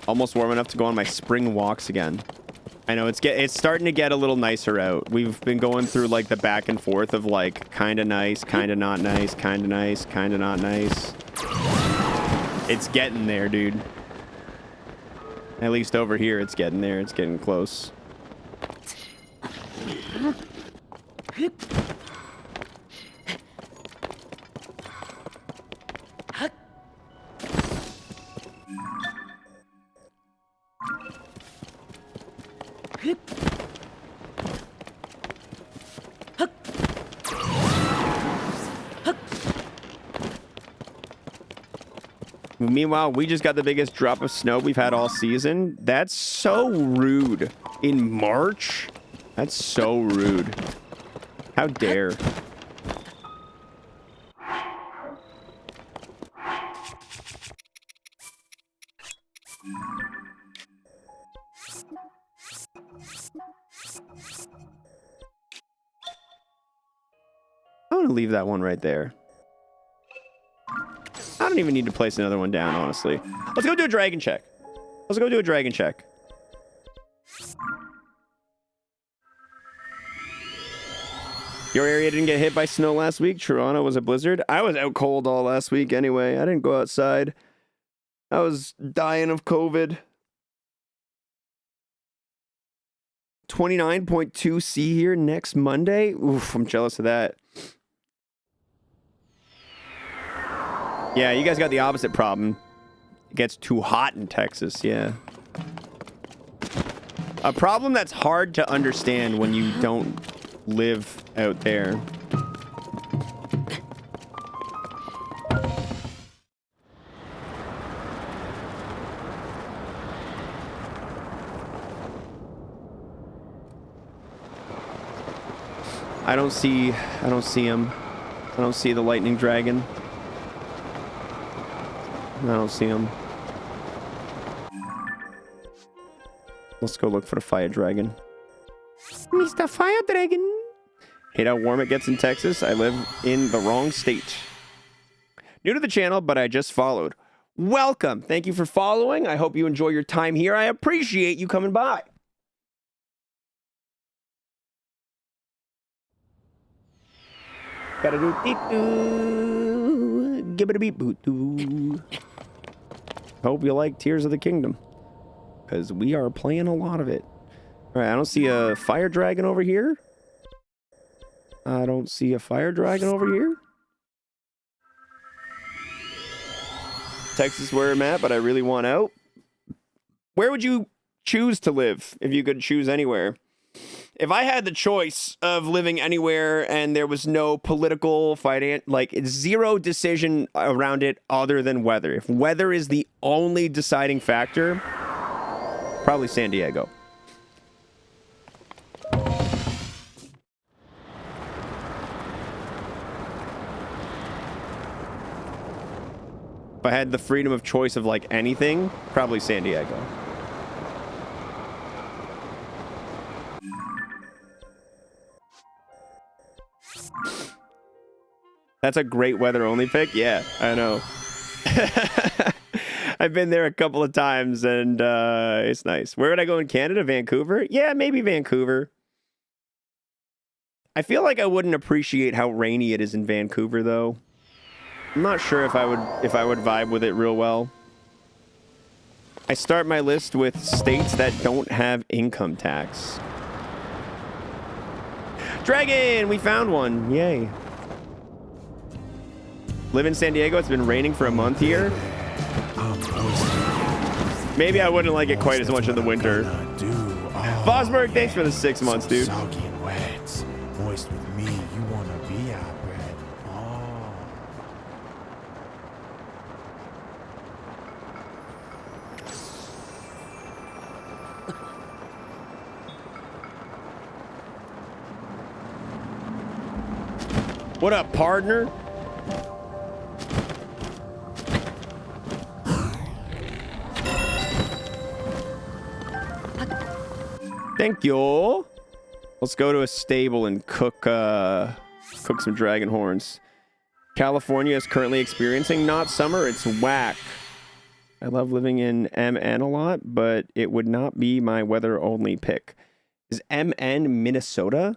Almost warm enough to go on my spring walks again. I know it's starting to get a little nicer out. We've been going through like the back and forth of like kind of nice, kind of not nice, kind of nice, kind of not nice. It's getting there, dude. At least over here, it's getting there. It's getting close. Meanwhile, we just got the biggest drop of snow we've had all season. That's so rude. In March? That's so rude. How dare. I'm gonna leave that one right there. I don't even need to place another one down, honestly. Let's go do a dragon check. Let's go do a dragon check. Your area didn't get hit by snow last week. Toronto was a blizzard. I was out cold all last week anyway. I didn't go outside. I was dying of COVID. 29.2 C here next Monday. Oof, I'm jealous of that. Yeah, you guys got the opposite problem. It gets too hot in Texas, yeah. A problem that's hard to understand when you don't live out there. I don't see him. I don't see the lightning dragon. I don't see him. Let's go look for the fire dragon. Mr. Fire Dragon. Hate how warm it gets in Texas. I live in the wrong state. New to the channel, but I just followed. Welcome. Thank you for following. I hope you enjoy your time here. I appreciate you coming by. Gotta do give it a beat boot. Hope you like Tears of the Kingdom, because we are playing a lot of it. All right, I don't see a fire dragon over here. I don't see a fire dragon over here. Texas where I'm at, but I really want out. Where would you choose to live if you could choose anywhere? If I had the choice of living anywhere and there was no political, like zero decision around it other than weather. If weather is the only deciding factor, probably San Diego. If I had the freedom of choice of like anything, probably San Diego. That's a great weather only pick. Yeah, I know. I've been there a couple of times and it's nice. Where would I go in Canada? Vancouver? Yeah, maybe Vancouver. I feel like I wouldn't appreciate how rainy it is in Vancouver though. I'm not sure if I would vibe with it real well. I start my list with states that don't have income tax. Dragon, we found one. Yay. Live in San Diego. It's been raining for a month here. Maybe I wouldn't like it quite as much in the winter. Fosberg, thanks for the 6 months, dude. Soggy and wet. Moist with me. You wanna be our bread. Oh. What up, partner? Thank you. Let's go to a stable and cook some dragon horns. California is currently experiencing not summer, it's whack. I love living in MN a lot, but it would not be my weather only pick. Is MN Minnesota?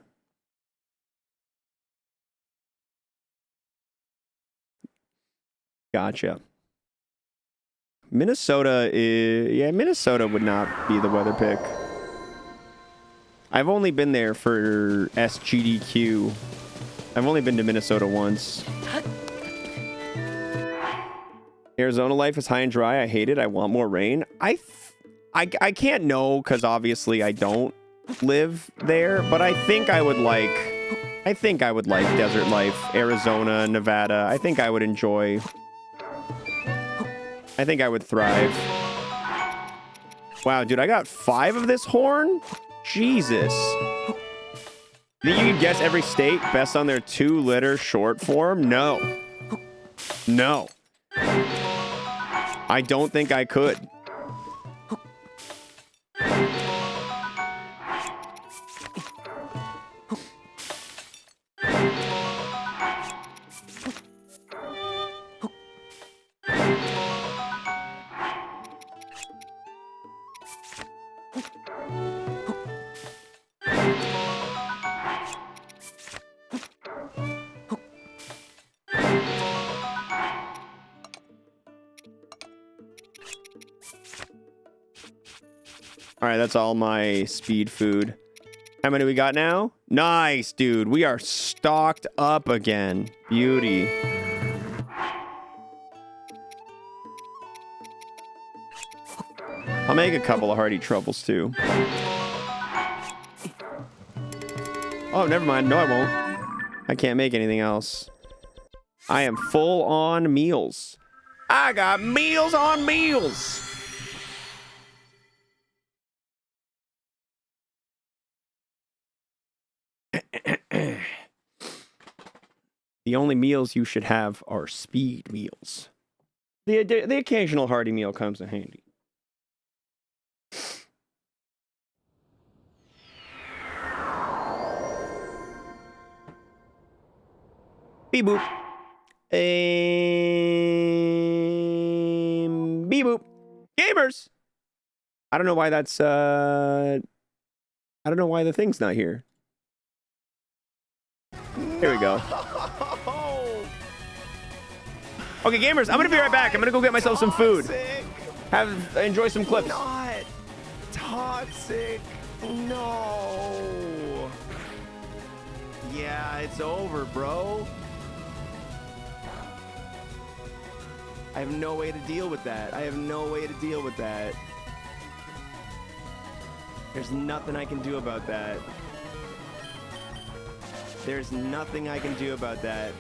Gotcha. Minnesota is... Yeah, Minnesota would not be the weather pick. I've only been there for SGDQ. I've only been to Minnesota once. Arizona life is high and dry. I hate it. I want more rain. I can't know because obviously I don't live there, but I think I would like desert life, Arizona, Nevada. I think I would enjoy. I think I would thrive. Wow, dude, I got 5 of this horn? Jesus. Think you could guess every state best on their 2-letter short form? No. No. I don't think I could. All right, that's all my speed food. How many we got now? Nice, dude. We are stocked up again. Beauty. I'll make a couple of hearty troubles, too. Oh, never mind. No, I won't. I can't make anything else. I am full on meals. I got meals on meals. The only meals you should have are speed meals. The occasional hearty meal comes in handy. Beep boop. Beep boop. Gamers! I don't know why that's I don't know why the thing's not here. Here we go. Okay, gamers, I'm gonna be right back. I'm gonna go get myself some food. Enjoy some clips. Not toxic. No. Yeah, it's over, bro. I have no way to deal with that. I have no way to deal with that. There's nothing I can do about that. There's nothing I can do about that.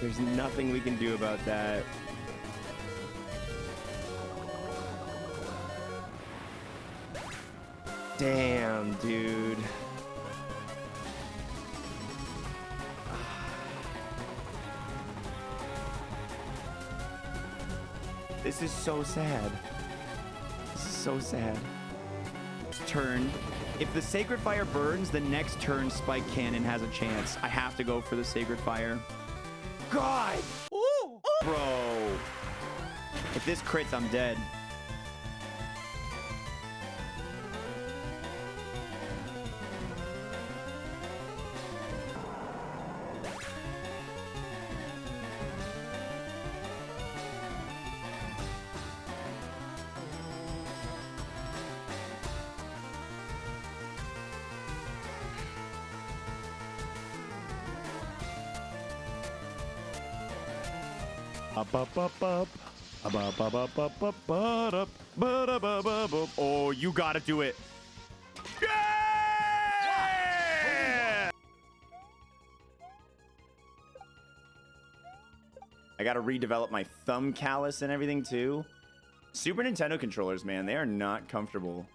There's nothing we can do about that. Damn, dude. This is so sad. This is so sad. Turn. If the Sacred Fire burns, the next turn Spike Cannon has a chance. I have to go for the Sacred Fire. God! Ooh. Bro. If this crits, I'm dead. Oh, you gotta do it. Yeah! I gotta redevelop my thumb callus and everything too. Super Nintendo controllers, man, they are not comfortable.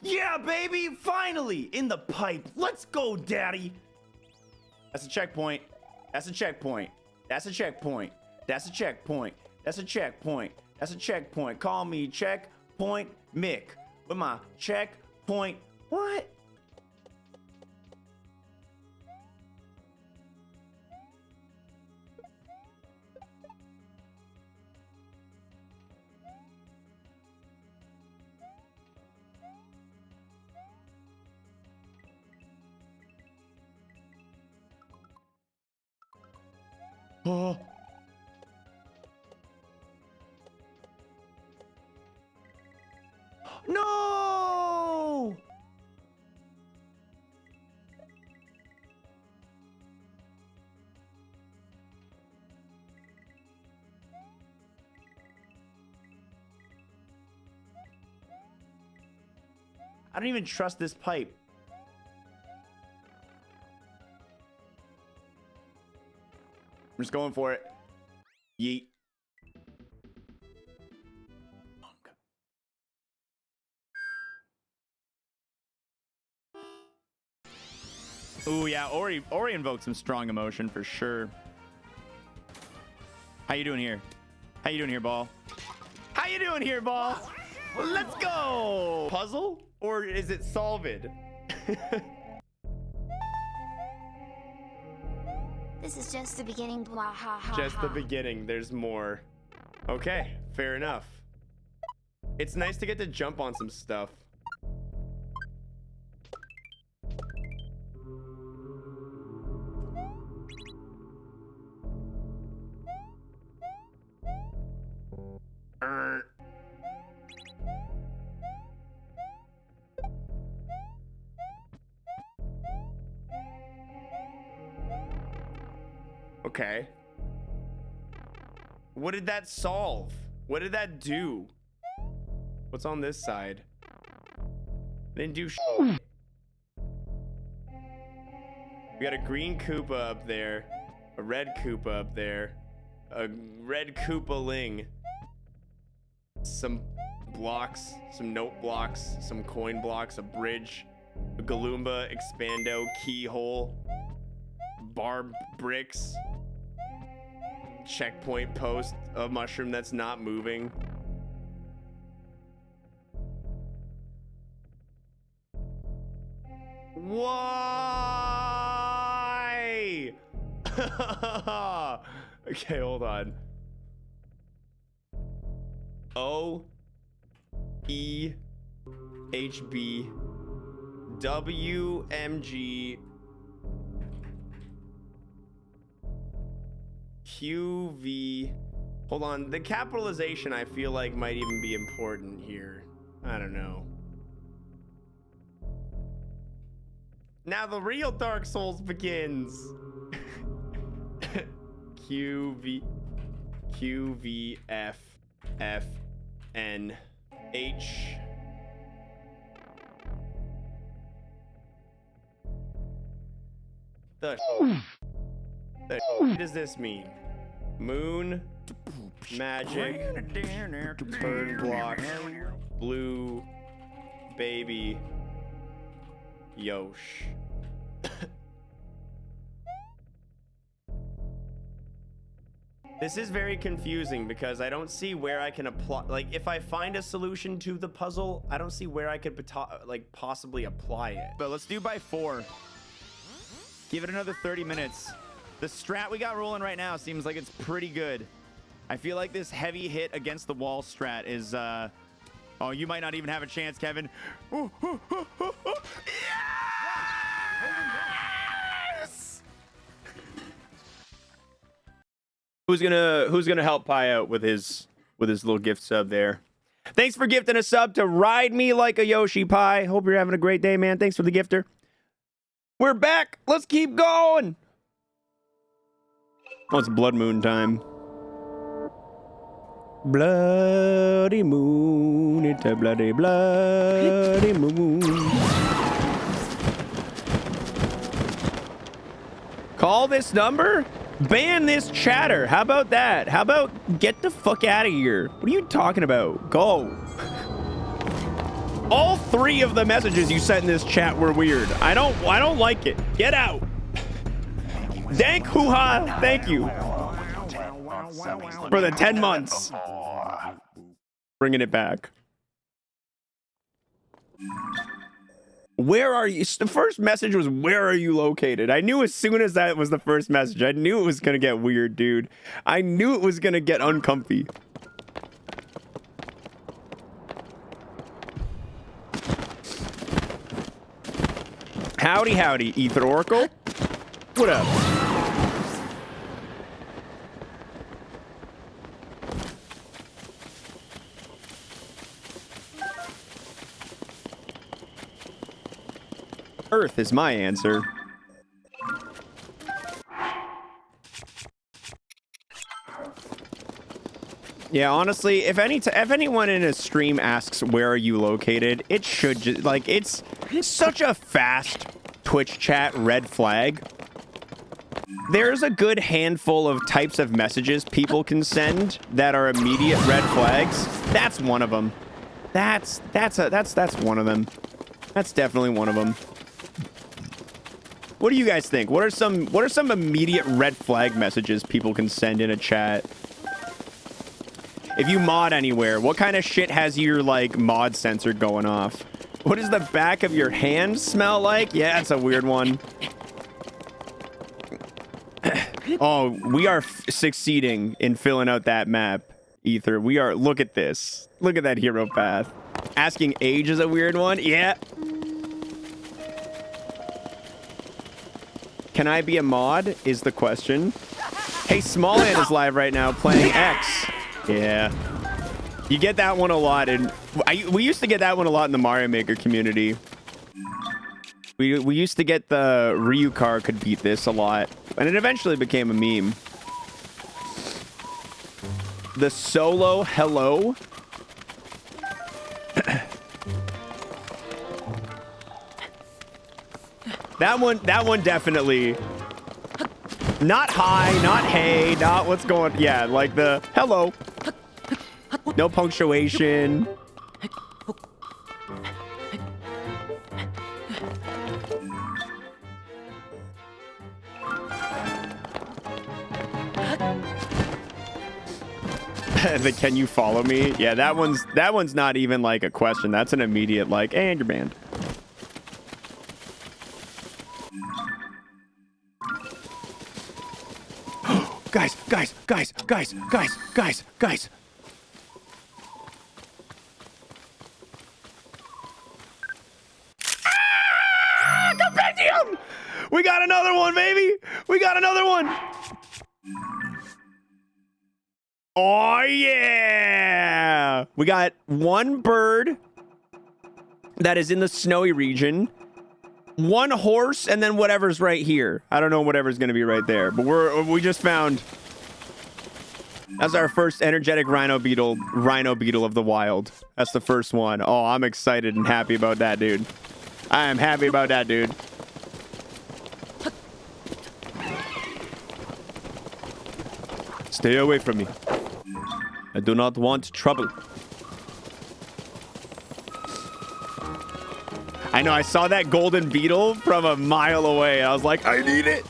Yeah, baby! Finally! In the pipe! Let's go, daddy! That's a checkpoint. That's a checkpoint. That's a checkpoint. That's a checkpoint. That's a checkpoint. That's a checkpoint. Call me Checkpoint Mick. With my checkpoint. What? Oh. No! I don't even trust this pipe. I'm just going for it. Yeet. Ooh, yeah, Ori invoked some strong emotion for sure. How you doing here? How you doing here, ball? How you doing here, ball? Let's go! Puzzle? Or is it solved? This is just the beginning. Blah, ha, ha, Just ha. the beginning. There's more. Okay, fair enough. It's nice to get to jump on some stuff. Okay. What did that solve? What did that do? What's on this side? Didn't do shit. We got a green Koopa up there, a red Koopa up there, a red Koopa-ling, some blocks, some note blocks, some coin blocks, a bridge, a Galumba, Expando, keyhole, barb bricks, checkpoint post, a mushroom that's not moving. Why? Okay, hold on. O E H B W M G Q V. Hold on, the capitalization I feel like might even be important here. I don't know. Now the real Dark Souls begins. Q V F F N H. What does this mean? Moon, magic, burn block, blue, baby, Yosh. This is very confusing because I don't see where I can apply. Like, if I find a solution to the puzzle, I don't see where I could possibly apply it. But let's do by 4. Give it another 30 minutes. The strat we got rolling right now seems like it's pretty good. I feel like this heavy hit against the wall strat is, oh, you might not even have a chance, Kevin. Yes! Who's gonna help Pi out with his little gift sub there? Thanks for gifting a sub to Ride Me Like a Yoshi, Pi. Hope you're having a great day, man. Thanks for the gifter. We're back. Let's keep going. Oh, it's Blood Moon time. Bloody moon, it's a bloody moon. Call this number? Ban this chatter. How about that? How about get the fuck out of here? What are you talking about? Go. All 3 of the messages you sent in this chat were weird. I don't like it. Get out. Dank hoo-ha. Thank you for the 10 months. Bringing it back. Where are you? The first message was, where are you located? I knew as soon as that was the first message, I knew it was going to get weird, dude. I knew it was going to get uncomfy. Howdy, howdy, Ether Oracle. What up? Earth is my answer. Yeah, honestly, if anyone in a stream asks where are you located, it should just like it's such a fast Twitch chat red flag. There's a good handful of types of messages people can send that are immediate red flags. That's one of them. That's one of them. That's definitely one of them. What do you guys think? What are some immediate red flag messages people can send in a chat? If you mod anywhere, what kind of shit has your like mod sensor going off? What does the back of your hand smell like? Yeah, that's a weird one. Oh, we are succeeding in filling out that map, Ether. We are. Look at this. Look at that hero path. Asking age is a weird one. Yeah. Can I be a mod is the question. Hey, Smallhand is live right now playing X. Yeah. You get that one a lot. And we used to get that one a lot in the Mario Maker community. We used to get the Ryukar could beat this a lot. And it eventually became a meme. The solo hello. That one definitely. Not hi, not hey, not what's going. Yeah, like the hello. No punctuation. The can you follow me? Yeah, that one's not even like a question. That's an immediate like, and you're banned. Guys. Compendium! We got another one, baby! We got another one! Oh, yeah! We got one bird that is in the snowy region. One horse, and then whatever's right here. I don't know whatever's going to be right there, but we just found... That's our first energetic rhino beetle of the wild. That's the first one. Oh, I'm excited and happy about that, dude. I am happy about that, dude. Stay away from me. I do not want trouble. I know, I saw that golden beetle from a mile away. I was like, I need it.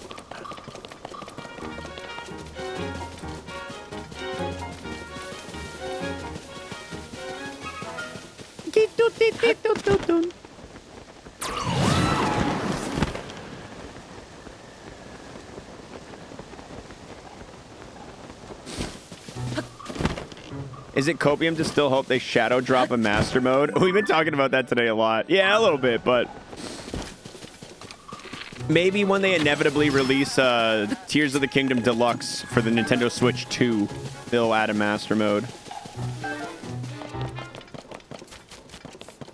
Is it copium to still hope they shadow drop a master mode? We've been talking about that today a lot. Yeah, a little bit, but... Maybe when they inevitably release Tears of the Kingdom Deluxe for the Nintendo Switch 2, they'll add a master mode.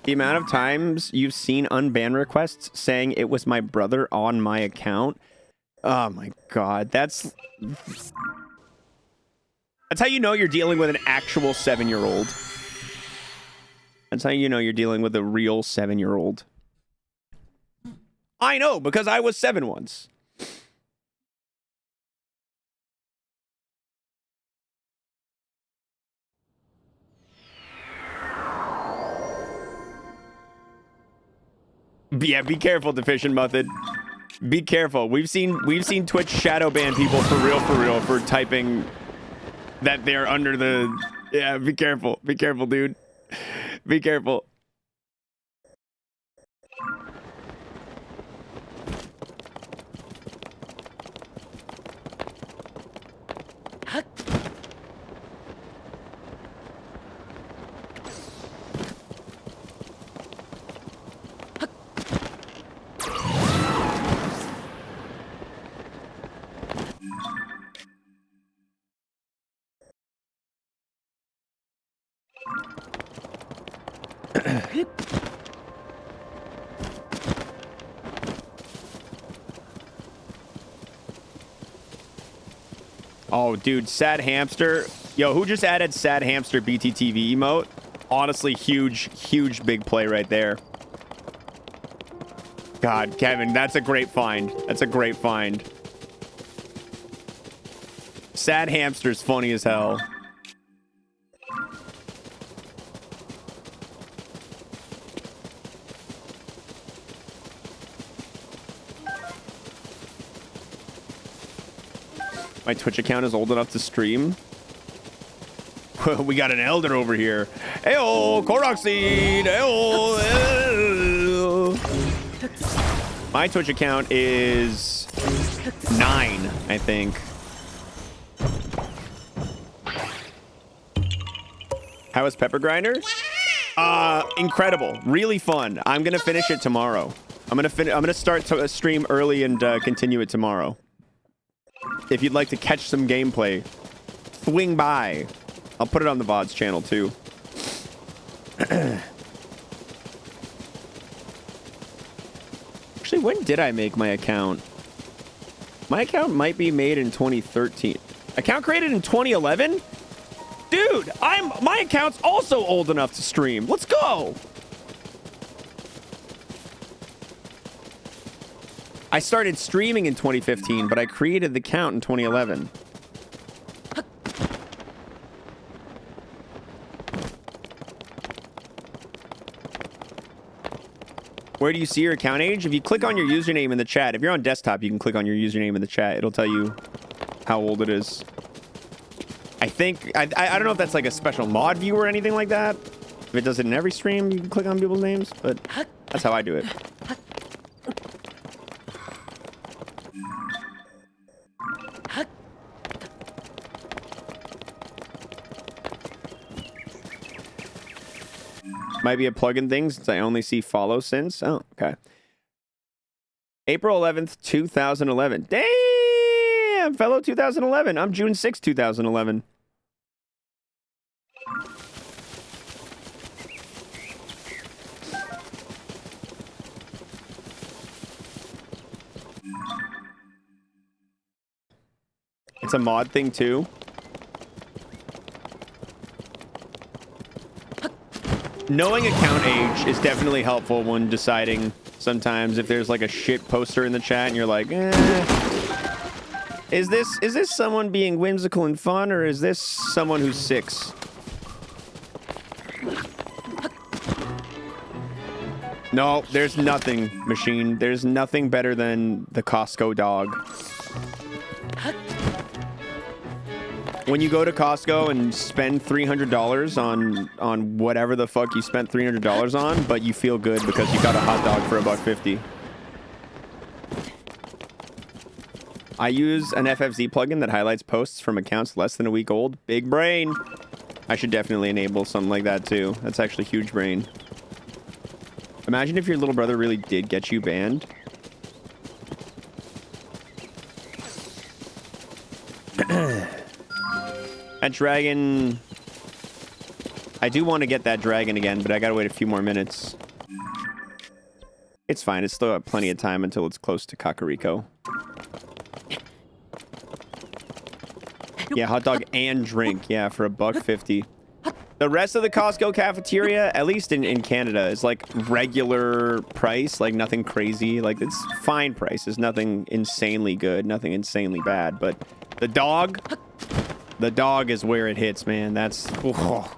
The amount of times you've seen unban requests saying it was my brother on my account. Oh my god, that's how you know you're dealing with an actual 7-year-old. That's how you know you're dealing with a real 7-year-old. I know, because I was 7 once. Yeah, be careful, Deficient Method. Be careful. We've seen Twitch shadow ban people for real for typing that they're under the... Yeah, be careful. Be careful, dude. Be careful. Oh, dude, Sad Hamster. Yo, who just added Sad Hamster BTTV emote? Honestly, huge big play right there. God, Kevin, that's a great find. That's a great find. Sad Hamster's funny as hell. My Twitch account is old enough to stream. We got an elder over here. Ayo, korok seed. Ayo. My Twitch account is 9, I think. How is Pepper Grinder? Incredible. Really fun. I'm gonna finish it tomorrow. I'm gonna start to stream early and continue it tomorrow. If you'd like to catch some gameplay, swing by. I'll put it on the VODS channel too. Actually, when did I make my account? My account might be made in 2013. Account created in 2011? Dude, my account's also old enough to stream. Let's go. I started streaming in 2015, but I created the account in 2011. Where do you see your account age? If you click on your username in the chat, if you're on desktop, you can click on your username in the chat. It'll tell you how old it is. I think, I don't know if that's like a special mod view or anything like that. If it does it in every stream, you can click on people's names, but that's how I do it. Might be a plugin thing since I only see follow since. Oh, okay. April 11th, 2011. Damn, fellow 2011. I'm June 6th, 2011. It's a mod thing too. Knowing account age is definitely helpful when deciding sometimes if there's like a shit poster in the chat and you're like, is this someone being whimsical and fun, or is this someone who's 6? No, there's nothing, Machine. There's nothing better than the Costco dog. When you go to Costco and spend $300 on whatever the fuck you spent $300 on, but you feel good because you got a hot dog for $1.50. I use an FFZ plugin that highlights posts from accounts less than a week old. Big brain. I should definitely enable something like that too. That's actually huge brain. Imagine if your little brother really did get you banned. That dragon... I do want to get that dragon again, but I gotta wait a few more minutes. It's fine. It's still got plenty of time until it's close to Kakariko. Yeah, hot dog and drink. Yeah, for $1.50. The rest of the Costco cafeteria, at least in Canada, is like regular price. Like nothing crazy. Like it's fine prices. Nothing insanely good. Nothing insanely bad. But the dog is where it hits, man. That's... Oh.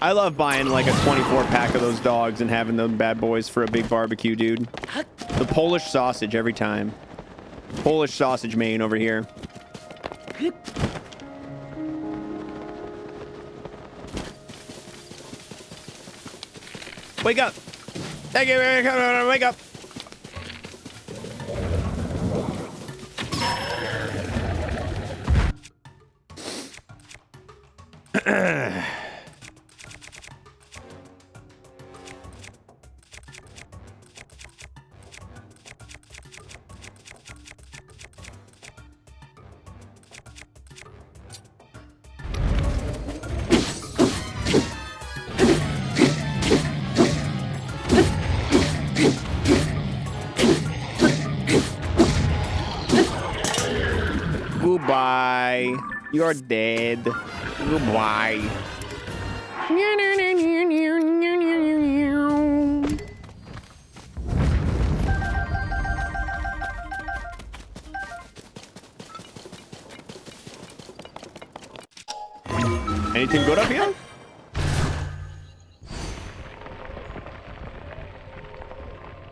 I love buying like a 24-pack of those dogs and having them bad boys for a big barbecue, dude. The Polish sausage every time. Polish sausage main over here. Wake up! Thank you, wake up! Goodbye. You're dead. Goodbye. Anything good up here?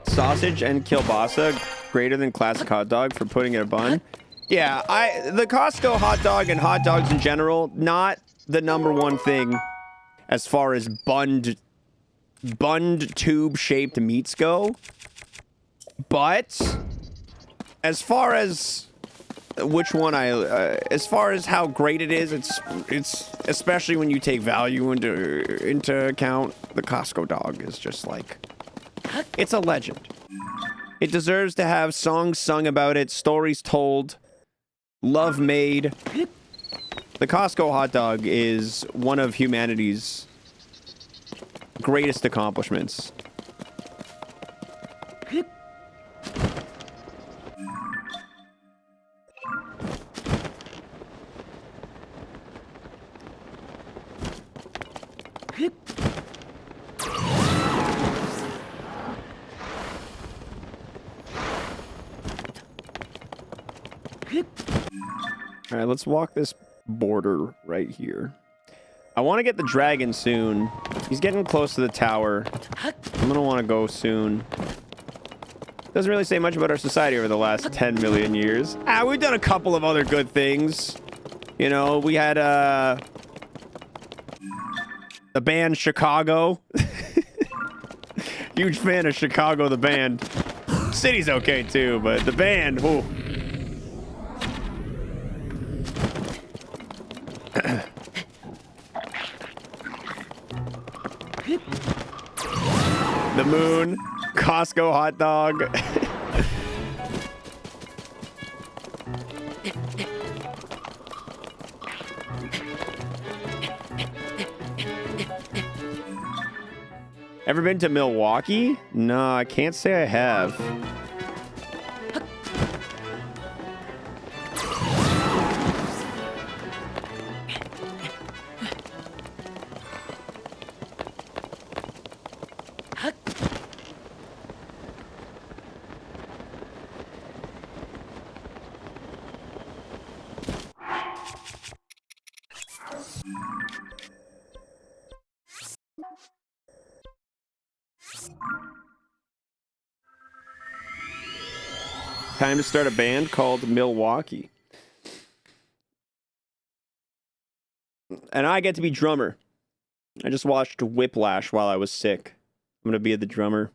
Sausage and kielbasa greater than classic hot dog for putting in a bun. Yeah, the Costco hot dog and hot dogs in general, not the #1 thing as far as bunned tube-shaped meats go. But as far as which one as far as how great it is, it's especially when you take value into account, the Costco dog is just like, it's a legend. It deserves to have songs sung about it, stories told, love made. The Costco hot dog is one of humanity's greatest accomplishments. All right, let's walk this border right here. I want to get the dragon soon. He's getting close to the tower. I'm gonna want to go soon. Doesn't really say much about our society over the last 10 million years. We've done a couple of other good things. You know, we had the band Chicago. Huge fan of Chicago, the band. City's okay too, but the band, whoa. The moon, Costco hot dog. Ever been to Milwaukee? No, I can't say I have. Time to start a band called Milwaukee. And I get to be drummer. I just watched Whiplash while I was sick. I'm gonna be the drummer.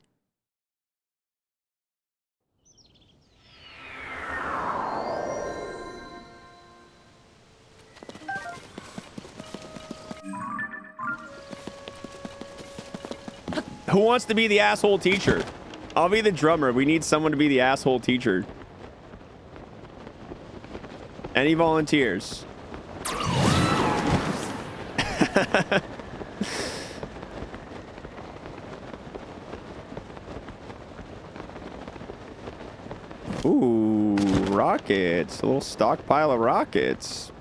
Who wants to be the asshole teacher? I'll be the drummer. We need someone to be the asshole teacher. Any volunteers? Ooh, rockets. A little stockpile of rockets.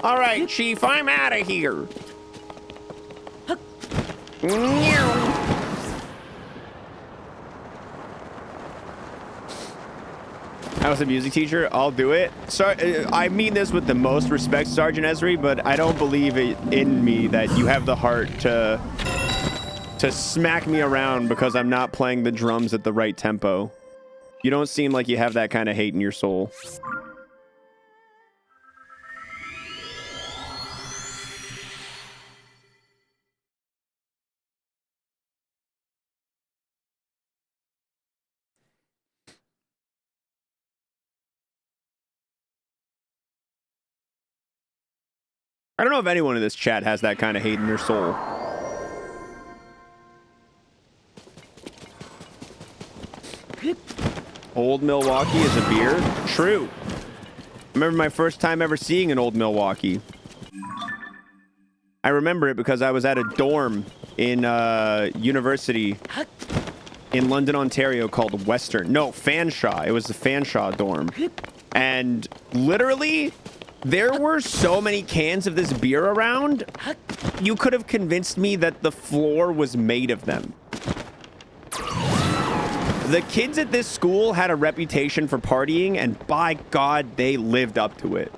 All right, Chief, I'm out of here. I was a music teacher. I'll do it. I mean this with the most respect, Sergeant Esri, but I don't believe it in me that you have the heart to smack me around because I'm not playing the drums at the right tempo. You don't seem like you have that kind of hate in your soul. I don't know if anyone in this chat has that kind of hate in their soul. Old Milwaukee is a beer? True. I remember my first time ever seeing an Old Milwaukee. I remember it because I was at a dorm in university in London, Ontario called Western. No, Fanshawe. It was the Fanshawe dorm. And literally, there were so many cans of this beer around, you could have convinced me that the floor was made of them. The kids at this school had a reputation for partying, and by God, they lived up to it.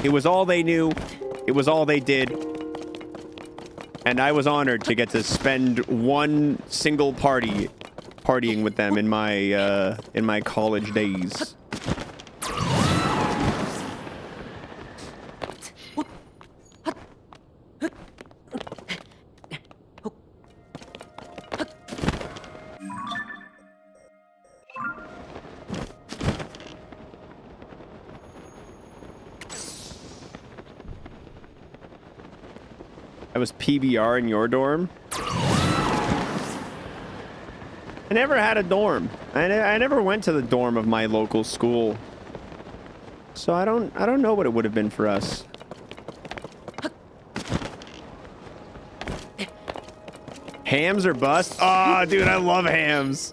It was all they knew. It was all they did. And I was honored to get to spend one single partying with them in my college days. I was PBR in your dorm. I never had a dorm. I never went to the dorm of my local school. So I don't know what it would have been for us. Hams or bust? Oh, dude, I love hams.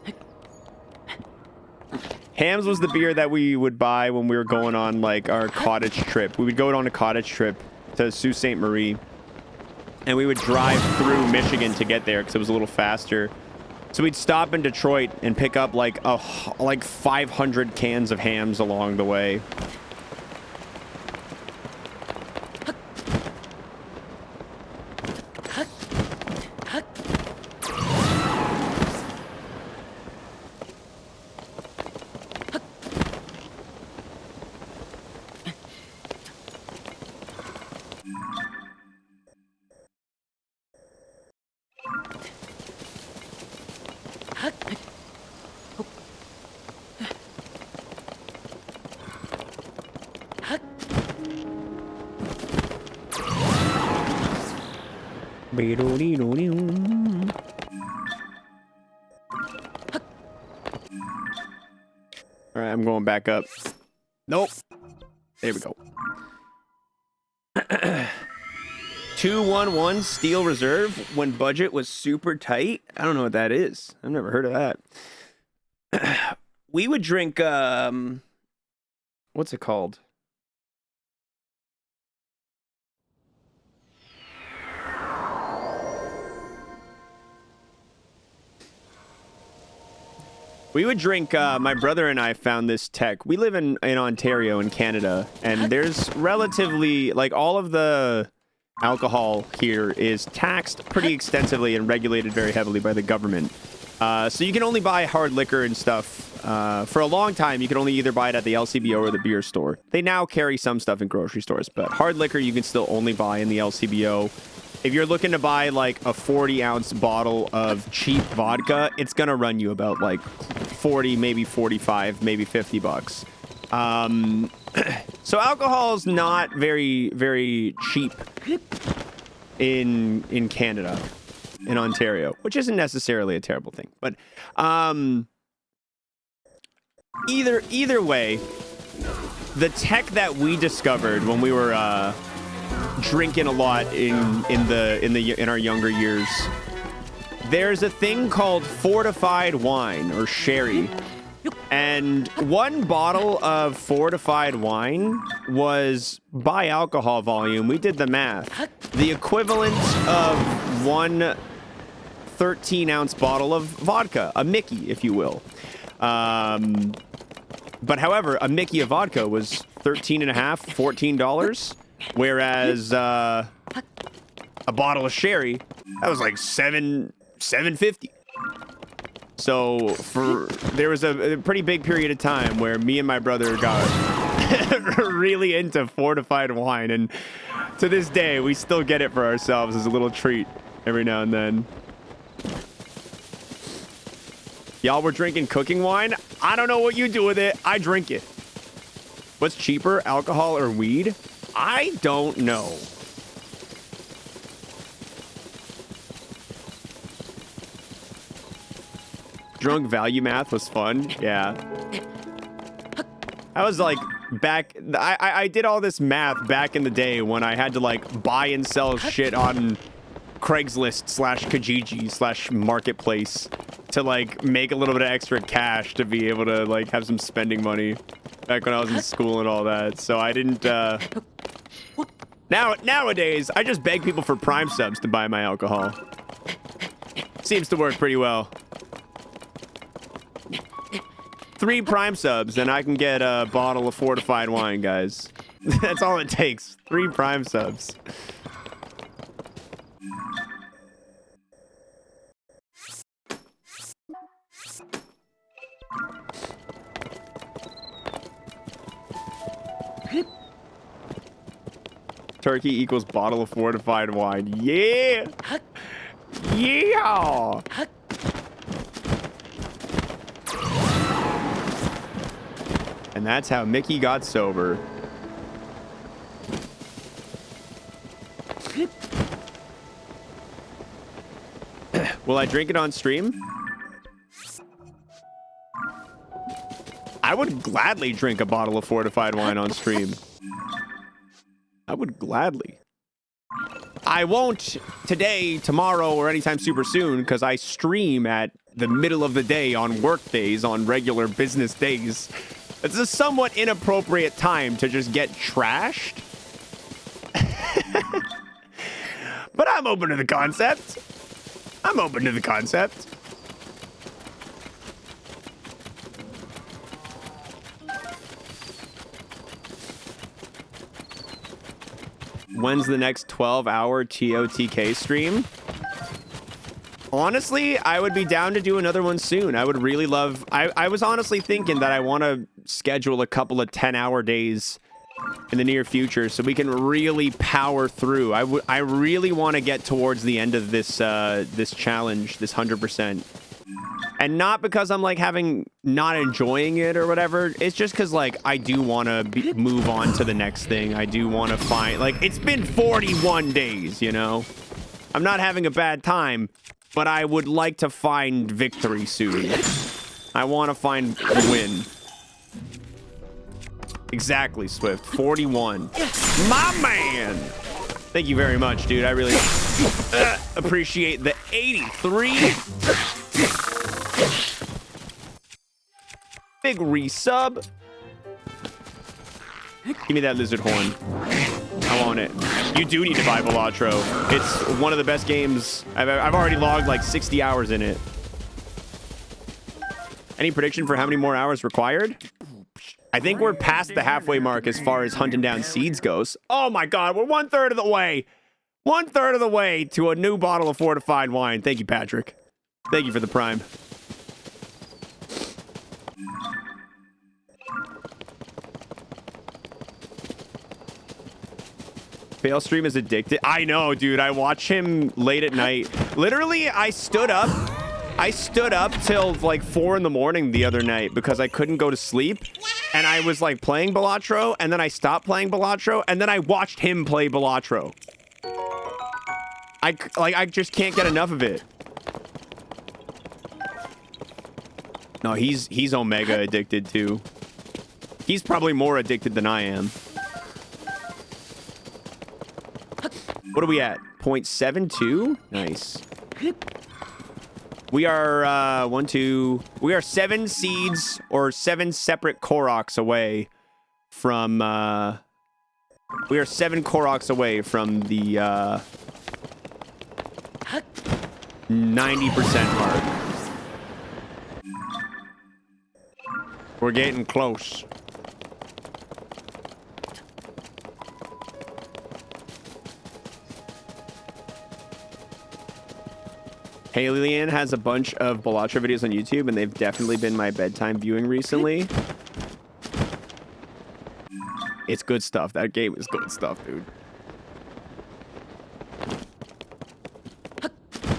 Hams was the beer that we would buy when we were going on like our cottage trip. We would go on a cottage trip to Sault Ste. Marie. And we would drive through Michigan to get there because it was a little faster. So we'd stop in Detroit and pick up like 500 cans of hams along the way. All right, I'm going back up. Nope. There we go. 211 Steel Reserve when budget was super tight. I don't know what that is. I've never heard of that. We would drink what's it called? We would drink, my brother and I found this tech. We live in Ontario in Canada, and there's relatively, like, all of the alcohol here is taxed pretty extensively and regulated very heavily by the government. So you can only buy hard liquor and stuff. For a long time, you could only either buy it at the LCBO or the beer store. They now carry some stuff in grocery stores, but hard liquor you can still only buy in the LCBO if you're looking to buy like a 40-ounce bottle of cheap vodka, it's gonna run you about like 40, maybe 45, maybe $50. So alcohol is not very, very cheap in Canada, in Ontario, which isn't necessarily a terrible thing. But either way, the tech that we discovered when we were drinking a lot in our younger years, there's a thing called fortified wine or sherry. And one bottle of fortified wine was, by alcohol volume, we did the math, the equivalent of one 13-ounce bottle of vodka, a Mickey, if you will. But however, a Mickey of vodka was $13.50, $14, whereas a bottle of sherry, that was like $7.50. So there was a pretty big period of time where me and my brother got really into fortified wine, and to this day we still get it for ourselves as a little treat every now and then. Y'all were drinking cooking wine? I don't know what you do with it. I drink it. What's cheaper, alcohol or weed? I don't know. Drunk value math was fun. Yeah. I was like back. I did all this math back in the day when I had to like buy and sell shit on Craigslist / Kijiji / Marketplace to like make a little bit of extra cash to be able to like have some spending money back when I was in school and all that. So I didn't. Nowadays, I just beg people for Prime subs to buy my alcohol. Seems to work pretty well. 3 Prime subs, and I can get a bottle of fortified wine, guys. That's all it takes. 3 Prime subs. Turkey equals bottle of fortified wine. Yeah! Yeah! And that's how Mickey got sober. Will I drink it on stream? I would gladly drink a bottle of fortified wine on stream. I would gladly. I won't today, tomorrow, or anytime super soon, because I stream at the middle of the day on work days, on regular business days. It's a somewhat inappropriate time to just get trashed. But I'm open to the concept. I'm open to the concept. When's the next 12-hour TOTK stream? Honestly, I would be down to do another one soon. I would really love... I was honestly thinking that I want to schedule a couple of 10-hour days in the near future so we can really power through. I really want to get towards the end of this this challenge, this 100%. And not because I'm like not enjoying it or whatever. It's just because like I do want to move on to the next thing. I do want to find... Like, it's been 41 days, you know? I'm not having a bad time, but I would like to find victory soon. I want to find a win. Exactly, Swift. 41. My man! Thank you very much, dude. I really appreciate the 83. Big resub. Give me that lizard horn. I want it. You do need to buy Velatro. It's one of the best games. I've already logged like 60 hours in it. Any prediction for how many more hours required? I think we're past the halfway mark as far as hunting down seeds goes. Oh my god, we're 1/3 of the way. 1/3 of the way to a new bottle of fortified wine. Thank you, Patrick. Thank you for the prime. Fail stream is addicted. I know, dude. I watch him late at night. Literally, I stood up till like 4 in the morning the other night because I couldn't go to sleep. And I was like playing Balatro, and then I stopped playing Balatro, and then I watched him play Balatro. I just can't get enough of it. No, he's Omega addicted too. He's probably more addicted than I am. What are we at? 0.72? Nice. We are, we are 7 seeds or 7 separate koroks away from, we are 7 koroks away from the, 90% mark. We're getting close. Haley has a bunch of Balatro videos on YouTube, and they've definitely been my bedtime viewing recently. It's good stuff. That game is good stuff, dude.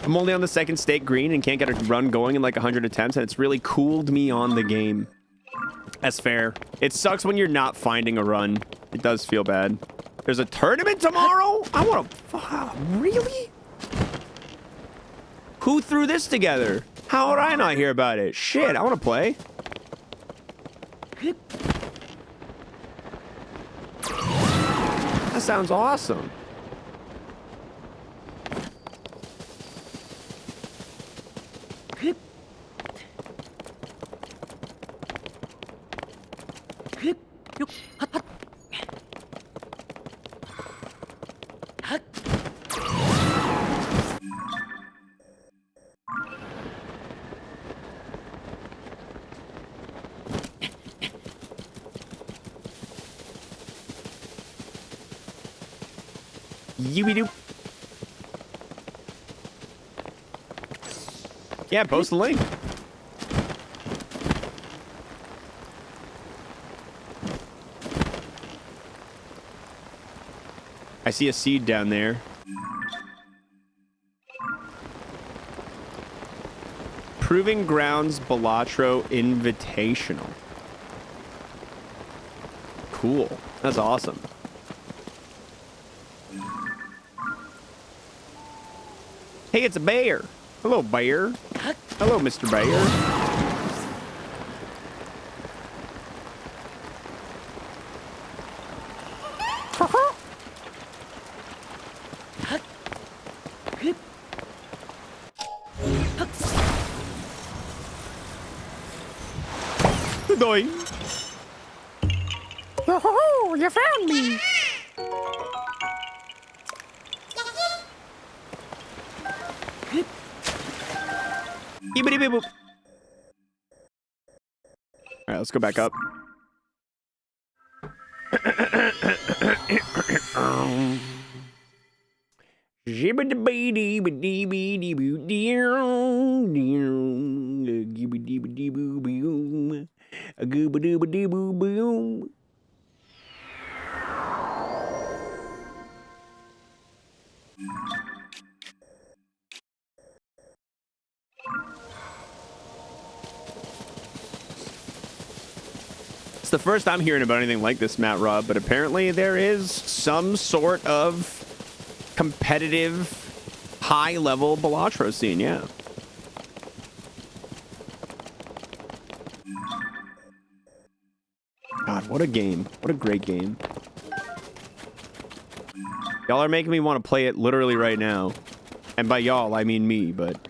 I'm only on the 2nd stake green and can't get a run going in like 100 attempts, and it's really cooled me on the game. That's fair. It sucks when you're not finding a run. It does feel bad. There's a tournament tomorrow? I want to... Really? Who threw this together? How would I not hear about it? Shit, I want to play. That sounds awesome. Yooby-doo. Yeah, post the link. I see a seed down there. Proving Grounds Balatro Invitational. Cool. That's awesome. Hey, it's a bear. Hello, bear. Hello, Mr. Bear. Doing. Oh, you found me. All right, let's go back up. It's the first I'm hearing about anything like this, Matt Rob, but apparently there is some sort of competitive, high-level Balatro scene, yeah. God, what a game. What a great game. Y'all are making me want to play it literally right now. And by y'all, I mean me, but...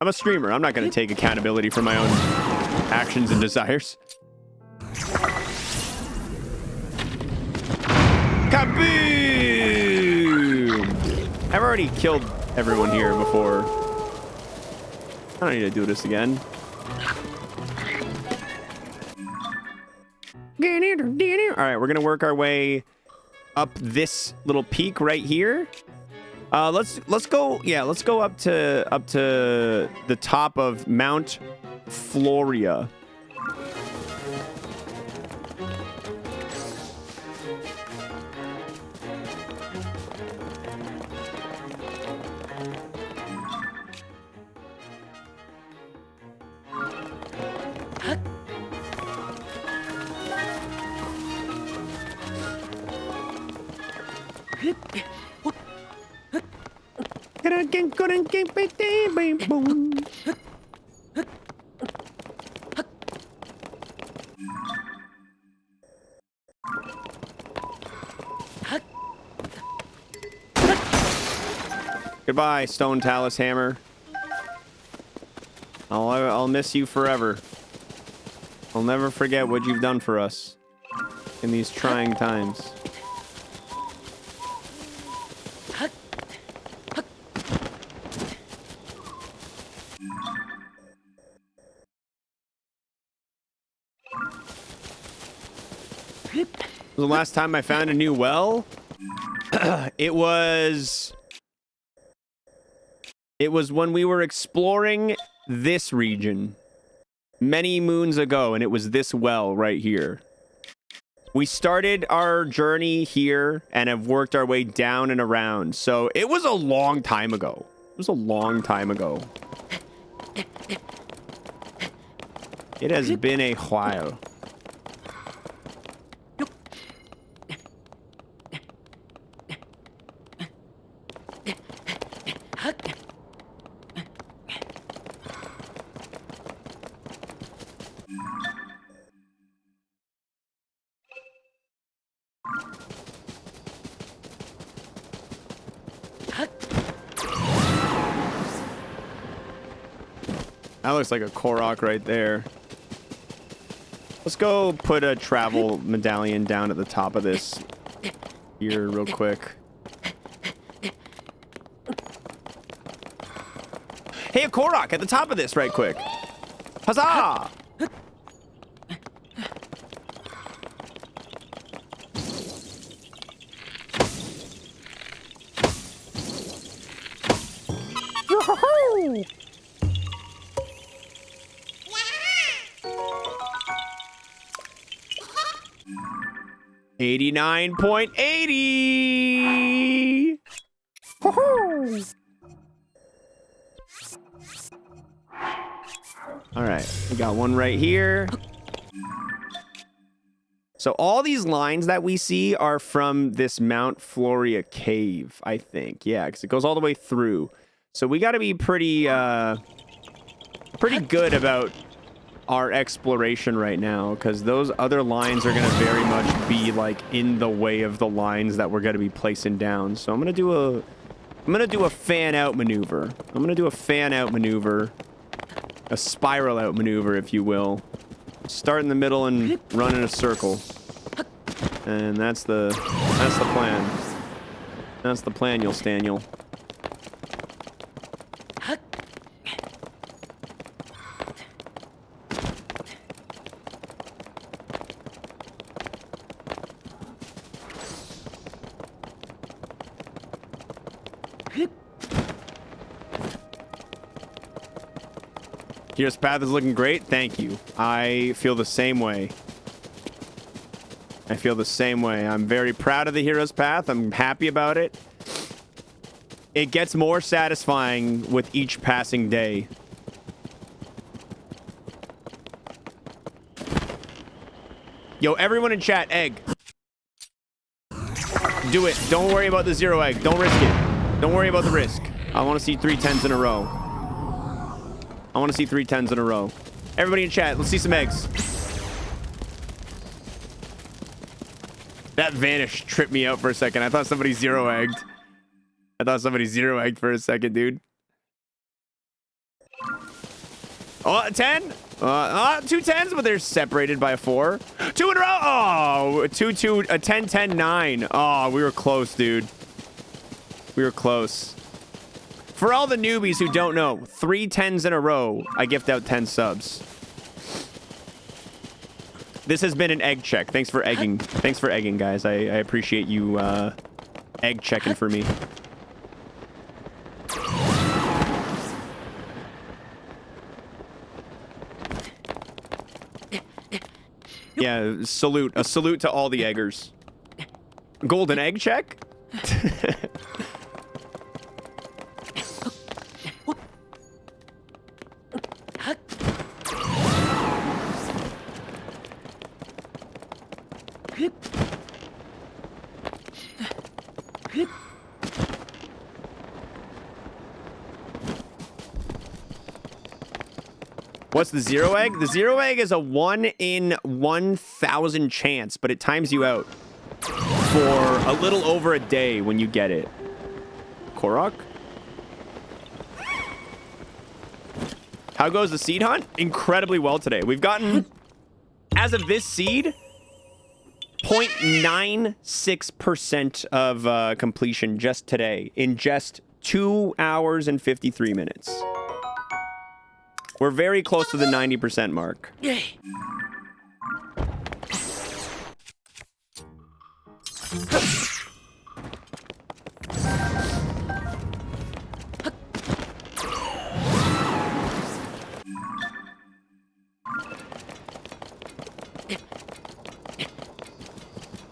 I'm a streamer. I'm not going to take accountability for my own actions and desires. Kaboom! I've already killed everyone here before. I don't need to do this again. All right, we're gonna work our way up this little peak right here. Let's go. Yeah, let's go up to the top of Mount Floria. Goodbye, Stone Talus Hammer. I'll miss you forever. I'll never forget what you've done for us in these trying times. The last time I found a new well, it was when we were exploring this region many moons ago, and it was this well right here. We started our journey here and have worked our way down and around. So it was a long time ago. It was a long time ago. It has been a while. That looks like a korok right there. Let's go put a travel medallion down at the top of this here real quick. Hey, a korok at the top of this right quick. Huzzah! Yoo-hoo-hoo! 89.80. All right, we got one right here. So all these lines that we see are from this Mount Floria cave, I think. Yeah, because it goes all the way through. So we got to be pretty good about our exploration right now, because those other lines are going to very much be like in the way of the lines that we're going to be placing down. So I'm going to do a fan out maneuver. I'm going to do a fan out maneuver, a spiral out maneuver, if you will. Start in the middle and run in a circle. And that's the plan. That's the plan, you'll Staniel. Here's path is looking great. Thank you. I feel the same way. I feel the same way. I'm very proud of the hero's path. I'm happy about it. It gets more satisfying with each passing day. Yo, everyone in chat, egg. Do it. Don't worry about the 0 egg. Don't risk it. Don't worry about the risk. I want to see 3 10s in a row. I want to see 3 10s in a row. Everybody in chat, let's see some eggs. That vanish tripped me out for a second. I thought somebody 0 egged. I thought somebody 0 egged for a second, dude. Oh, 10. 2 10s, but they're separated by a 4. 2 in a row. Oh, 2 2, a 10 10 9. Oh, we were close, dude. We were close. For all the newbies who don't know, 3 10s in a row, I gift out 10 subs. This has been an egg check. Thanks for egging. Thanks for egging, guys. I appreciate you egg checking for me. Yeah, salute. A salute to all the eggers. Golden egg check? What's the zero egg? The zero egg is a 1 in 1,000 chance, but it times you out for a little over a day when you get it. Korok? How goes the seed hunt? Incredibly well today. We've gotten, as of this seed, 0.96% of completion just today in just 2 hours and 53 minutes. We're very close to the 90% mark. Yay.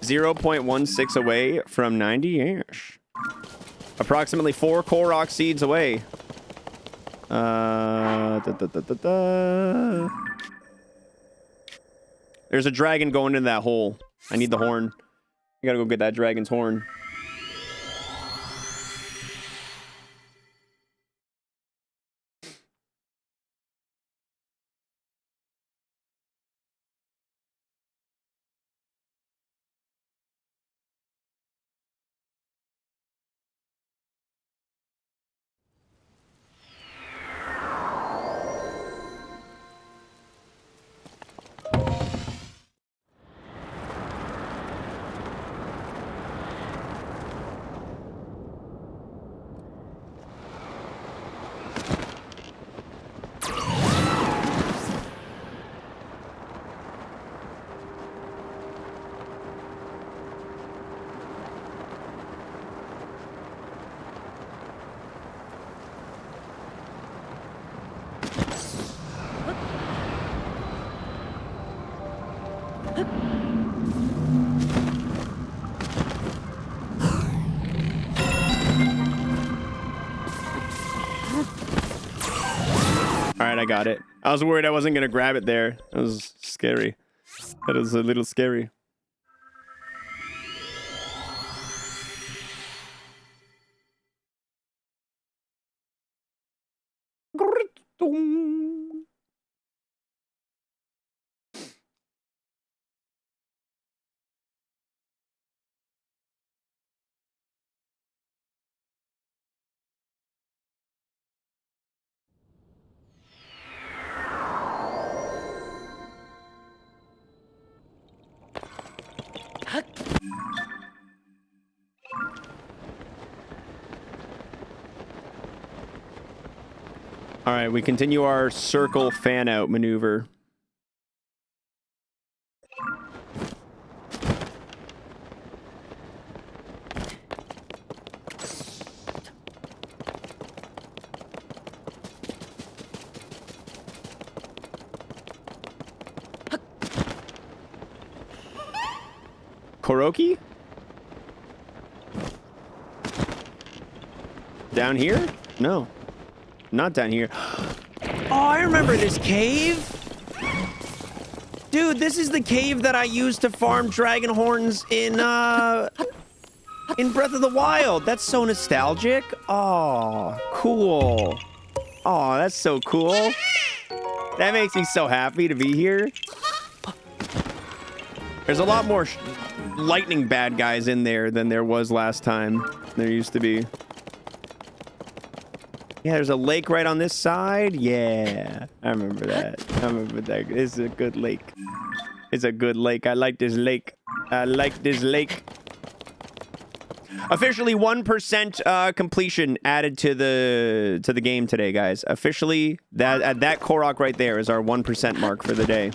0.16 away from 90-ish. Approximately 4 korok seeds away. There's a dragon going into that hole. I need the horn. I gotta go get that dragon's horn. Alright, I got it. I was worried I wasn't gonna grab it there. That was scary. That was a little scary. All right, we continue our circle fan out maneuver. Koroki? Down here? No. Not down here. Oh, I remember this cave. Dude, this is the cave that I used to farm dragon horns in Breath of the Wild. That's so nostalgic. Oh, cool. Oh, that's so cool. That makes me so happy to be here. There's a lot more lightning bad guys in there than there was last time. There used to be. Yeah, there's a lake right on this side. Yeah, I remember that. I remember that. It's a good lake. It's a good lake. I like this lake. I like this lake. Officially 1% completion added to the game today, guys. Officially, that korok right there is our 1% mark for the day.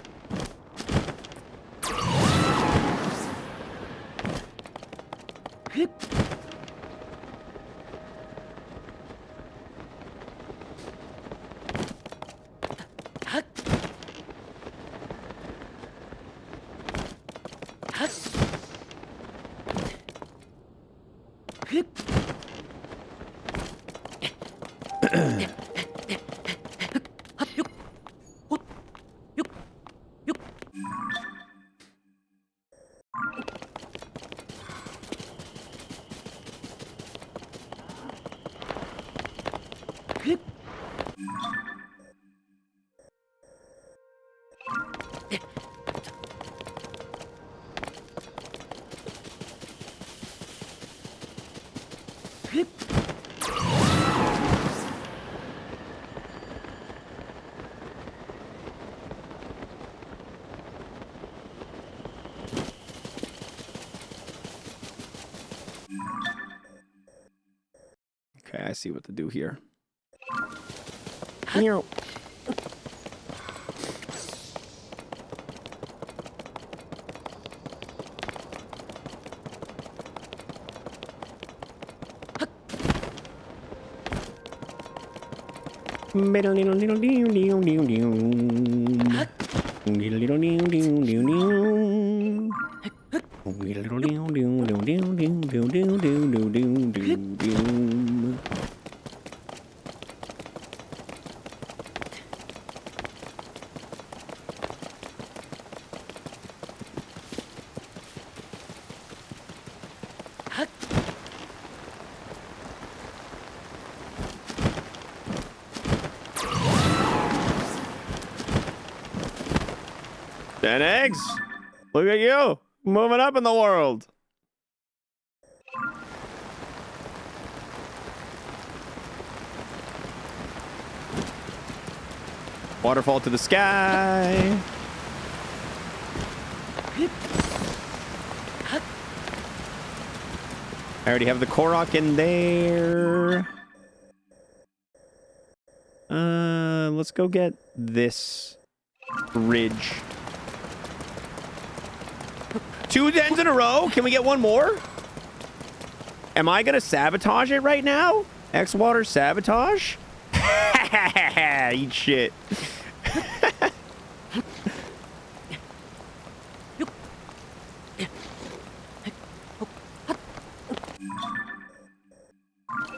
I see what to do here. Meow. Ten eggs. Look at you, moving up in the world. Waterfall to the sky. I already have the korok in there. Let's go get this ridge. 2 dens in a row. Can we get one more? Am I gonna sabotage it right now? xwater sabotage? Eat shit.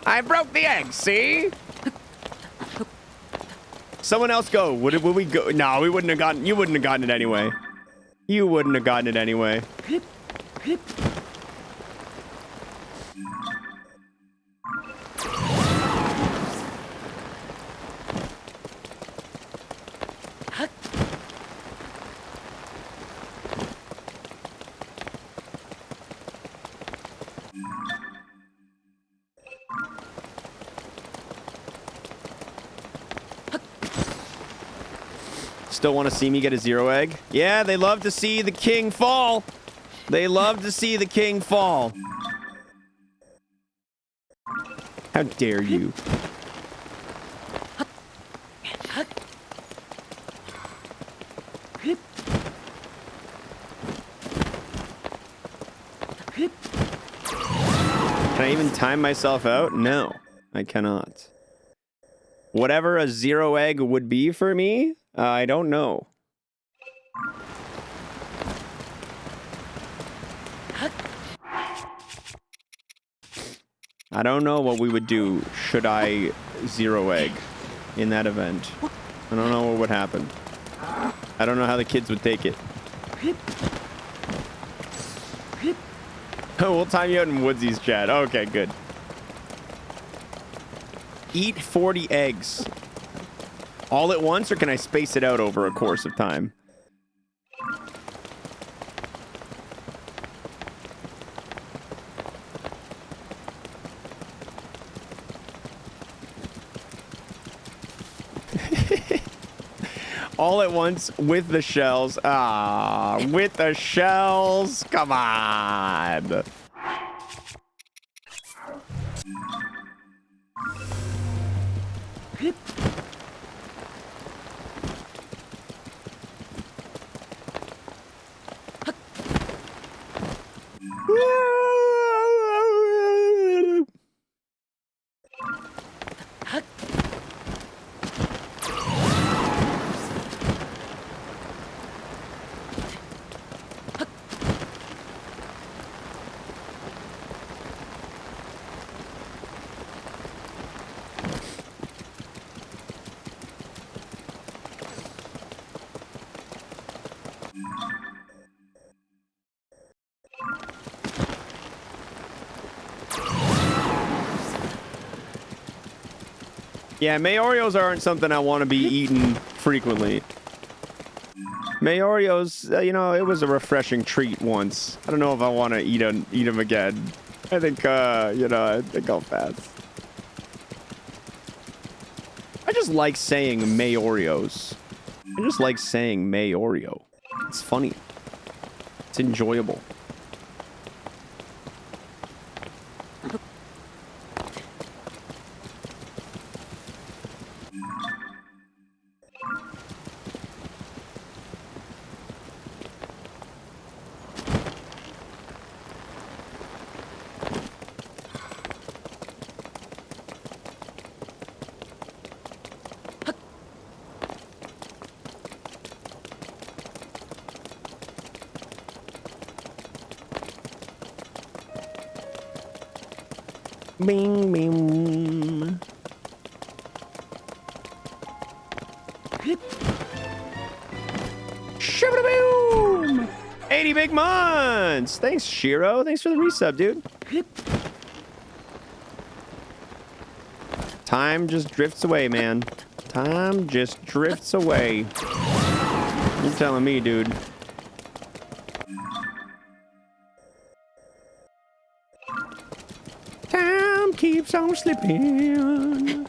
I broke the egg, see? Someone else go. Would we go? No, we wouldn't have gotten. You wouldn't have gotten it anyway. You wouldn't have gotten it anyway. Still want to see me get a 0 egg? Yeah, they love to see the king fall. They love to see the king fall. How dare you? Can I even time myself out? No, I cannot. Whatever a 0 egg would be for me, I don't know. I don't know what we would do should I 0 egg in that event. I don't know what would happen. I don't know how the kids would take it. Oh, we'll time you out in Woodsy's chat. Okay, good. Eat 40 eggs. All at once, or can I space it out over a course of time? All at once with the shells. Ah, with the shells. Come on. Yeah, Mayoreos aren't something I want to be eating frequently. Mayoreos, you know, it was a refreshing treat once. I don't know if I want to eat them again. I think, you know, I think I'll pass. I just like saying Mayoreos. I just like saying Mayoreo. It's funny. It's enjoyable. Bing, bing. Shabba-boom! 80 big months! Thanks, Shiro. Thanks for the resub, dude. Time just drifts away, man. Time just drifts away. You're telling me, dude. Time keeps on slipping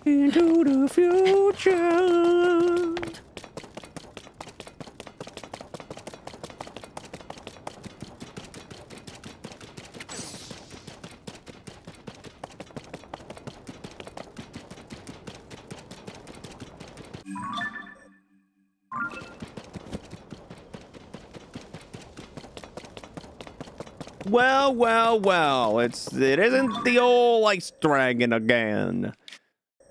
into the future. Well, well, well. It isn't the old ice dragon again.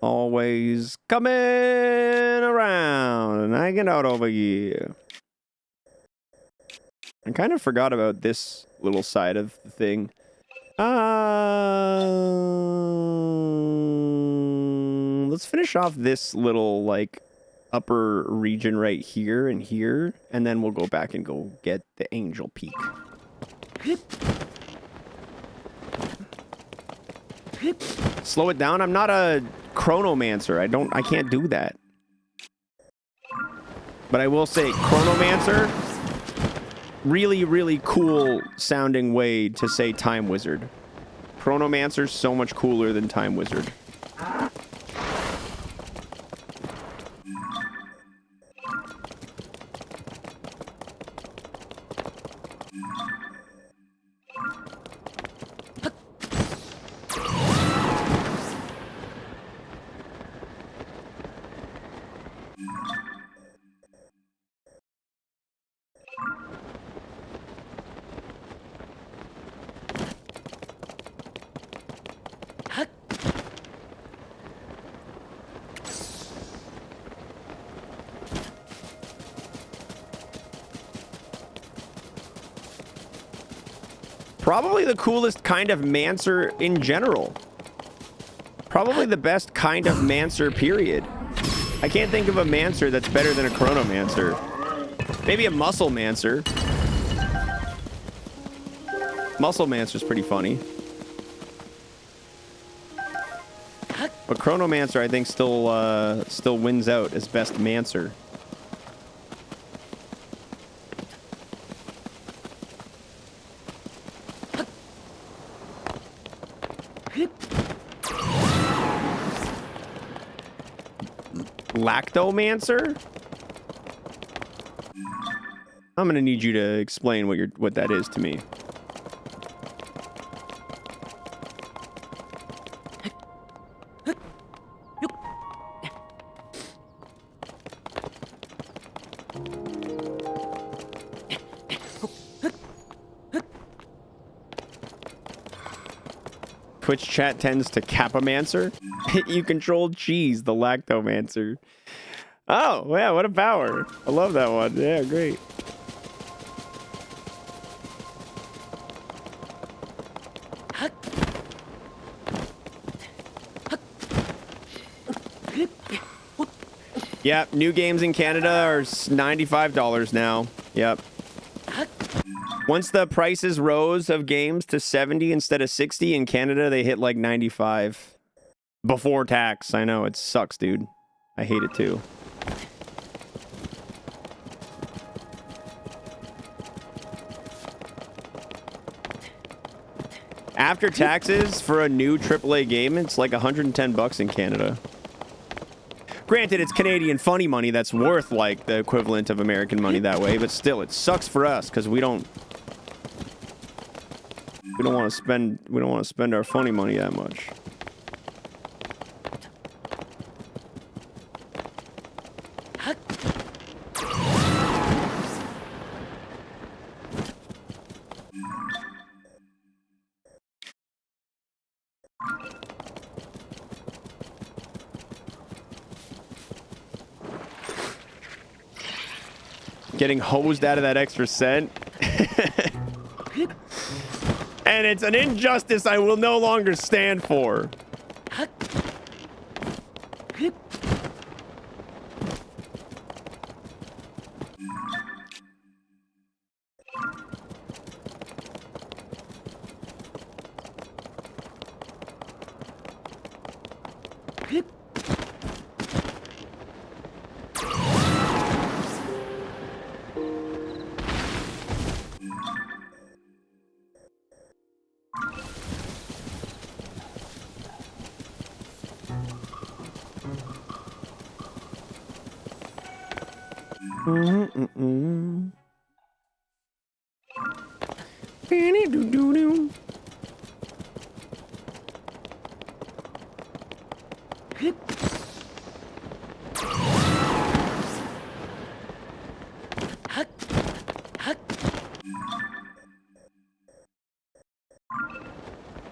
Always coming around and hanging out over here. I kind of forgot about this little side of the thing. Let's finish off this little, like, upper region right here, and then we'll go back and go get the Angel Peak. Slow it down. I'm not a chronomancer. I can't do that. But I will say chronomancer, really, really cool sounding way to say time wizard. Chronomancer's so much cooler than time wizard. Probably the coolest kind of Mancer in general. Probably the best kind of Mancer, period. I can't think of a Mancer that's better than a Chronomancer. Maybe a Muscle Mancer. Muscle Mancer's pretty funny. But Chronomancer, I think, still wins out as best Mancer. Lactomancer? I'm gonna need you to explain what that is to me. Twitch chat tends to Capomancer. You controlled cheese, the Lactomancer. Oh, yeah, what a power. I love that one. Yeah, great. Yep, new games in Canada are $95 now. Yep. Once the prices rose of games to 70 instead of 60 in Canada, they hit like 95 before tax. I know, it sucks, dude. I hate it too. After taxes for a new AAA game, it's like 110 bucks in Canada. Granted, it's Canadian funny money that's worth like the equivalent of American money that way, but still, it sucks for us because we don't want to spend our funny money that much. Getting hosed out of that extra cent. And it's an injustice I will no longer stand for.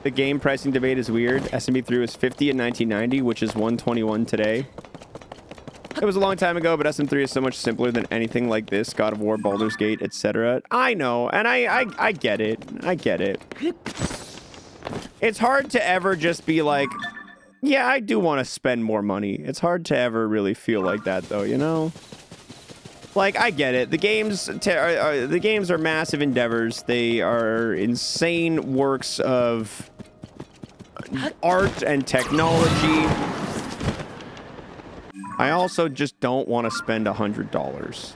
The game pricing debate is weird. SMP3 was 50 in 1990, which is 121 today. It was a long time ago, but SM3 is so much simpler than anything like this. God of War, Baldur's Gate, etc. I know, and I get it. I get it. It's hard to ever just be like, yeah, I do want to spend more money. It's hard to ever really feel like that, though, you know? Like, I get it. The games are massive endeavors. They are insane works of art and technology. I also just don't want to spend $100.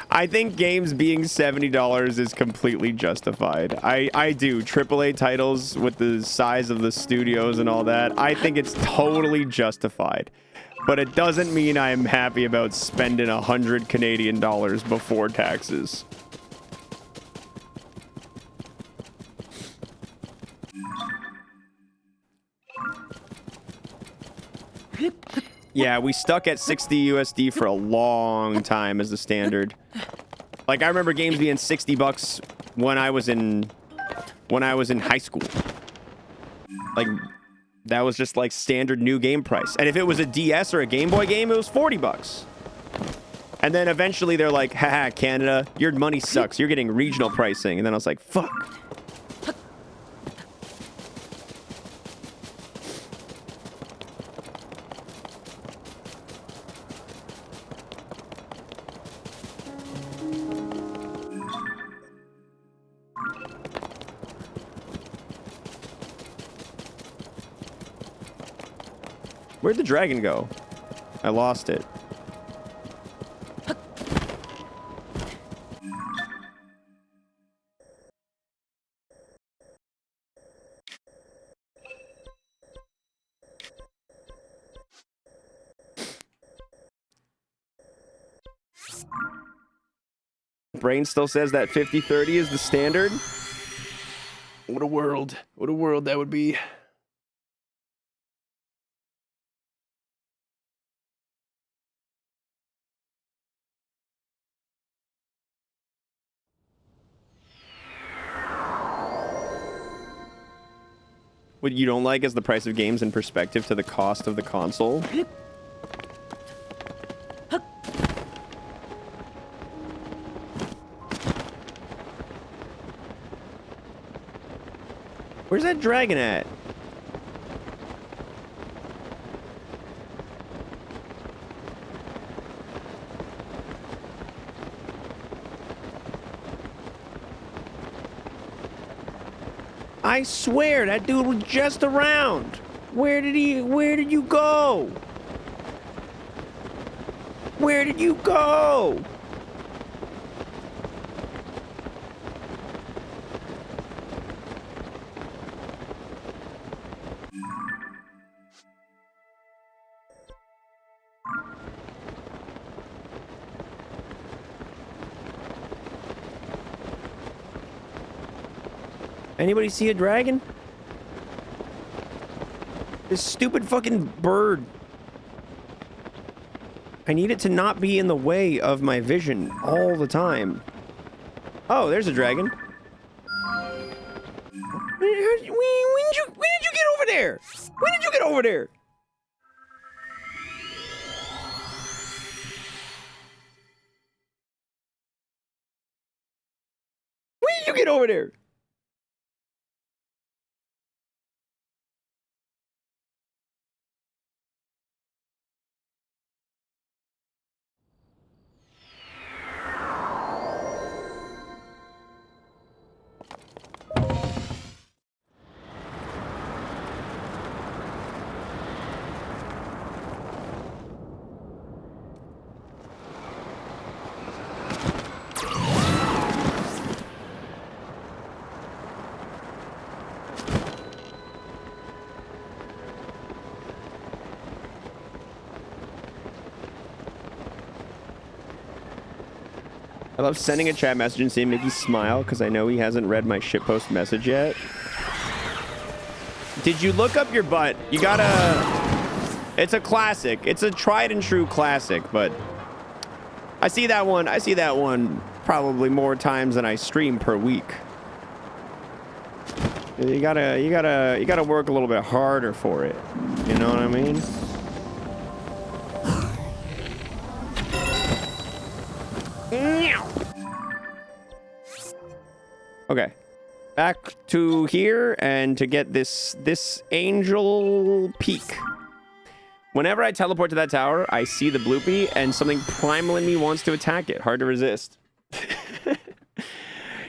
I think games being $70 is completely justified. I do. AAA titles with the size of the studios and all that, I think it's totally justified. But it doesn't mean I'm happy about spending 100 Canadian dollars before taxes. Yeah, we stuck at 60 USD for a long time as the standard. Like, I remember games being 60 bucks when I was in high school. Like, that was just like standard new game price. And if it was a DS or a Game Boy game, it was 40 bucks. And then eventually they're like, haha, Canada, your money sucks. You're getting regional pricing. And then I was like, fuck. Where'd the dragon go? I lost it. Brain still says that 50-30 is the standard. What a world. What a world that would be. What you don't like is the price of games in perspective to the cost of the console. Where's that dragon at? I swear that dude was just around. Where did you go? Where did you go? Anybody see a dragon? This stupid fucking bird. I need it to not be in the way of my vision all the time. Oh, there's a dragon. When did you get over there? When did you get over there? When did you get over there? I love sending a chat message and seeing Mickey smile because I know he hasn't read my shitpost message yet. Did you look up your butt? You gotta... It's a classic. It's a tried and true classic, but... I see that one probably more times than I stream per week. You gotta work a little bit harder for it. You know what I mean? Okay, back to here and to get this angel peak. Whenever I teleport to that tower, I see the bloopy and something primal in me wants to attack it. Hard to resist.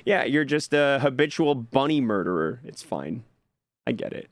Yeah, you're just a habitual bunny murderer. It's fine. I get it.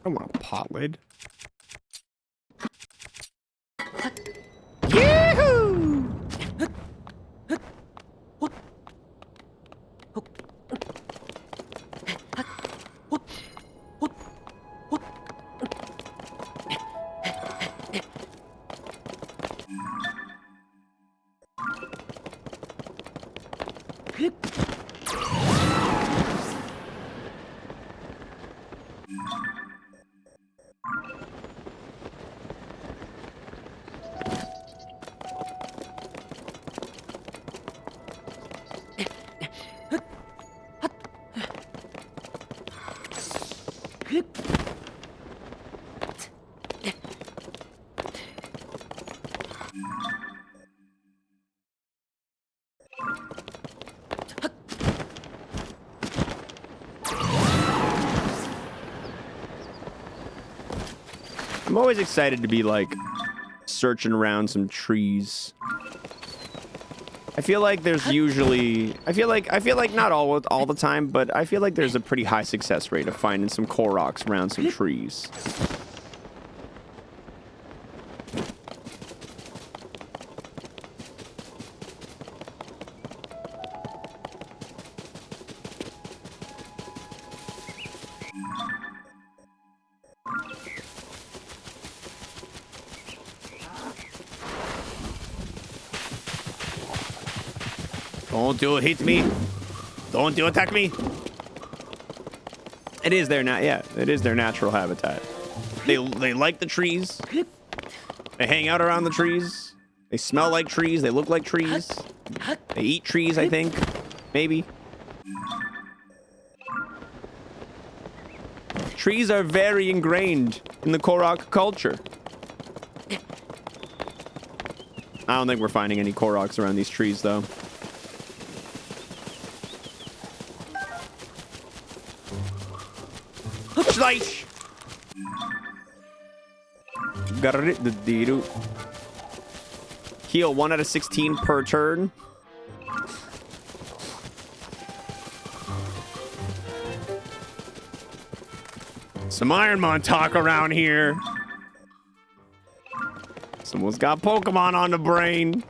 I want a pot lid. Yahoo! I'm always excited to be like searching around some trees. I feel like there's usually I feel like not all the time, but I feel like there's a pretty high success rate of finding some koroks around some trees. Don't you hit me. Don't you attack me. It is their it is their natural habitat. They like the trees. They hang out around the trees. They smell like trees. They look like trees. They eat trees, I think. Maybe. Trees are very ingrained in the korok culture. I don't think we're finding any koroks around these trees, though. Slice! Got it. The heal 1 out of 16 per turn. Some Ironmon talk around here. Someone's got Pokemon on the brain.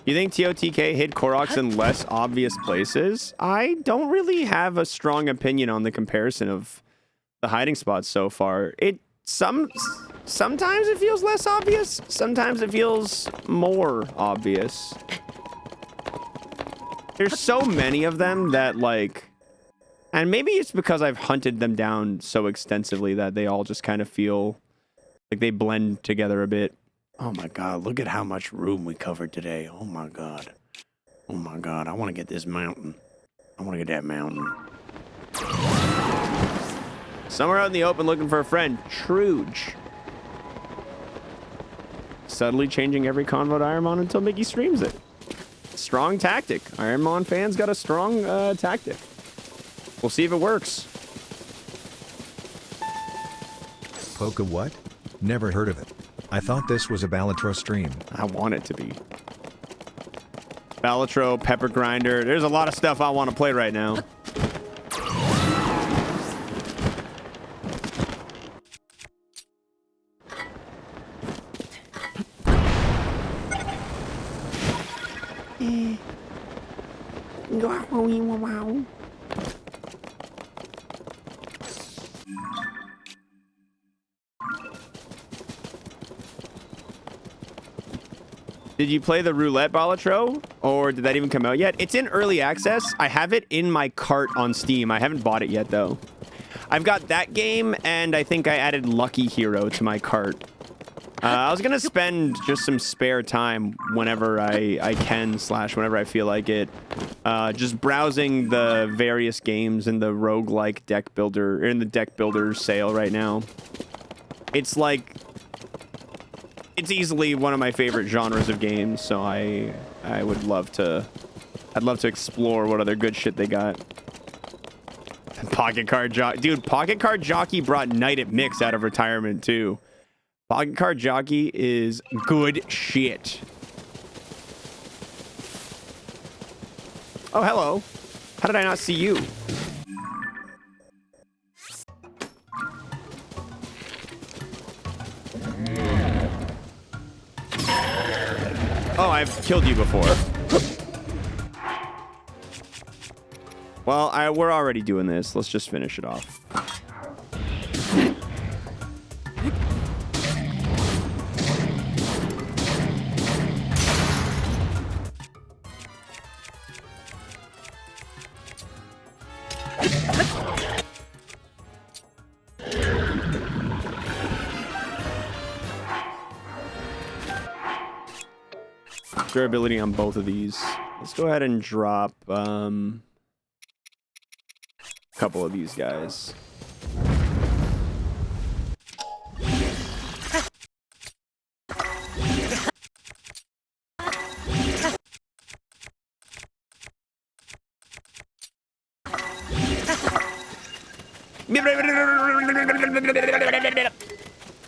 You think TOTK hid Koroks in less obvious places? I don't really have a strong opinion on the comparison of the hiding spots so far. Sometimes it feels less obvious, sometimes it feels more obvious. There's so many of them that, like, and maybe it's because I've hunted them down so extensively that they all just kind of feel like they blend together a bit. Oh my god, look at how much room we covered today. Oh my god. Oh my god, I want to get this mountain. I want to get that mountain. Somewhere out in the open looking for a friend. Truge. Subtly changing every convo to Ironmon until Mickey streams it. Strong tactic. Ironmon fans got a strong tactic. We'll see if it works. Poke what? Never heard of it. I thought this was a Balatro stream. I want it to be. Balatro, Pepper Grinder. There's a lot of stuff I want to play right now. Did you play the Roulette Balatro? Or did that even come out yet? It's in early access. I have it in my cart on Steam. I haven't bought it yet, though. I've got that game, and I think I added Lucky Hero to my cart. I was going to spend just some spare time whenever I can, / whenever I feel like it, just browsing the various games in the roguelike deck builder, or in the deck builder sale right now. It's like... It's easily one of my favorite genres of games, so I would love to... I'd love to explore what other good shit they got. Pocket Card Jockey... Dude, Pocket Card Jockey brought Night at Mix out of retirement, too. Pocket Card Jockey is good shit. Oh, hello. How did I not see you? Oh, I've killed you before. Well, we're already doing this. Let's just finish it off. Durability on both of these. Let's go ahead and drop a couple of these guys.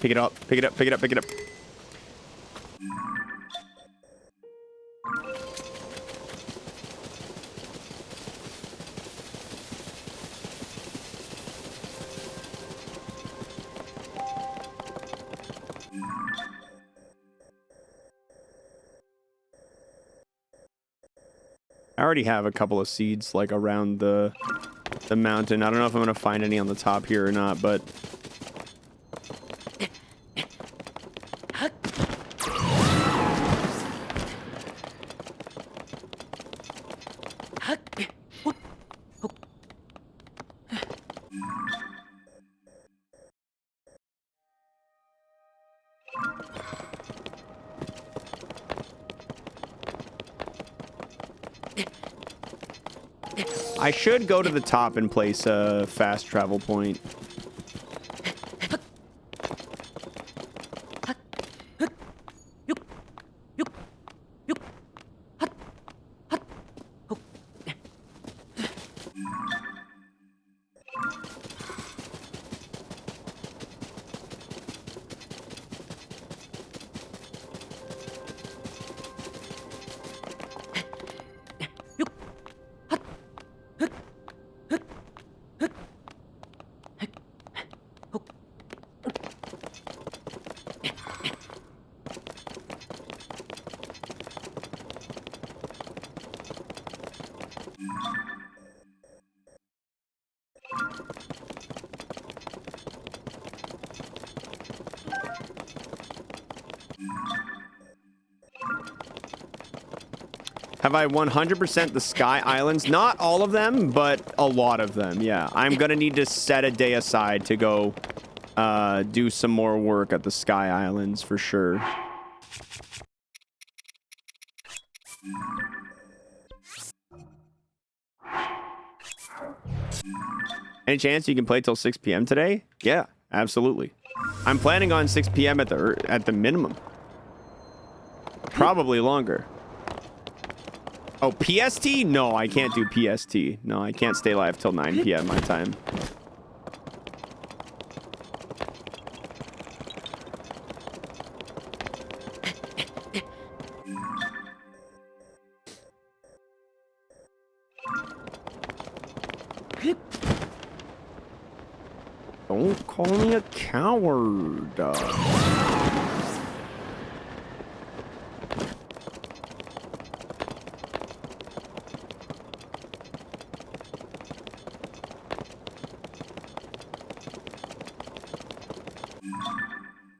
Pick it up, pick it up, pick it up, pick it up. I already have a couple of seeds like around the mountain. I don't know if I'm gonna find any on the top here or not, but I should go to the top and place a fast travel point. Have I 100% the Sky Islands? Not all of them, but a lot of them. Yeah, I'm gonna need to set a day aside to go do some more work at the Sky Islands for sure. Any chance you can play till 6 p.m. today? Yeah, absolutely. I'm planning on 6 p.m. at the minimum. Probably longer. Oh, PST? No, I can't do PST. No, I can't stay live till 9 p.m. my time. Don't call me a coward.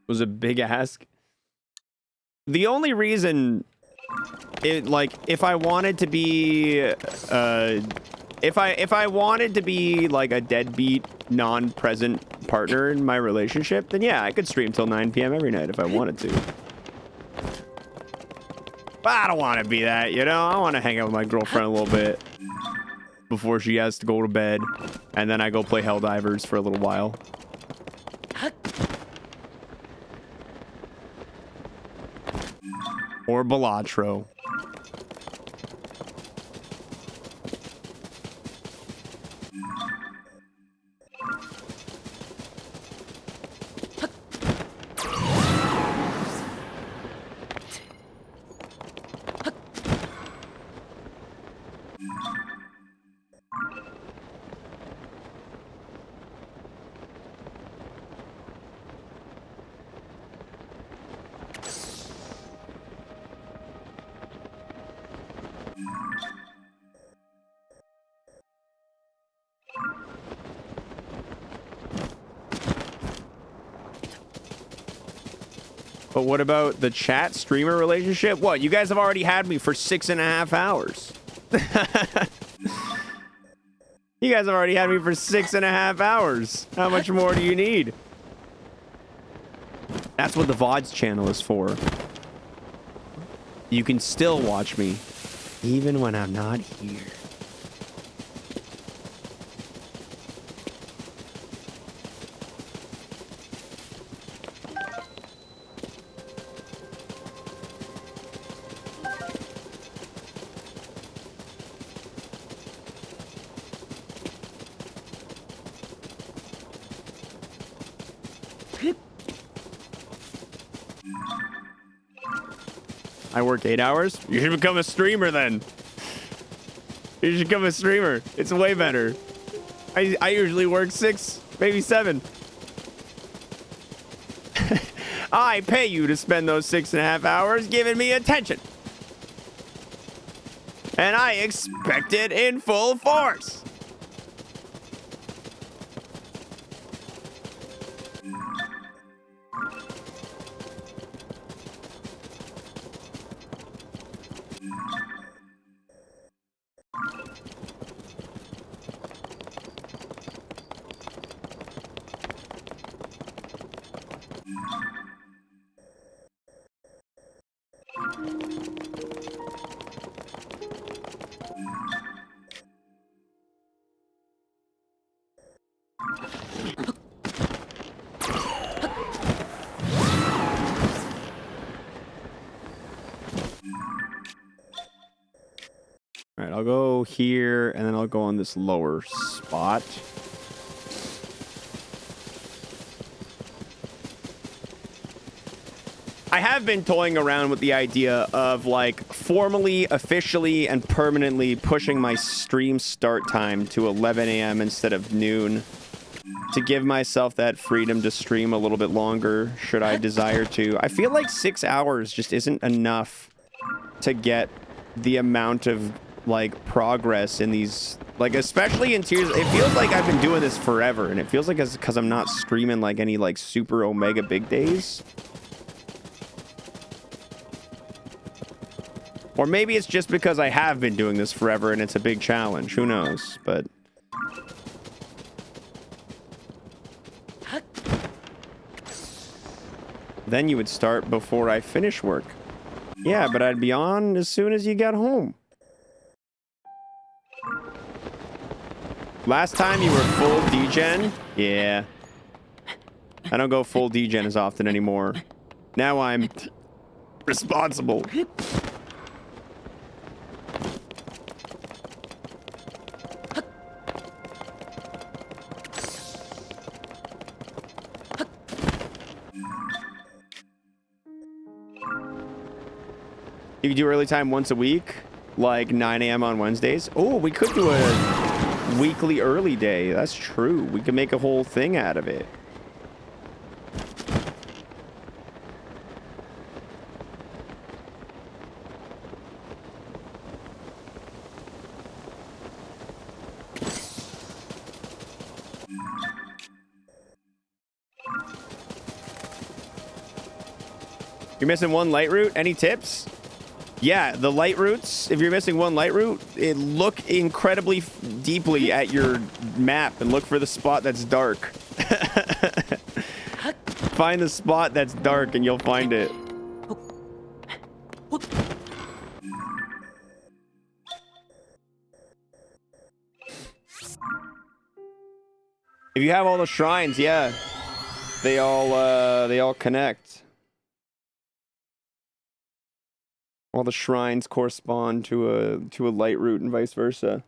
Was a big ask. The only reason if I wanted to be if I wanted to be like a deadbeat non-present partner in my relationship, then yeah, I could stream till 9 p.m. every night if I wanted to. But I don't want to be that, you know? I want to hang out with my girlfriend a little bit before she has to go to bed, and then I go play Helldivers for a little while. Or Balatro. But what about the chat streamer relationship? What, you guys have already had me for 6.5 hours. You guys have already had me for 6.5 hours. How much more do you need? That's what the VODS channel is for. You can still watch me, even when I'm not here. I work 8 hours? You should become a streamer then. You should become a streamer. It's way better. I usually work 6, maybe 7. I pay you to spend those 6.5 hours giving me attention. And I expect it in full force. All right, I'll go here, and then I'll go on this lower spot. I have been toying around with the idea of, like, formally, officially, and permanently pushing my stream start time to 11 a.m. instead of noon to give myself that freedom to stream a little bit longer, should I desire to. I feel like 6 hours just isn't enough to get the amount of, like, progress in these, like, especially in tiers. It feels like I've been doing this forever, and it feels like it's because I'm not streaming, like, any, like, super omega big days. Or maybe it's just because I have been doing this forever and it's a big challenge. Who knows? But... then you would start before I finish work. Yeah, but I'd be on as soon as you got home. Last time you were full degen? Yeah. I don't go full degen as often anymore. Now I'm responsible. You do early time once a week, like 9 a.m. on Wednesdays. Oh, we could do a weekly early day. That's true. We could make a whole thing out of it. You're missing one light route. Any tips? Yeah, the light routes, if you're missing one light route, look incredibly deeply at your map and look for the spot that's dark. Find the spot that's dark and you'll find it. If you have all the shrines, yeah, they all connect. All the shrines correspond to a light route and vice versa.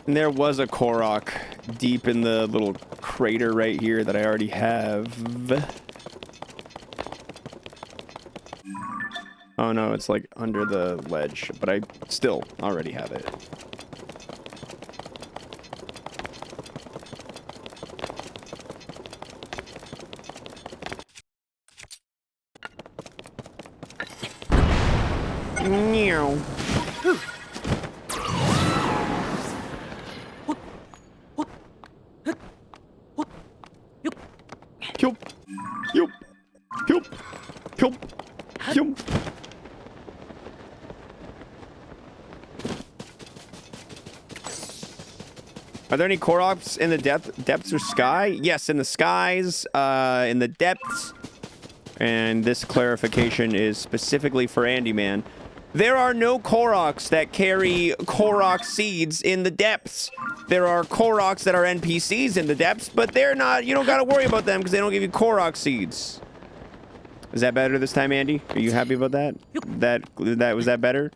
And there was a korok deep in the little crater right here that I already have. Oh no, it's like under the ledge, but I still already have it. Meow. Are there any koroks in the depths or sky? Yes, in the skies, in the depths. And this clarification is specifically for Andy Man. There are no koroks that carry korok seeds in the depths. There are koroks that are NPCs in the depths, but they're not, you don't gotta worry about them because they don't give you korok seeds. Is that better this time, Andy? Are you happy about that? Was that better?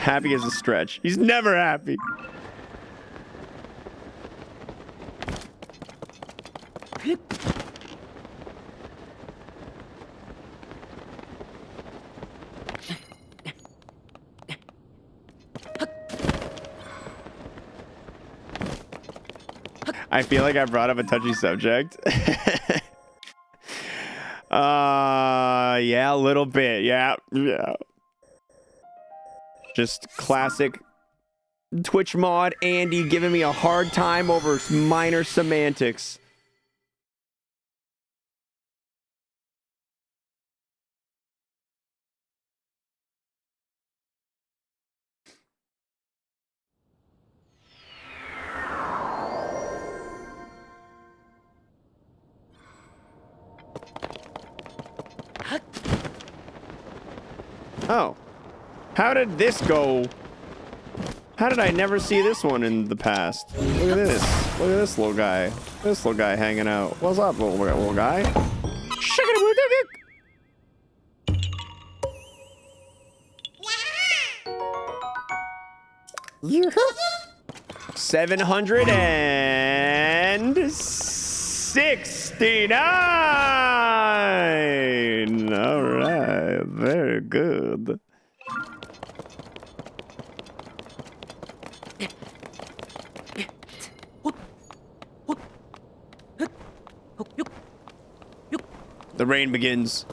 Happy is a stretch. He's never happy. I feel like I brought up a touchy subject. Yeah, a little bit. Yeah. Just classic Twitch mod Andy giving me a hard time over minor semantics. Oh. How did this go? How did I never see this one in the past? Look at this. Look at this little guy. This little guy hanging out. What's up, little guy? 769. All right, very good. The rain begins.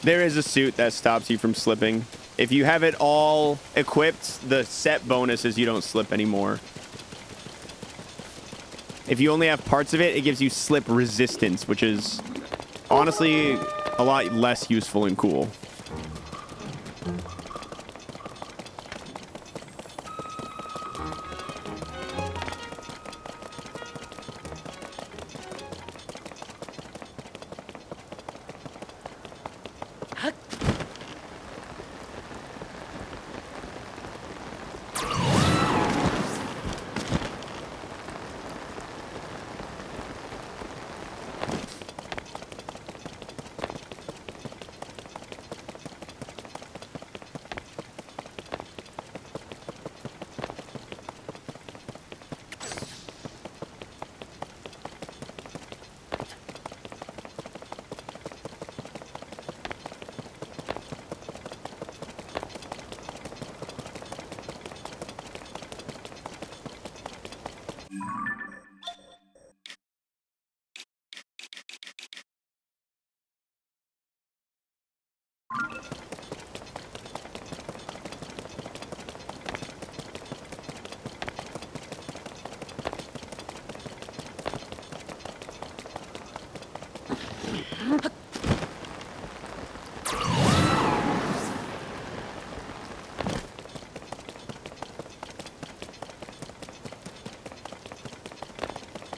There is a suit that stops you from slipping. If you have it all equipped, the set bonus is you don't slip anymore. If you only have parts of it, it gives you slip resistance, which is honestly a lot less useful and cool.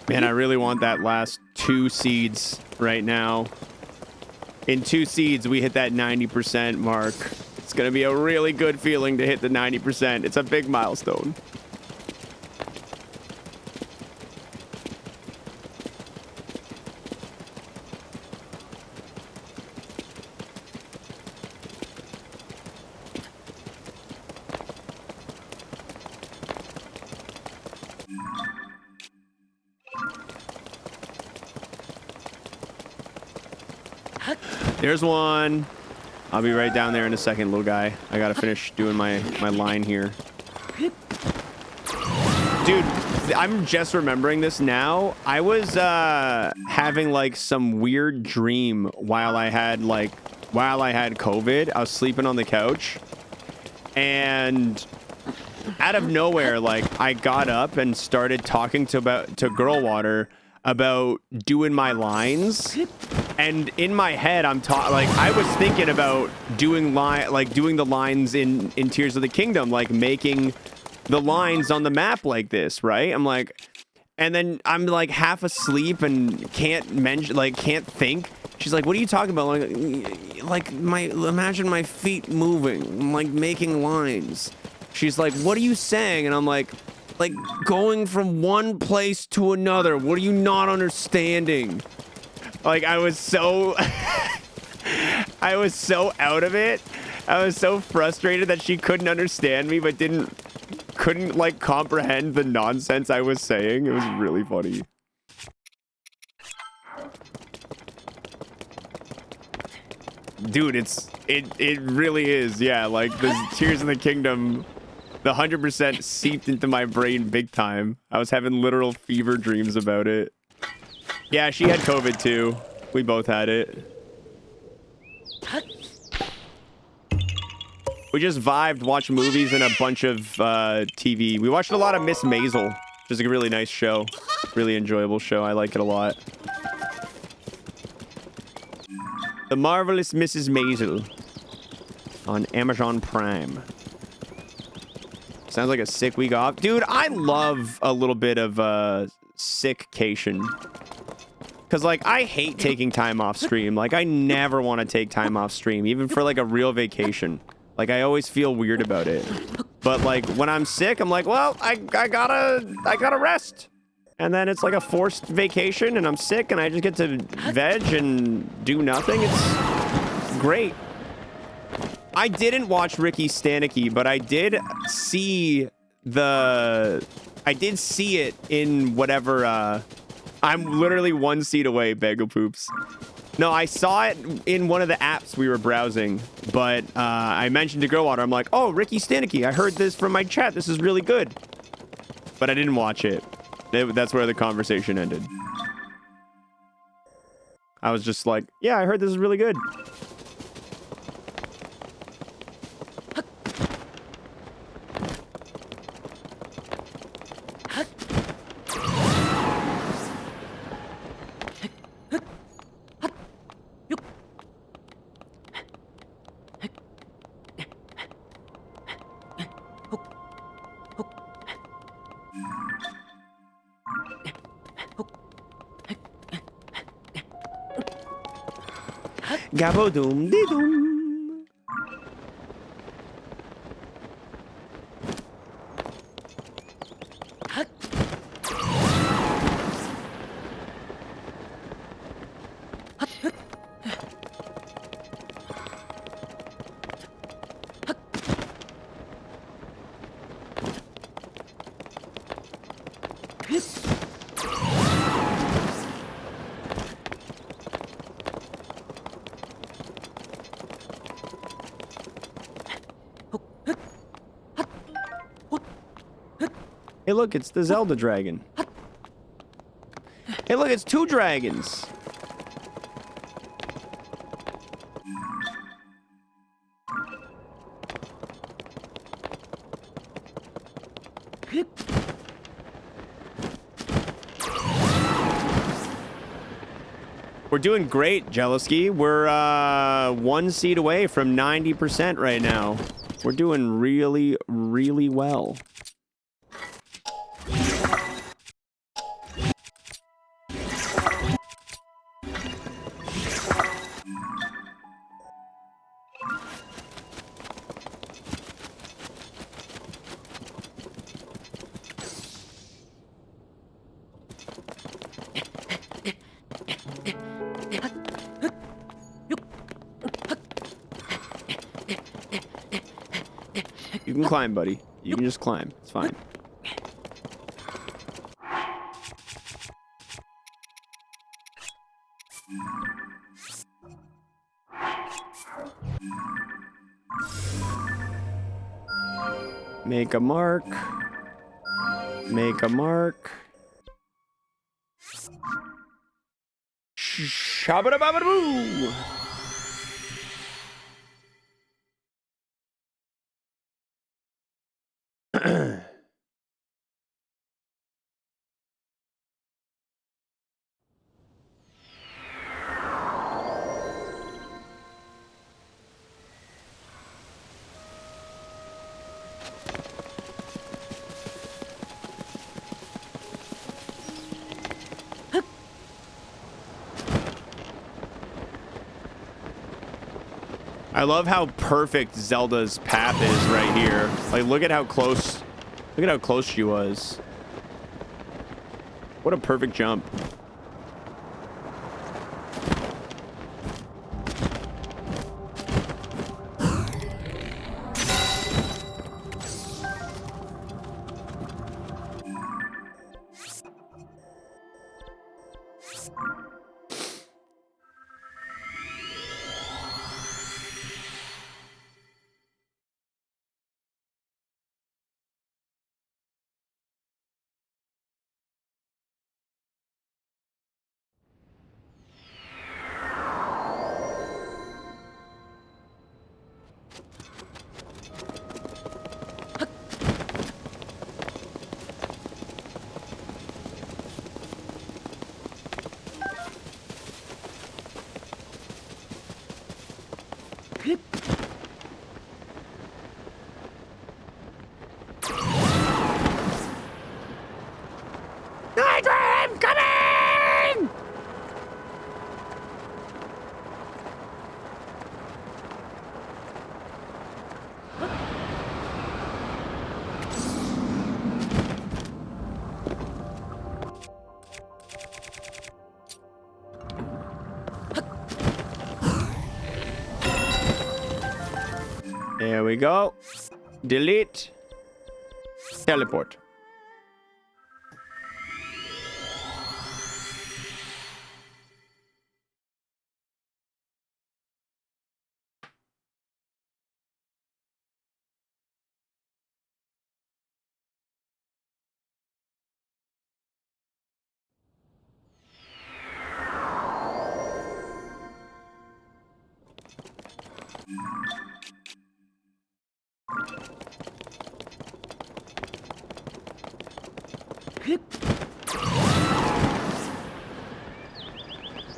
Man, I really want that last 2 seeds right now. In 2 seeds, we hit that 90% mark. It's going to be a really good feeling to hit the 90%. It's a big milestone. There's one. I'll be right down there in a second, little guy. I gotta finish doing my line here. Dude, I'm just remembering this now. I was having like some weird dream while I had COVID. I was sleeping on the couch, and out of nowhere, like, I got up and started talking to Girlwater about doing my lines. And in my head, I was thinking about doing the lines in Tears of the Kingdom, like making the lines on the map like this, right? I'm like, and then I'm like half asleep and can't think. She's like, "What are you talking about?" Imagine my feet moving. I'm like making lines. She's like, "What are you saying?" And I'm like going from one place to another. What are you not understanding? Like, I was so I was so out of it. I was so frustrated that she couldn't understand me, but couldn't like comprehend the nonsense I was saying. It was really funny. Dude, it really is. Yeah, like the Tears of the Kingdom, the 100% seeped into my brain big time. I was having literal fever dreams about it. Yeah, she had COVID too. We both had it. We just vibed, watched movies and a bunch of TV. We watched a lot of Miss Maisel, which is a really nice show. Really enjoyable show. I like it a lot. The Marvelous Mrs. Maisel on Amazon Prime. Sounds like a sick week off. Dude, I love a little bit of sickcation. Because, like, I hate taking time off stream. Like, I never want to take time off stream, even for, like, a real vacation. Like, I always feel weird about it. But, like, when I'm sick, I'm like, well, I gotta rest. And then it's like a forced vacation, and I'm sick, and I just get to veg and do nothing. It's great. I didn't watch Ricky Stanicky, but I did see it in whatever, I'm literally one seat away, Bagel Poops. No, I saw it in one of the apps we were browsing, but I mentioned to Girlwater, I'm like, oh, Ricky Stanicky, I heard this from my chat. This is really good. But I didn't watch it. That's where the conversation ended. I was just like, yeah, I heard this is really good. Gabo doom de doom. Hey, look, it's the Zelda dragon. Hey, look, it's two dragons. We're doing great, Jealousy. We're one seat away from 90% right now. We're doing really, really well. You can climb, buddy. You can just climb. It's fine. Make a mark. Make a mark. Shabba-dabba-dabba-boo! I love how perfect Zelda's path is right here. Like, look at how close she was. What a perfect jump. I'm coming! There we go. Delete. Teleport.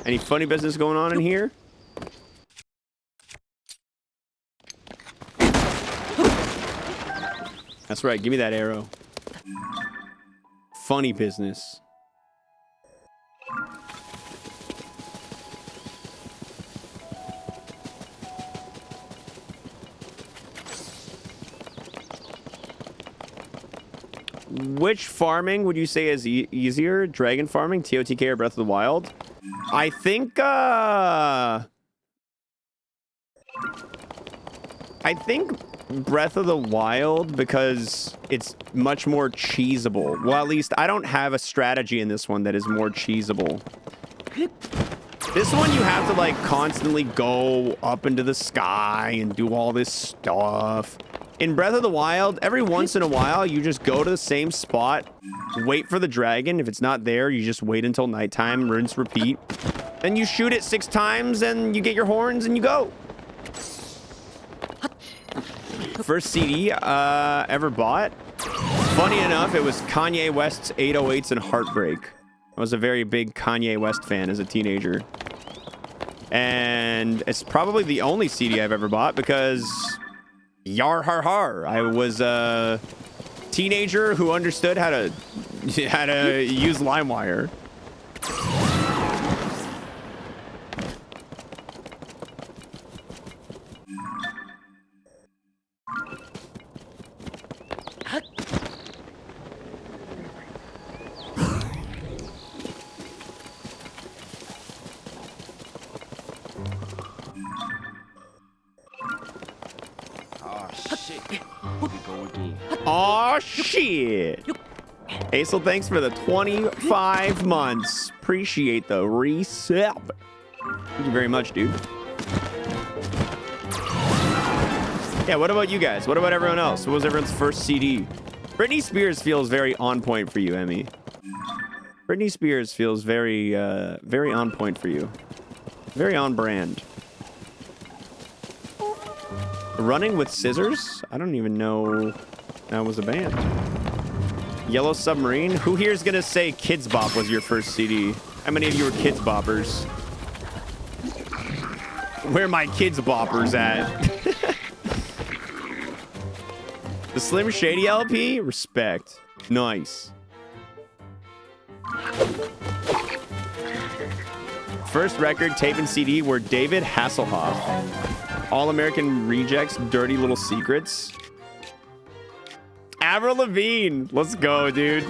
Any funny business going on in here? That's right, give me that arrow. Funny business. Which farming would you say is easier? Dragon farming, TOTK, or Breath of the Wild? I think Breath of the Wild, because it's much more cheesable. Well, at least I don't have a strategy in this one that is more cheesable. This one you have to like constantly go up into the sky and do all this stuff. In Breath of the Wild, every once in a while, you just go to the same spot, wait for the dragon. If it's not there, you just wait until nighttime, rinse, repeat. Then you shoot it 6 times and you get your horns and you go. First CD ever bought. Funny enough, it was Kanye West's 808s and Heartbreak. I was a very big Kanye West fan as a teenager. And it's probably the only CD I've ever bought because... Yar har har. I was a teenager who understood how to use LimeWire. Oh shit! Aisel, thanks for the 25 months. Appreciate the resub. Thank you very much, dude. Yeah, what about you guys? What about everyone else? What was everyone's first CD? Britney Spears feels very on point for you, Emmy. Britney Spears feels very, very on point for you. Very on brand. Running with Scissors? I don't even know that was a band. Yellow Submarine? Who here is gonna say Kids Bop was your first CD? How many of you were Kids Boppers? Where are my Kids Boppers at? The Slim Shady LP? Respect. Nice. First record, tape, and CD were David Hasselhoff. All American Rejects, Dirty Little Secrets. Avril Lavigne. Let's go, dude.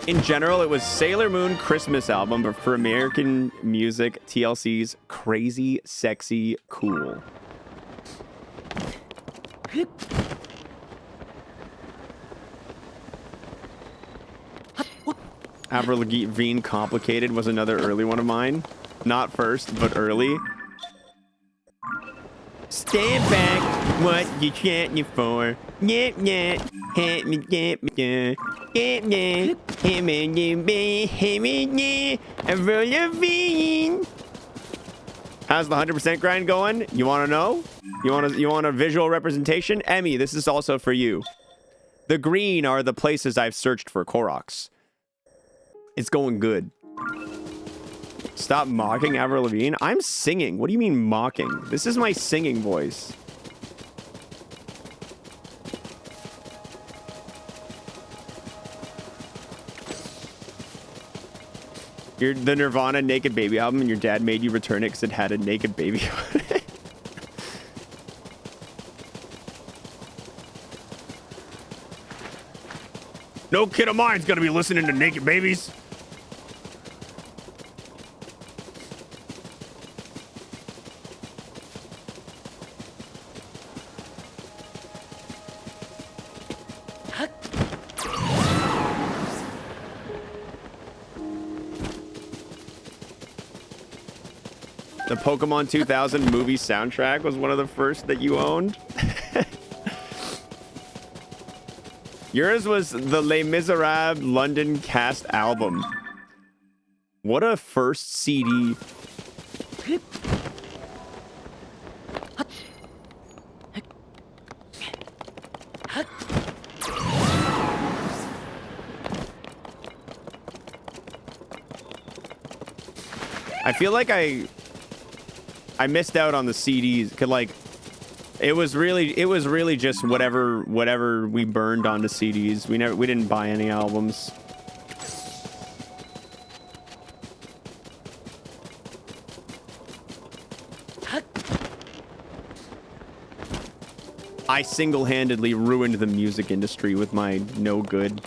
In general, it was Sailor Moon Christmas album, but for American music, TLC's Crazy, Sexy, Cool. Avril Lavigne Complicated was another early one of mine. Not first, but early. Stand back, what you chanting for? Yeah, yeah, hit me, get me, yeah, yeah, hit me, yeah, Avril Lavigne. How's the 100% grind going? You want to know? You want a visual representation? Emmy, this is also for you. The green are the places I've searched for koroks. It's going good. Stop mocking Avril Lavigne. I'm singing. What do you mean mocking? This is my singing voice. You're the Nirvana Naked Baby album and your dad made you return it because it had a naked baby on it. No kid of mine's gonna be listening to Naked Babies. The Pokemon 2000 movie soundtrack was one of the first that you owned. Yours was the Les Miserables London cast album. What a first CD. I feel like I missed out on the CDs. Could like it was really just whatever we burned onto CDs. We didn't buy any albums. I single-handedly ruined the music industry with my no good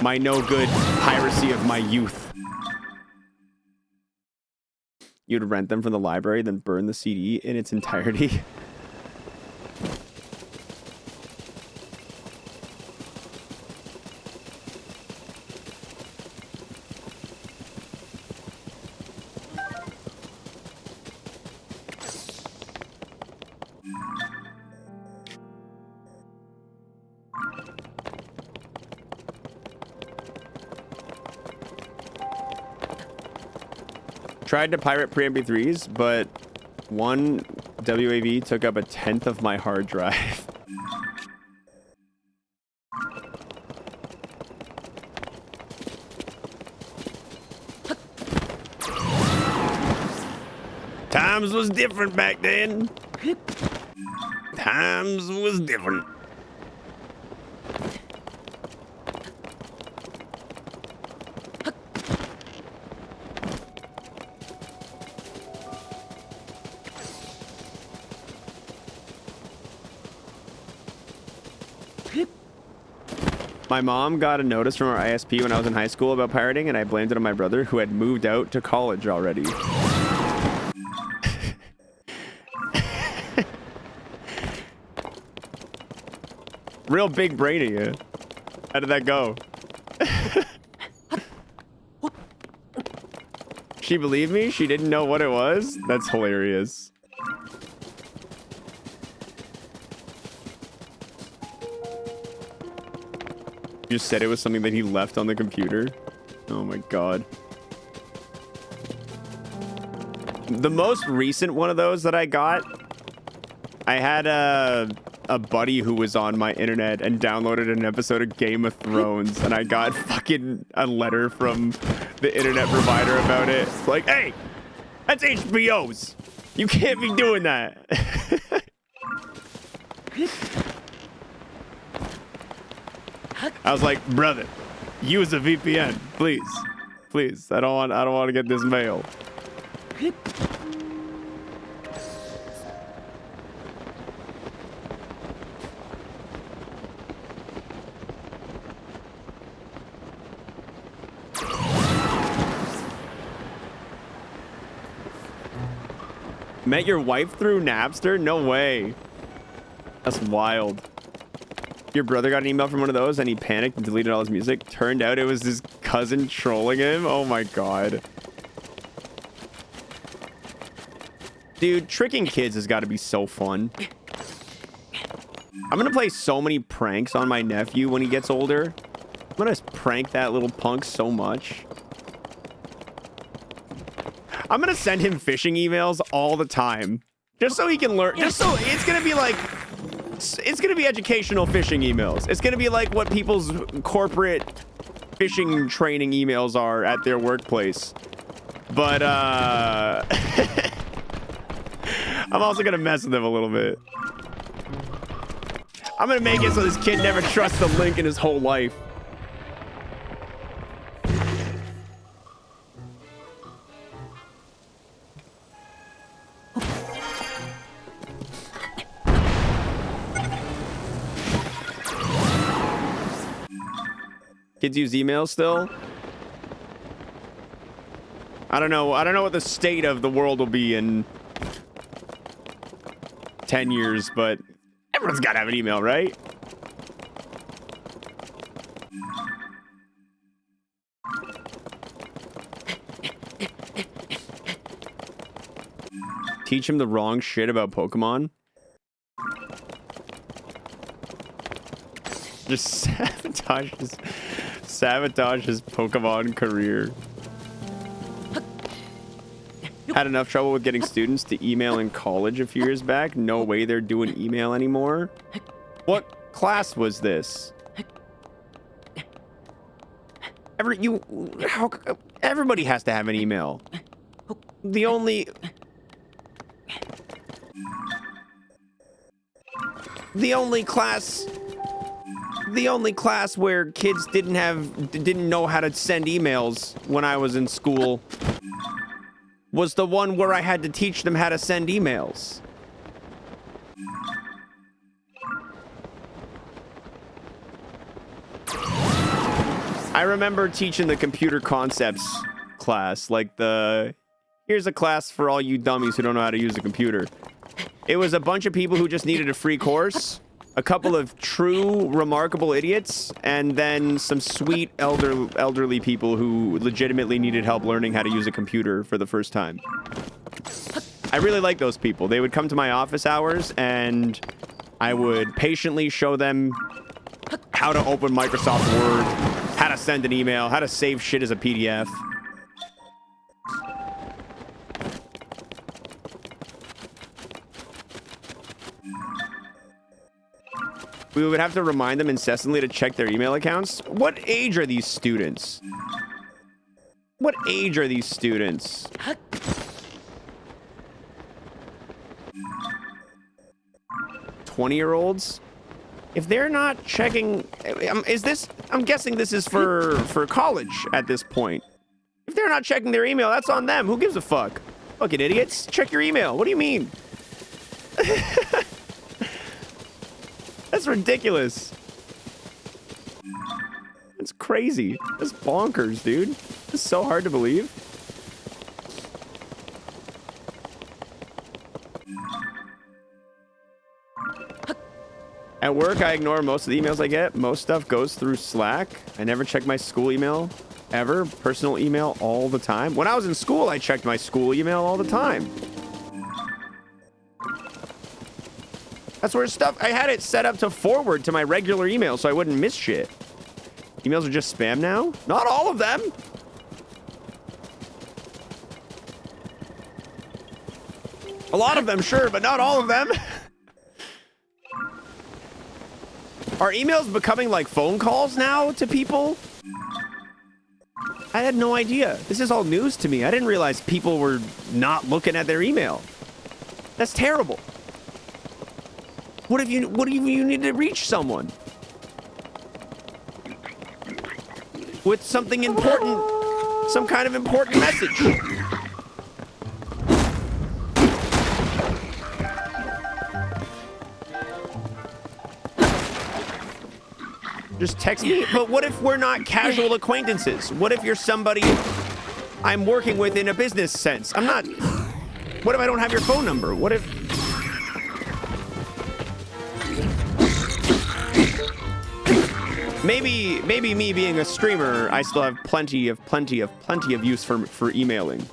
piracy of my youth. You'd rent them from the library, then burn the CD in its entirety. Tried to pirate pre-MP3s, but one WAV took up 1/10 of my hard drive. Times was different back then. Times was different. My mom got a notice from our ISP when I was in high school about pirating, and I blamed it on my brother, who had moved out to college already. Real big brain of you. How did that go? She believed me? She didn't know what it was? That's hilarious. You just said it was something that he left on the computer? Oh my god. The most recent one of those that I got, I had a buddy who was on my internet and downloaded an episode of Game of Thrones, and I got fucking a letter from the internet provider about it. It's like, hey, that's HBO's. You can't be doing that. I was like, brother, use a VPN, please. Please. I don't want to get this mail. Met your wife through Napster? No way. That's wild. Your brother got an email from one of those and he panicked and deleted all his music. Turned out it was his cousin trolling him. Oh my god. Dude, tricking kids has got to be so fun. I'm gonna play so many pranks on my nephew when he gets older. I'm gonna prank that little punk so much. I'm gonna send him phishing emails all the time, just so he can learn. Just so it's gonna be like, it's gonna be educational phishing emails. It's gonna be like what people's corporate phishing training emails are at their workplace. But I'm also gonna mess with him a little bit. I'm gonna make it so this kid never trusts a link in his whole life. Kids use email still? I don't know. I don't know what the state of the world will be in 10 years, but everyone's got to have an email, right? Teach him the wrong shit about Pokemon? Just sabotage his Pokemon career. Had enough trouble with getting students to email in college a few years back. No way they're doing email anymore. What class was this? Everybody has to have an email. The only class where kids didn't know how to send emails when I was in school was the one where I had to teach them how to send emails. I remember teaching the computer concepts class, like here's a class for all you dummies who don't know how to use a computer. It was a bunch of people who just needed a free course, a couple of true remarkable idiots, and then some sweet elderly people who legitimately needed help learning how to use a computer for the first time. I really like those people. They would come to my office hours and I would patiently show them how to open Microsoft Word, how to send an email, how to save shit as a PDF. We would have to remind them incessantly to check their email accounts. What age are these students? What age are these students? $20-year-olds? If they're not checking, I'm guessing this is for college at this point. If they're not checking their email, that's on them. Who gives a fuck? Fucking idiots. Check your email. What do you mean? That's ridiculous. That's crazy. That's bonkers, dude. It's so hard to believe. At work, I ignore most of the emails I get. Most stuff goes through Slack. I never check my school email. ever. Personal email all the time. When I was in school, I checked my school email all the time. That's where stuff... I had it set up to forward to my regular email so I wouldn't miss shit. Emails are just spam now? Not all of them. A lot of them, sure, but not all of them. Are emails becoming like phone calls now to people? I had no idea. This is all news to me. I didn't realize people were not looking at their email. That's terrible. What if you need to reach someone with something important, some kind of important message? Just text me. But what if we're not casual acquaintances? What if you're somebody I'm working with in a business sense? I'm not. What if I don't have your phone number? What if... Maybe me being a streamer, I still have plenty of use for emailing.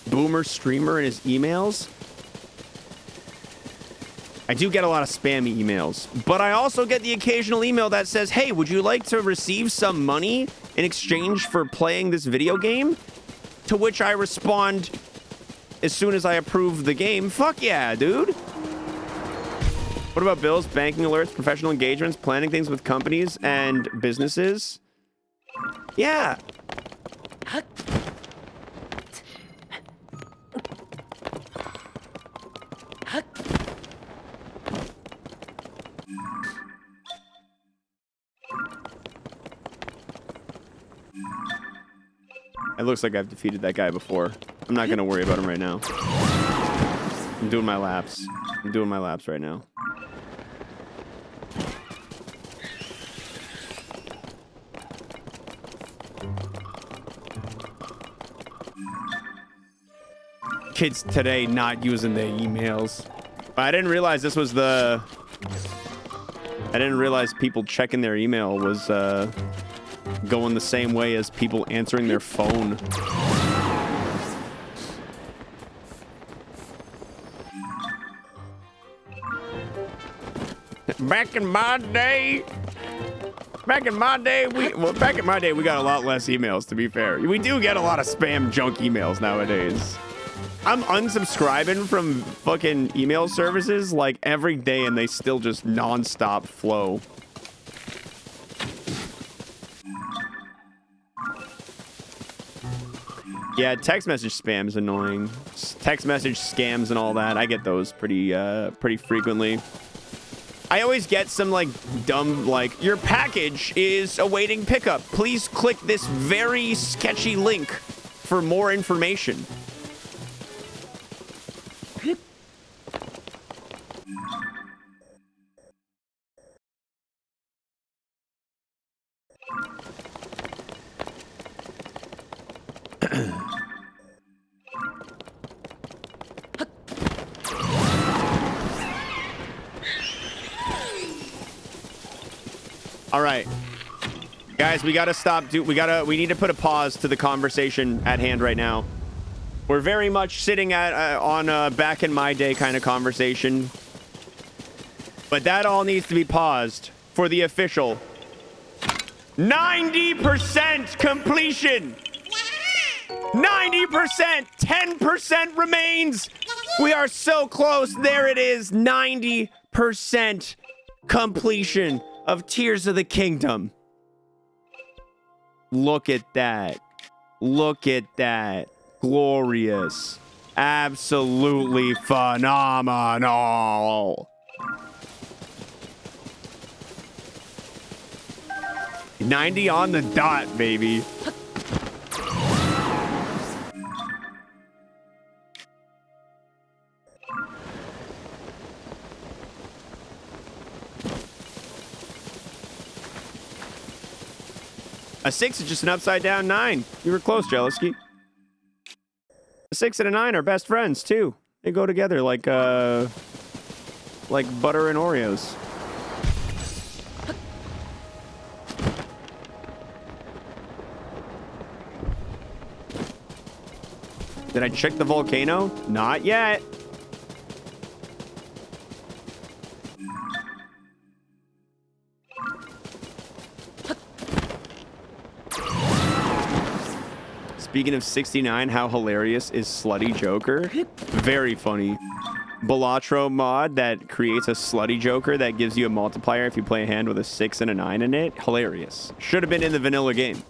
Boomer streamer and his emails. I do get a lot of spammy emails, but I also get the occasional email that says, hey, would you like to receive some money in exchange for playing this video game? To which I respond as soon as I approve the game, fuck yeah, dude. What about bills, banking alerts, professional engagements, planning things with companies and businesses? Yeah. It looks like I've defeated that guy before. I'm not gonna worry about him right now. I'm doing my laps. I'm doing my laps right now. Kids today not using their emails. I didn't realize this was the... I didn't realize people checking their email was going the same way as people answering their phone. Back in my day, we got a lot less emails, to be fair. We do get a lot of spam junk emails nowadays. I'm unsubscribing from fucking email services like every day and they still just non-stop flow. Yeah, text message spam is annoying. Text message scams and all that. I get those pretty frequently. I always get some like dumb like, your package is awaiting pickup. Please click this very sketchy link for more information. All right, guys, we gotta stop. We need to put a pause to the conversation at hand right now. We're very much sitting on a back in my day kind of conversation, but that all needs to be paused for the official 90% completion. 90%, 10% remains. We are so close. There it is, 90% completion of Tears of the Kingdom. Look at that. Look at that. Glorious. Absolutely phenomenal. 90 on the dot, baby. A 6 is just an upside down 9. You were close, Jealousy. A 6 and a 9 are best friends, too. They go together like butter and Oreos. Did I check the volcano? Not yet. Speaking of 69, how hilarious is Slutty Joker? Very funny. Balatro mod that creates a Slutty Joker that gives you a multiplier if you play a hand with a 6 and a 9 in it. Hilarious. Should have been in the vanilla game.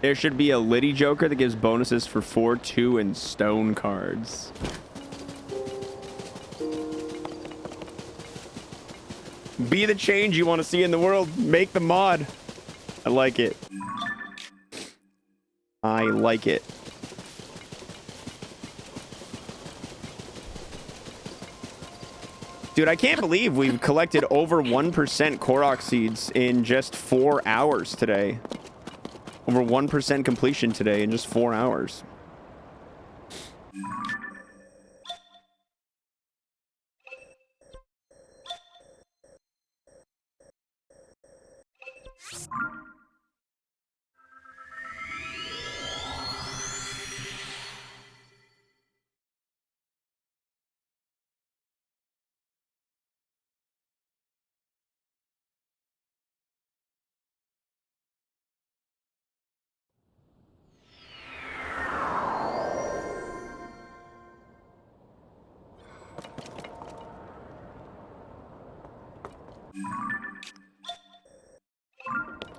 There should be a Liddy Joker that gives bonuses for 4, 2, and stone cards. Be the change you want to see in the world. Make the mod. I like it. I like it. Dude, I can't believe we've collected over 1% korok seeds in just 4 hours today. Over 1% completion today in just 4 hours.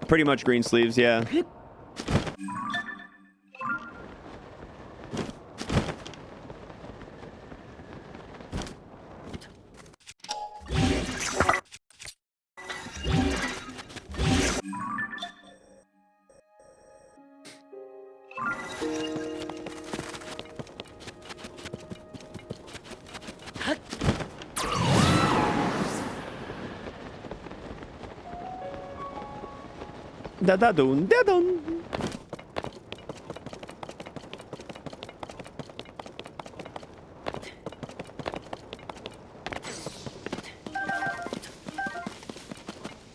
Pretty much green sleeves, yeah. Da-da-dun, da-dun.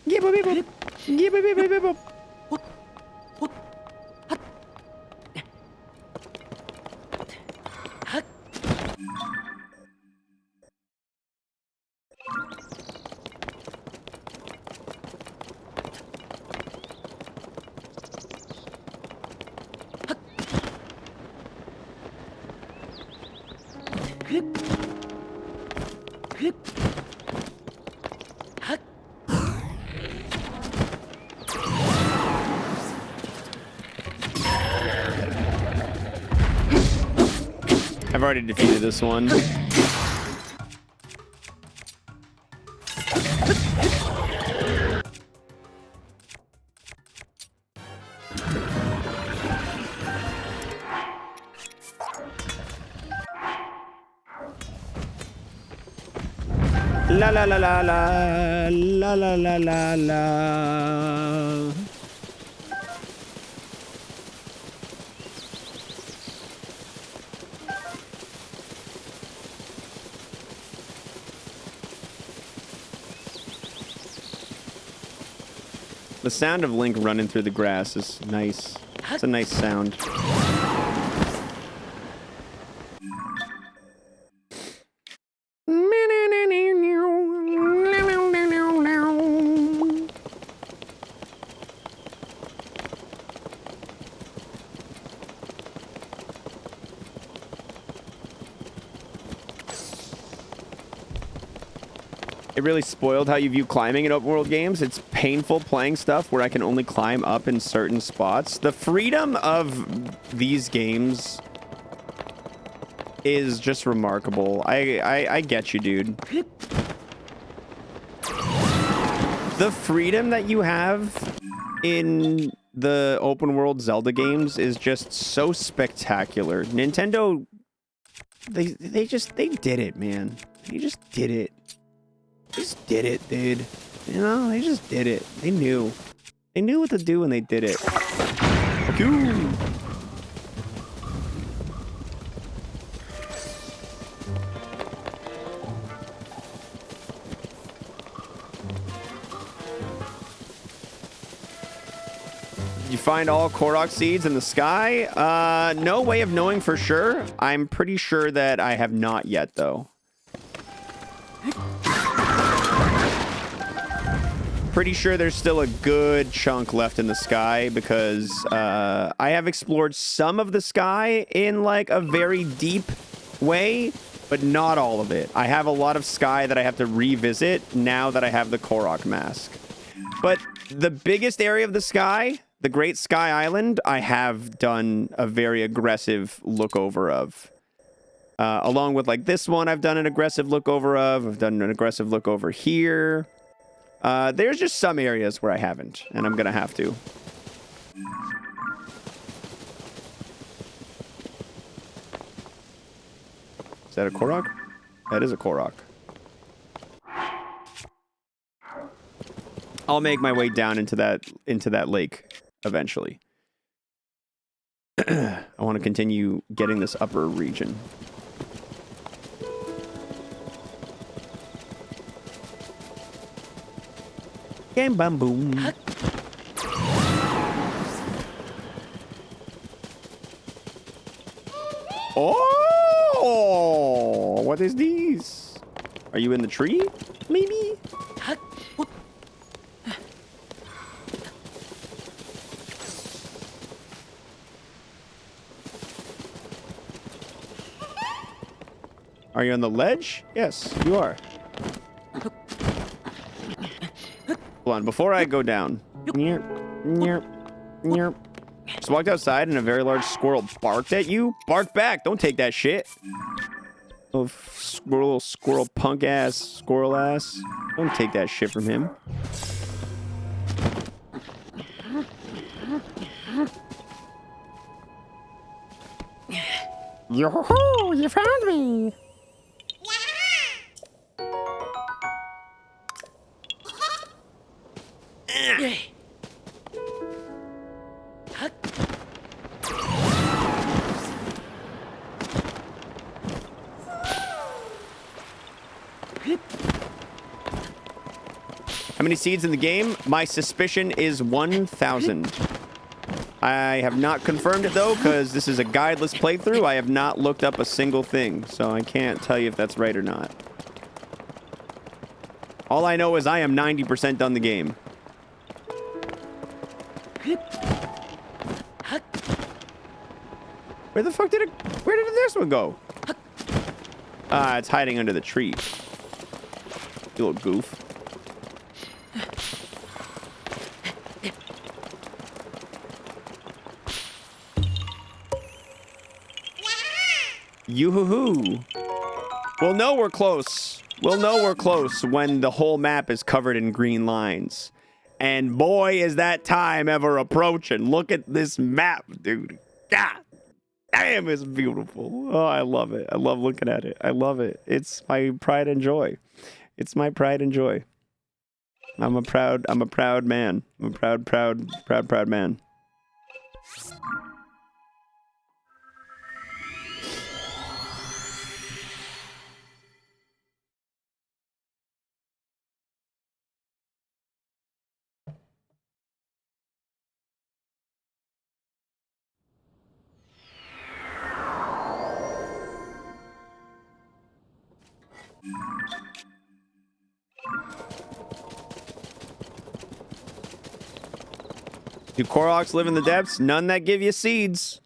Gibba-bibba. Gibba-bibba-bibba. I've already defeated this one. La la la la la la la la la la. The sound of Link running through the grass is nice. It's a nice sound. It really spoiled how you view climbing in open world games. It's painful playing stuff where I can only climb up in certain spots. The freedom of these games is just remarkable. I get you, dude. The freedom that you have in the open world Zelda games is just so spectacular. Nintendo, they did it, man. They just did it. Just did it, dude. You know, they just did it. They knew. They knew what to do when they did it. Fuck you. You find all korok seeds in the sky? No way of knowing for sure. I'm pretty sure that I have not yet, though. Pretty sure there's still a good chunk left in the sky because I have explored some of the sky in like a very deep way, but not all of it. I have a lot of sky that I have to revisit now that I have the Korok mask. But the biggest area of the sky, the Great Sky Island, I have done a very aggressive look over of. Along with like this one, I've done an aggressive look over of. I've done an aggressive look over here. There's just some areas where I haven't, and I'm gonna have to. Is that a korok? That is a korok. I'll make my way down into that lake eventually. I want to continue getting this upper region. Game bam boom. Oh, what is these? Are you in the tree? Maybe. Are you on the ledge? Yes, you are. Hold on, before I go down. Just walked outside and a very large squirrel barked at you. Bark back. Don't take that shit. Little squirrel punk ass, squirrel ass. Don't take that shit from him. Yo-ho, you found me. How many seeds in the game? My suspicion is 1,000. I have not confirmed it though, because this is a guideless playthrough. I have not looked up a single thing, so I can't tell you if that's right or not. All I know is I am 90% done the game. Where the fuck did it... Where did this one go? Ah, it's hiding under the tree. You little goof. Yoo-hoo-hoo. We'll know we're close. We'll know we're close when the whole map is covered in green lines. And boy, is that time ever approaching. Look at this map, dude. God damn, it's beautiful. Oh, I love it. I love looking at it. I love it. It's my pride and joy. It's my pride and joy. I'm a proud man. I'm a proud man. Do koroks live in the depths? None that give you seeds.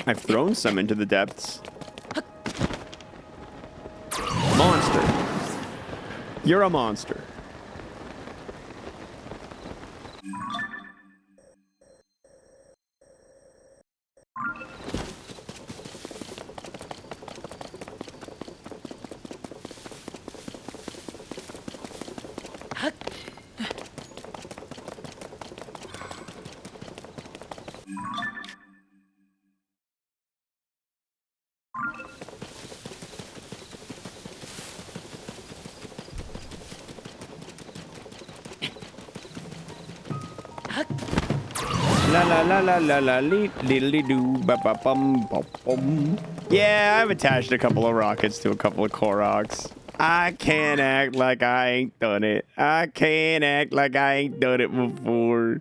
I've thrown some into the depths. Monster. You're a monster. La la la la la la liddly doo ba ba bum bum bum. Yeah, I've attached a couple of rockets to a couple of koroks. I can't act like I ain't done it. I can't act like I ain't done it before.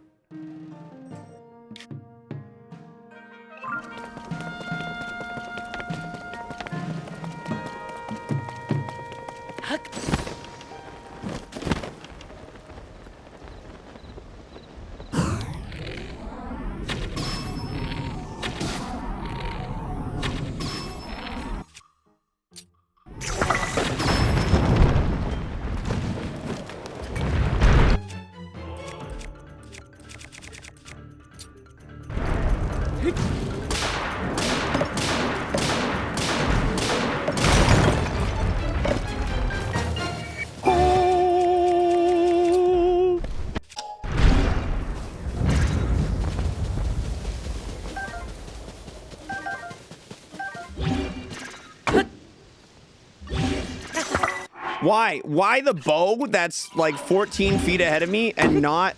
Why? Why the bow that's like 14 feet ahead of me and not...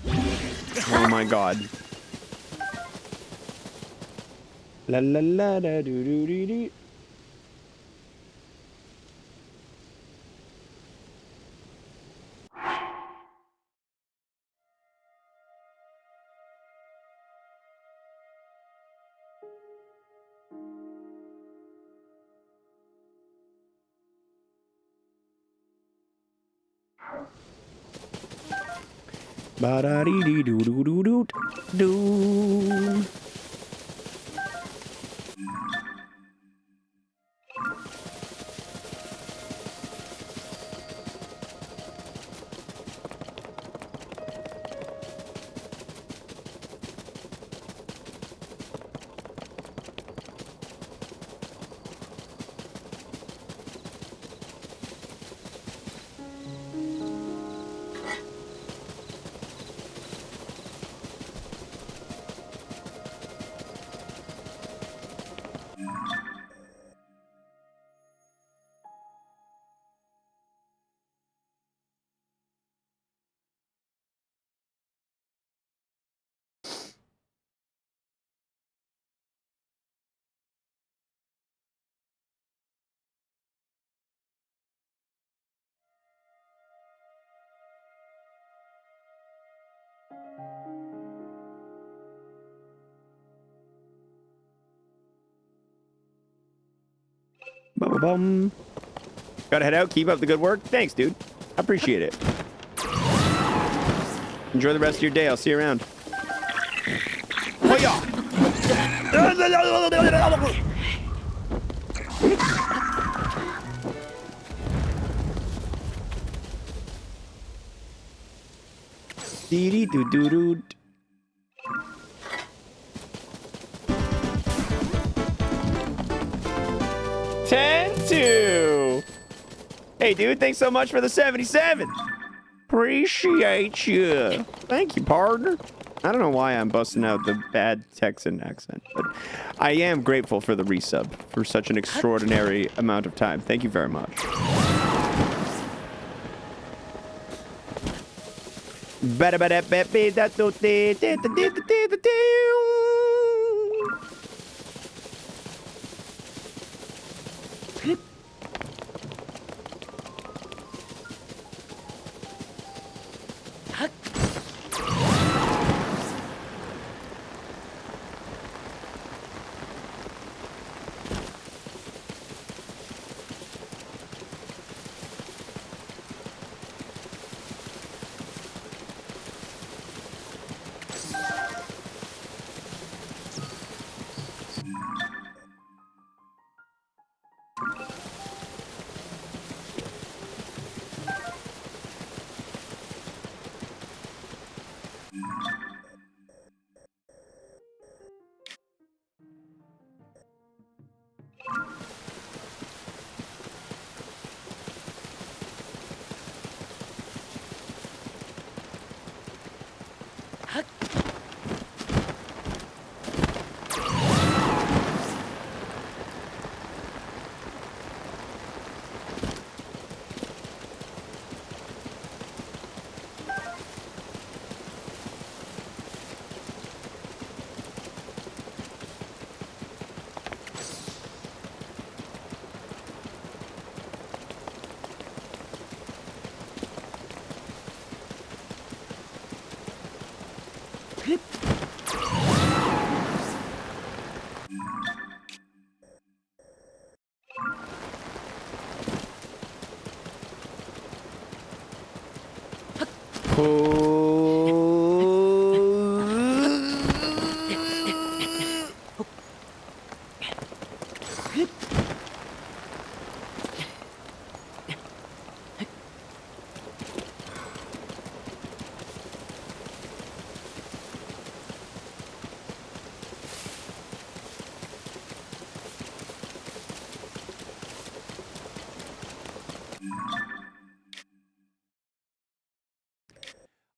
Oh my god. La la la da doo doo doo doo. Ba da dee dee doo doo doo doo doo. Bum, bum. Gotta head out. Keep up the good work. Thanks, dude. I appreciate it. Enjoy the rest of your day. I'll see you around. Hoya! Dee doo doo doo. 10-2. Hey, dude, thanks so much for the 77. Appreciate you. Thank you, partner. I don't know why I'm busting out the bad Texan accent, but I am grateful for the resub for such an extraordinary amount of time. Thank you very much.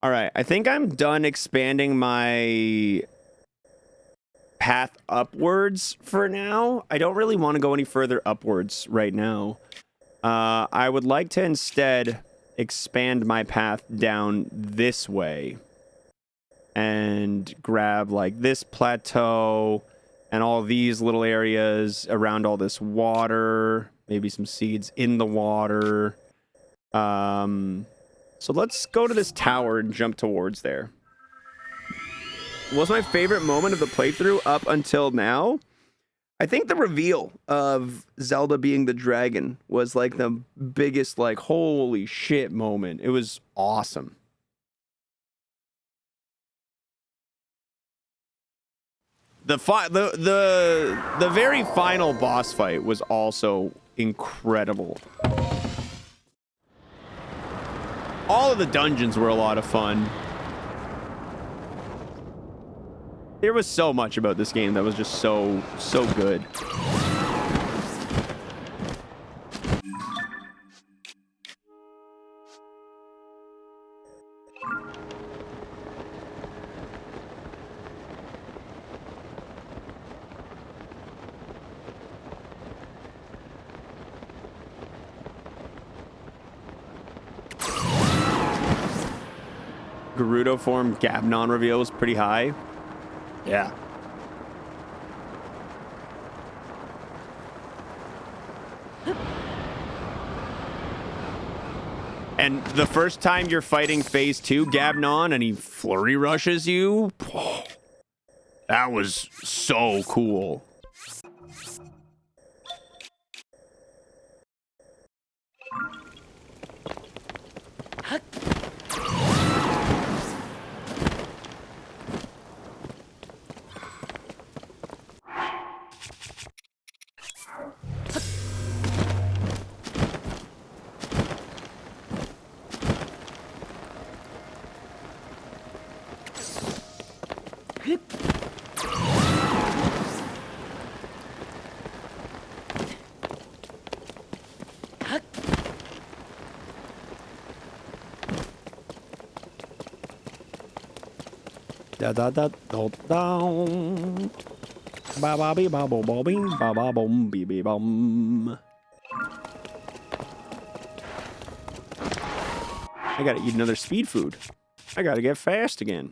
All right, I think I'm done expanding my path upwards for now. I don't really want to go any further upwards right now. I would like to instead expand my path down this way and grab like this plateau and all these little areas around all this water, maybe some seeds in the water. So let's go to this tower and jump towards there. What's my favorite moment of the playthrough up until now? I think the reveal of Zelda being the dragon was like the biggest, like, holy shit moment. It was awesome. The very final boss fight was also incredible. All of the dungeons were a lot of fun. There was so much about this game that was just so good. Gerudo form Gabnon reveal was pretty high. Yeah. And the first time you're fighting phase 2 Gabnon and he flurry rushes you, that was so cool. Da da da da down. Ba ba be ba bo bo bing ba ba bom be be bum. I gotta eat another speed food. I gotta get fast again.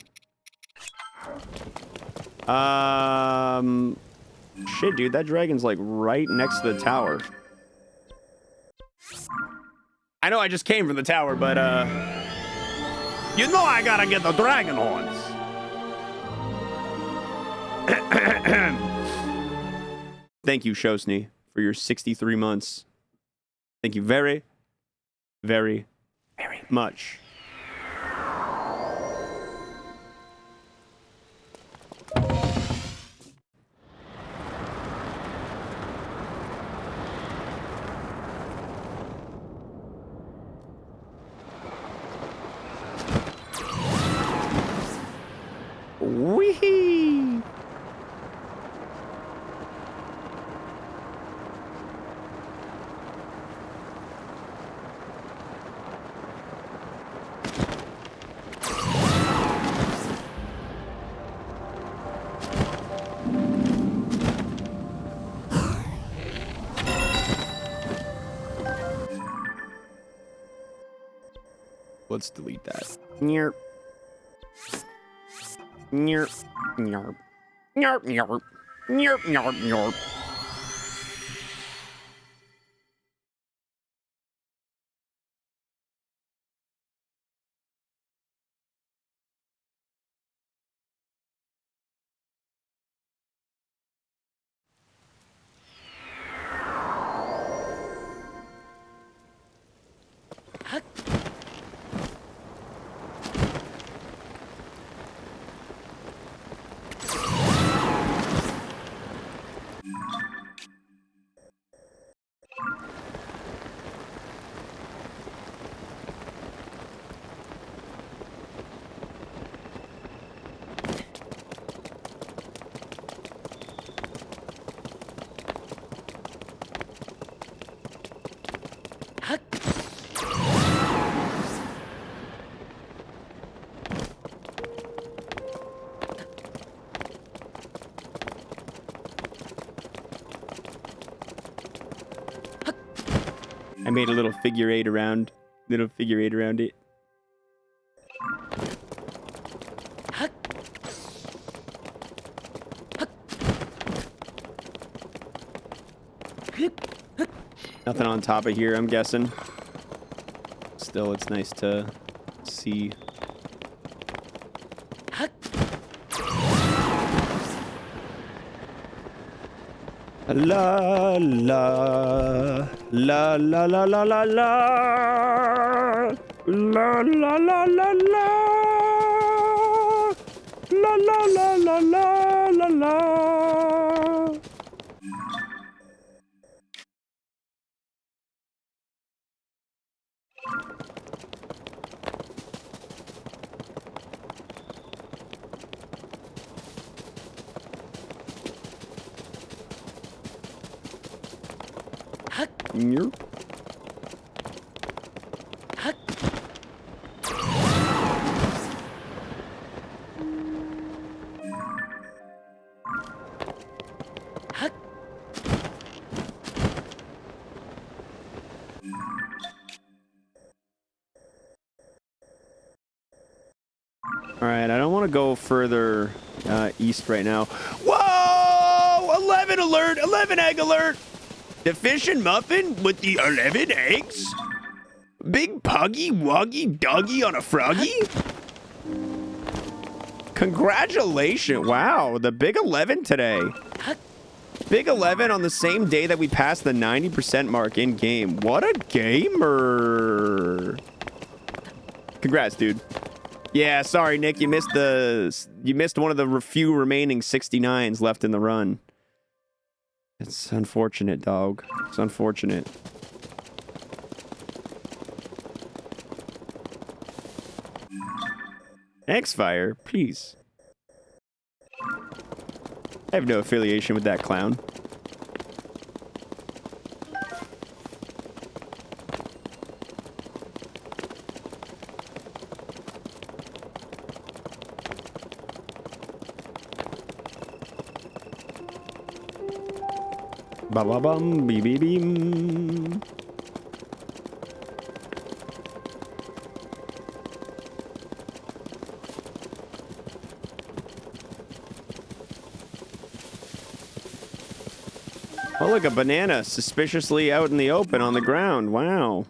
Shit, dude, that dragon's like right next to the tower. I know I just came from the tower, but you know I gotta get the dragon horns. Thank you, Shosny, for your 63 months. Thank you very, very, very much. Wee-hee! Let's delete that. Nyerp. Nyerp. Nyerp. Nyerp. Nyerp. Nyerp. Nyerp. Nyerp. I made a little figure eight around it. Nothing on top of here, I'm guessing. Still, it's nice to see. La la la la la la la la la la la la la la la la la la. Yep. All right, I don't want to go further east right now. Whoa! 11 alert! 11 egg alert! The fish and muffin with the 11 eggs? Big puggy, wuggy, doggy on a froggy? Congratulations. Wow, the big 11 today. Big 11 on the same day that we passed the 90% mark in game. What a gamer. Congrats, dude. Yeah, sorry, Nick. You missed one of the few remaining 69s left in the run. It's unfortunate, dog. It's unfortunate. X-Fire, please. I have no affiliation with that clown. Ba ba bum bee bee beam. Oh, look, a banana suspiciously out in the open on the ground. Wow.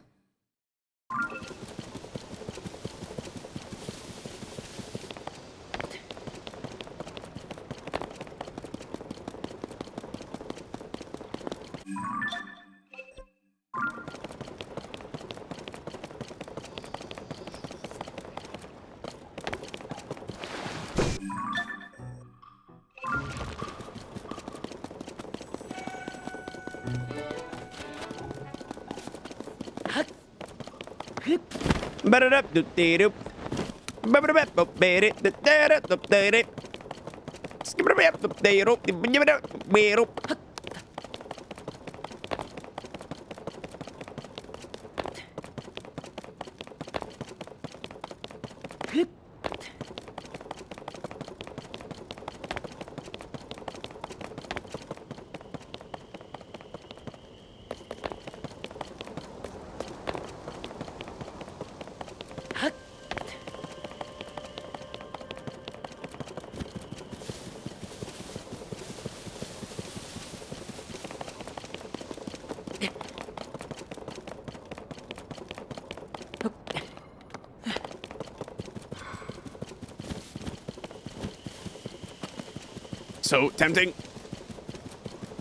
So tempting.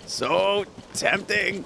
So tempting.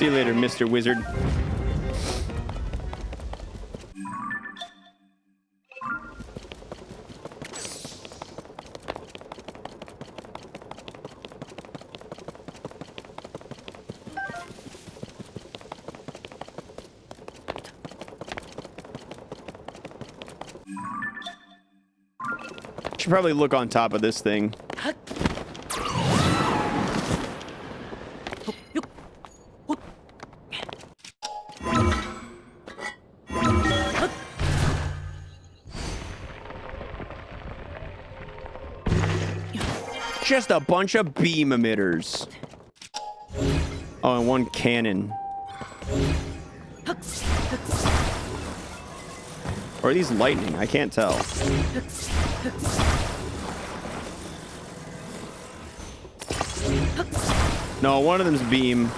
See you later, Mr. Wizard. Should probably look on top of this thing. Just a bunch of beam emitters. Oh, and one cannon. Or are these lightning? I can't tell. No, one of them's beam.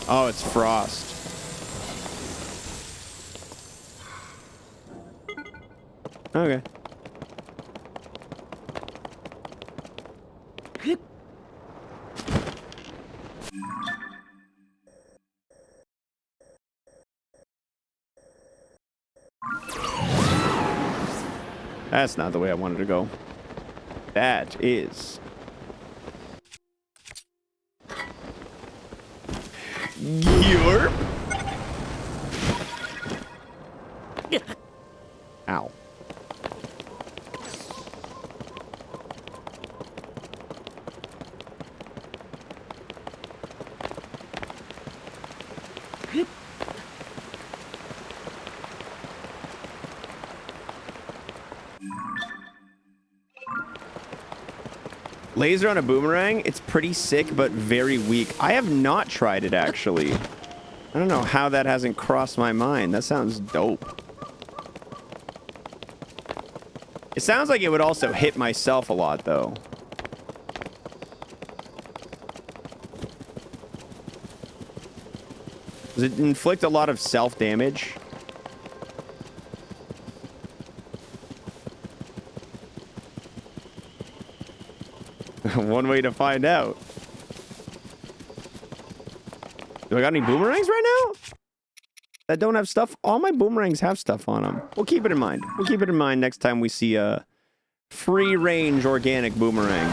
Oh, it's frost. Okay. That's not the way I wanted to go. That is. Yerp. Ow. Laser on a boomerang, it's pretty sick, but very weak. I have not tried it, actually. I don't know how that hasn't crossed my mind. That sounds dope. It sounds like it would also hit myself a lot, though. Does it inflict a lot of self-damage? One way to find out. Do I got any boomerangs right now? That don't have stuff? All my boomerangs have stuff on them. We'll keep it in mind. We'll keep it in mind next time we see a free-range organic boomerang.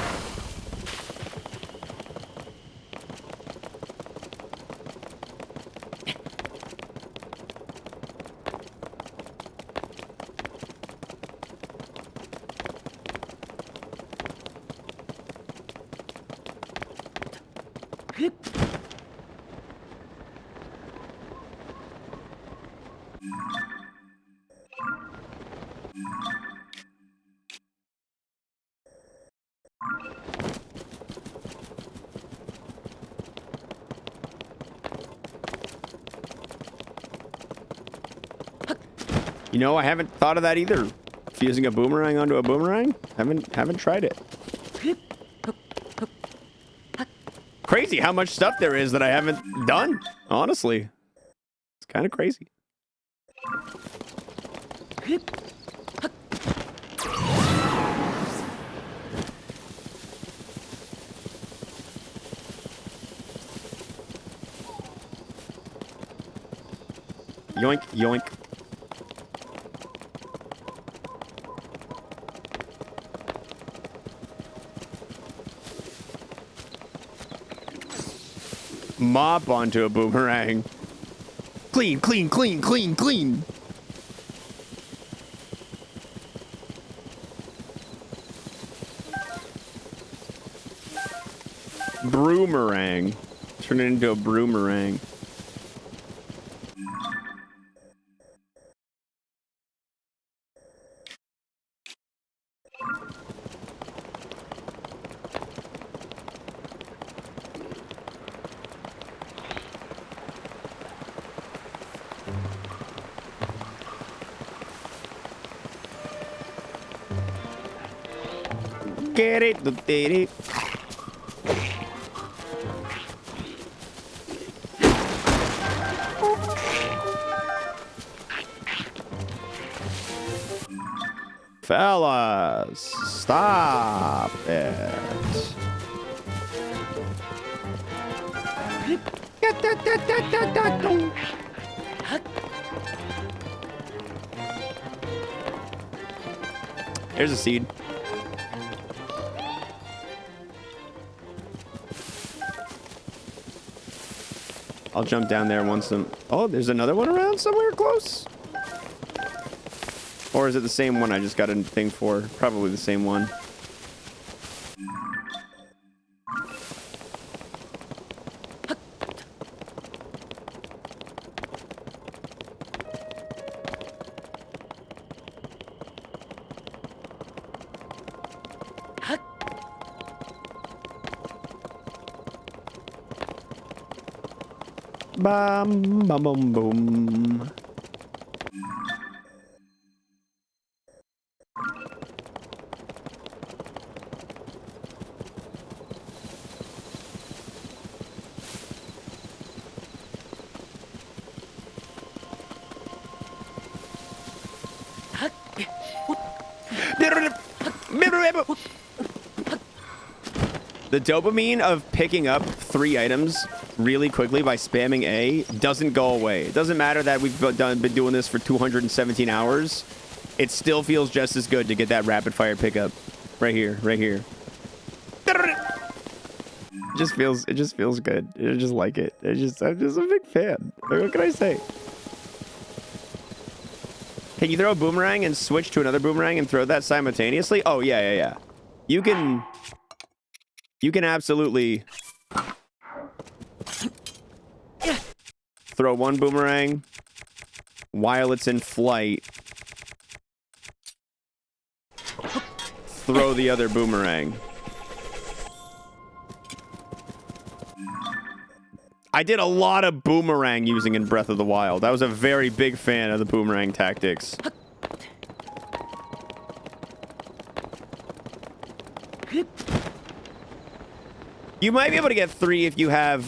You know, I haven't thought of that either. Fusing a boomerang onto a boomerang? Haven't tried it. Crazy how much stuff there is that I haven't done, honestly. It's kind of crazy. Yoink, yoink. Mop onto a boomerang. Clean, clean, clean, clean, clean. Broomerang. Turn it into a broomerang. Get it, did it. Fellas, stop it. Here's a seed. I'll jump down there once them. Oh, there's another one around somewhere close. Or is it the same one I just got a thing for? Probably the same one. Bam, bam, boom, boom. The dopamine of picking up 3 items really quickly by spamming A doesn't go away. It doesn't matter that we've been doing this for 217 hours. It still feels just as good to get that rapid fire pickup right here, right here. It just feels good. I just like it. I'm just a big fan. What can I say? Can you throw a boomerang and switch to another boomerang and throw that simultaneously? Oh yeah. You can absolutely throw one boomerang while it's in flight. Throw the other boomerang. I did a lot of boomerang using in Breath of the Wild. I was a very big fan of the boomerang tactics. You might be able to get 3 if you have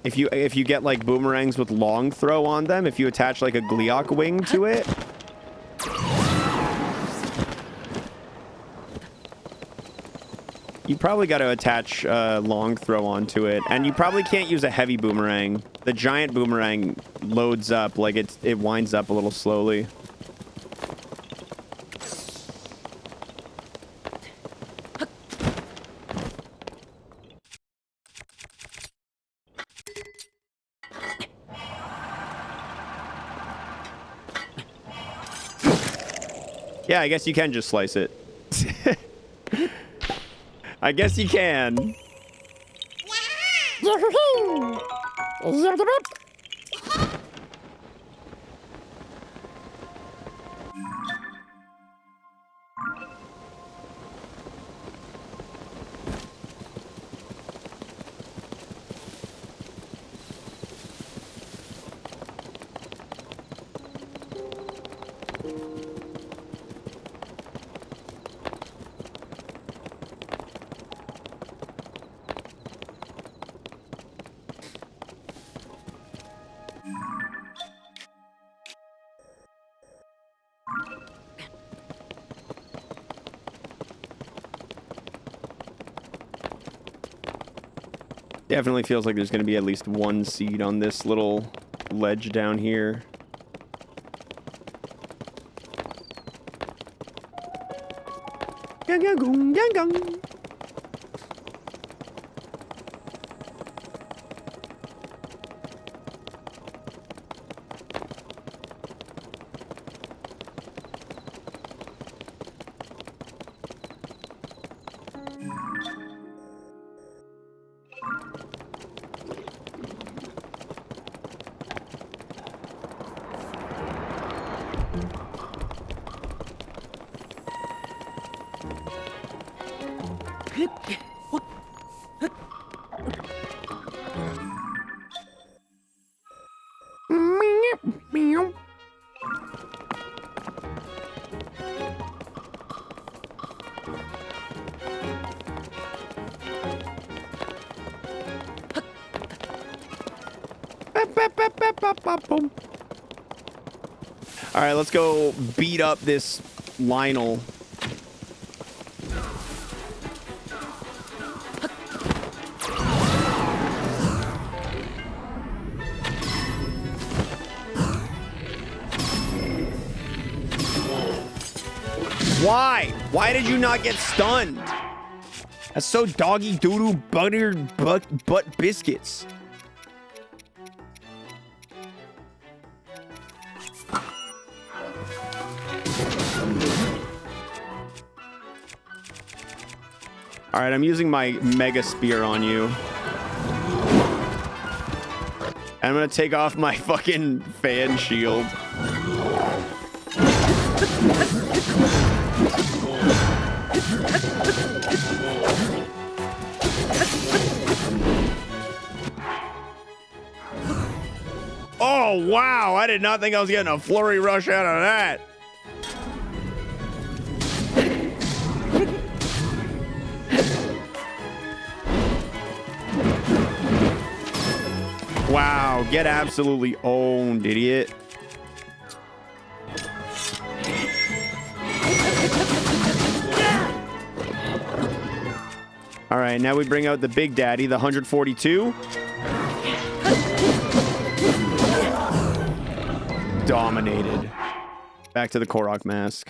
if you get like boomerangs with long throw on them. If you attach like a Gleeok wing to it. You probably got to attach long throw onto it, and you probably can't use a heavy boomerang. The giant boomerang loads up, like it winds up a little slowly. Yeah, I guess you can just slice it. I guess you can. Definitely feels like there's going to be at least one seed on this little ledge down here. All right, let's go beat up this Lionel. Why? Why did you not get stunned? That's so doggy doodoo buttered butt biscuits. All right, I'm using my mega spear on you. And I'm gonna take off my fucking fan shield. Oh, wow. I did not think I was getting a flurry rush out of that. Wow, get absolutely owned, idiot. All right, now we bring out the big daddy, the 142. Dominated. Back to the Korok mask.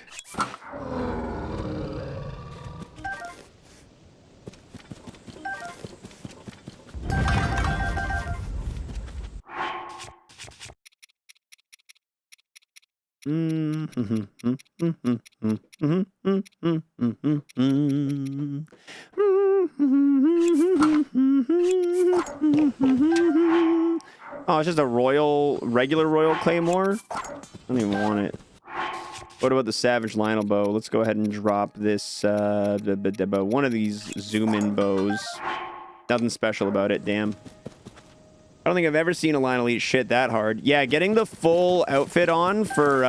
Oh, it's just a regular royal claymore. I don't even want it. What about the savage Lionel bow? Let's go ahead and drop this one of these zoom in bows. Nothing special about it, damn. I don't think I've ever seen a Lionel eat shit that hard. Yeah, getting the full outfit on for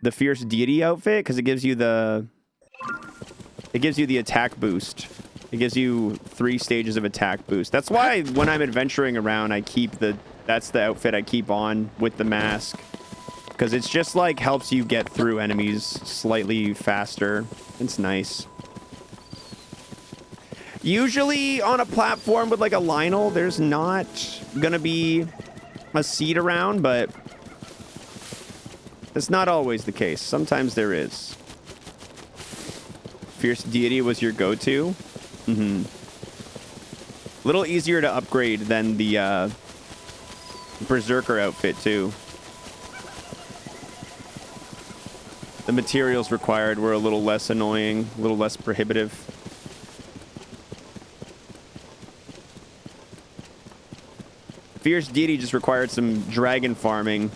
the Fierce Deity outfit, because it gives you the attack boost. It gives you 3 stages of attack boost. That's why when I'm adventuring around, I keep that's the outfit I keep on with the mask. Because it's just like helps you get through enemies slightly faster. It's nice. Usually on a platform with like a Lionel, there's not gonna be a seat around, but it's not always the case. Sometimes there is. Fierce Deity was your go-to. A little easier to upgrade than the Berserker outfit too. The materials required were a little less annoying, a little less prohibitive. Fierce Deity just required some dragon farming,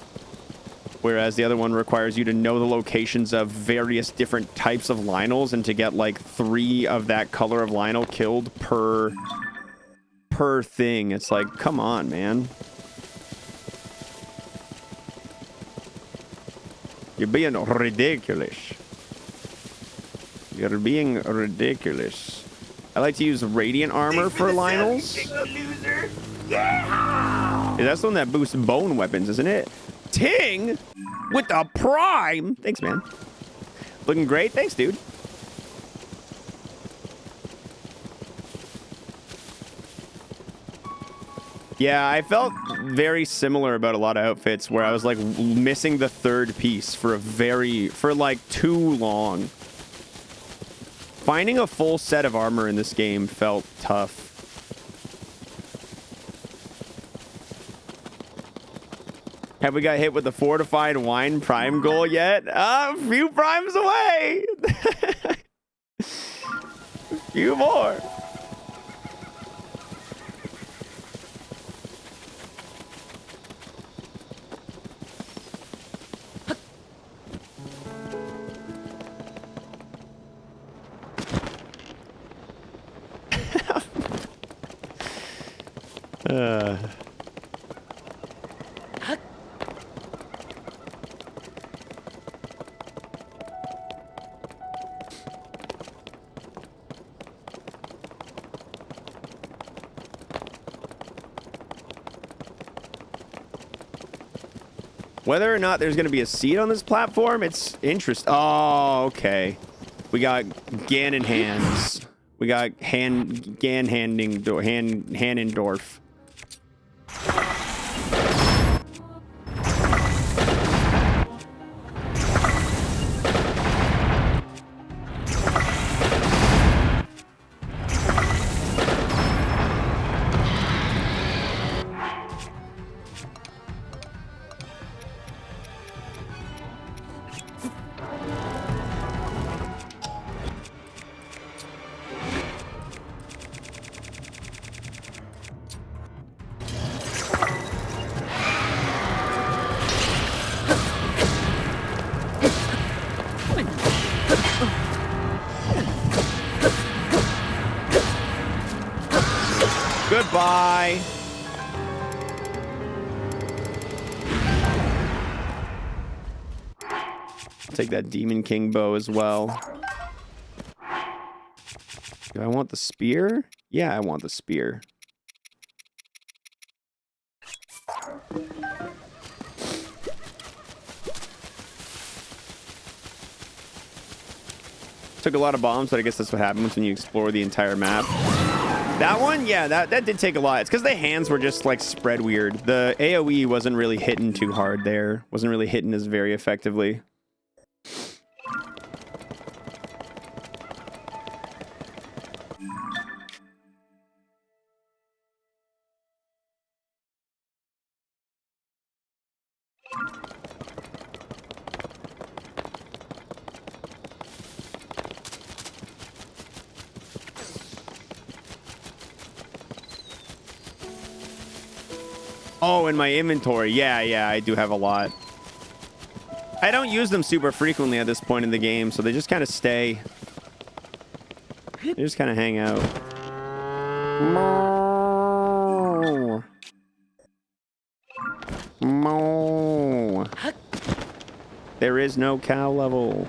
whereas the other one requires you to know the locations of various different types of Lionels and to get like 3 of that color of Lionel killed per thing. It's like, come on, man. You're being ridiculous. You're being ridiculous. I like to use Radiant Armor for Lionels. Yeah, that's the one that boosts bone weapons, isn't it? Ting with the prime. Thanks, man. Looking great. Thanks, dude. Yeah, I felt very similar about a lot of outfits where I was like missing the 3rd piece for like too long. Finding a full set of armor in this game felt tough. Have we got hit with the fortified wine prime goal yet? A few primes away. A few more. Whether or not there's going to be a seat on this platform, it's interesting. Oh, okay. We got Ganon hands. We got Hanendorf. Bye. Take that Demon King bow as well. Do I want the spear? Yeah, I want the spear. Took a lot of bombs, but I guess that's what happens when you explore the entire map. That one, yeah, that did take a lot. It's because the hands were just like spread weird. The AoE wasn't really hitting too hard there. Wasn't really hitting as very effectively. Oh, in my inventory. Yeah, I do have a lot. I don't use them super frequently at this point in the game, so they just kind of stay. They just kind of hang out. Moo. Moo. There is no cow level.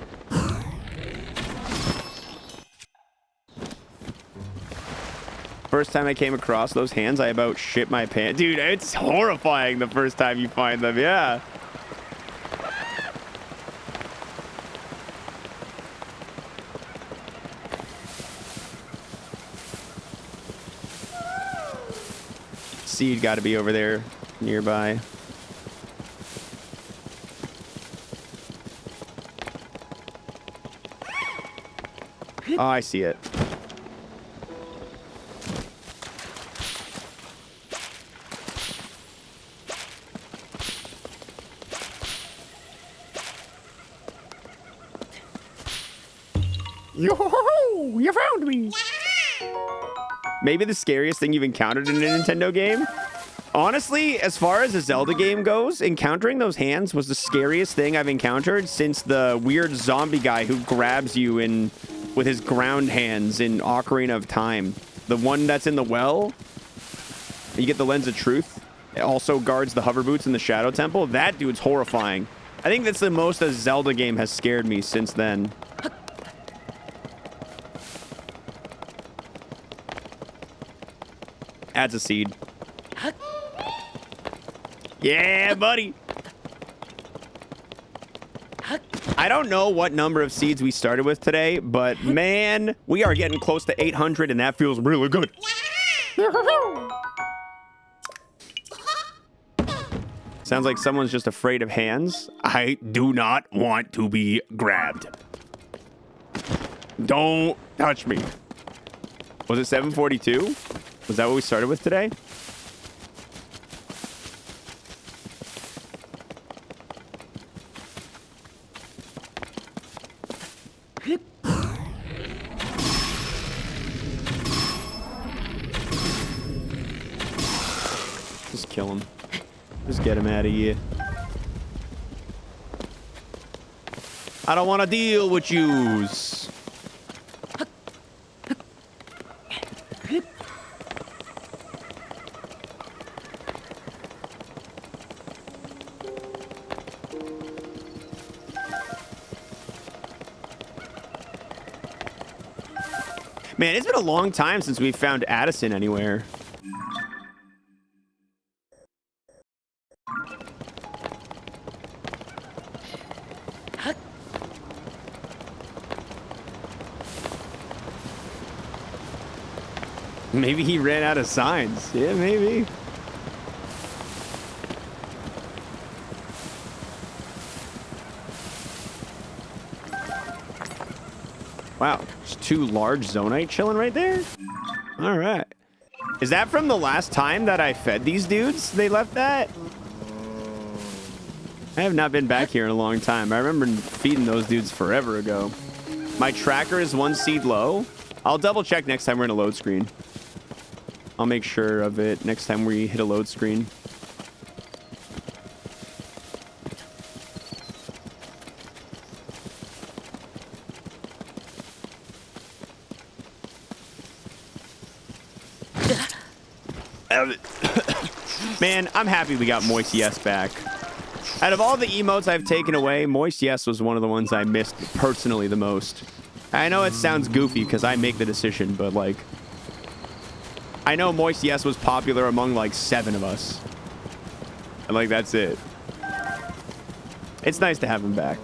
First time I came across those hands, I about shit my pants. Dude, it's horrifying the first time you find them, yeah. Seed got to be over there nearby. Oh, I see it. Yo-ho-ho! You found me! Maybe the scariest thing you've encountered in a Nintendo game? Honestly, as far as a Zelda game goes, encountering those hands was the scariest thing I've encountered since the weird zombie guy who grabs you in with his ground hands in Ocarina of Time. The one that's in the well. You get the Lens of Truth. It also guards the hover boots in the Shadow Temple. That dude's horrifying. I think that's the most a Zelda game has scared me since then. Adds a seed. Yeah, buddy. I don't know what number of seeds we started with today, but man, we are getting close to 800 and that feels really good. Sounds like someone's just afraid of hands. I do not want to be grabbed. Don't touch me. Was it 742? Was that what we started with today? Just kill him. Just get him out of here. I don't want to deal with yous. Man, it's been a long time since we found Addison anywhere. Maybe he ran out of signs. Yeah, maybe. Wow, there's two large Zonite chilling right there. All right. Is that from the last time that I fed these dudes? They left that? I have not been back here in a long time. I remember feeding those dudes forever ago. My tracker is 1 seed low. I'll double check next time we're in a load screen. I'll make sure of it next time we hit a load screen. Man, I'm happy we got Moist Yes back. Out of all the emotes I've taken away, Moist Yes was one of the ones I missed personally the most. I know it sounds goofy because I make the decision, but like, I know Moist Yes was popular among like 7 of us. And like, that's it. It's nice to have him back.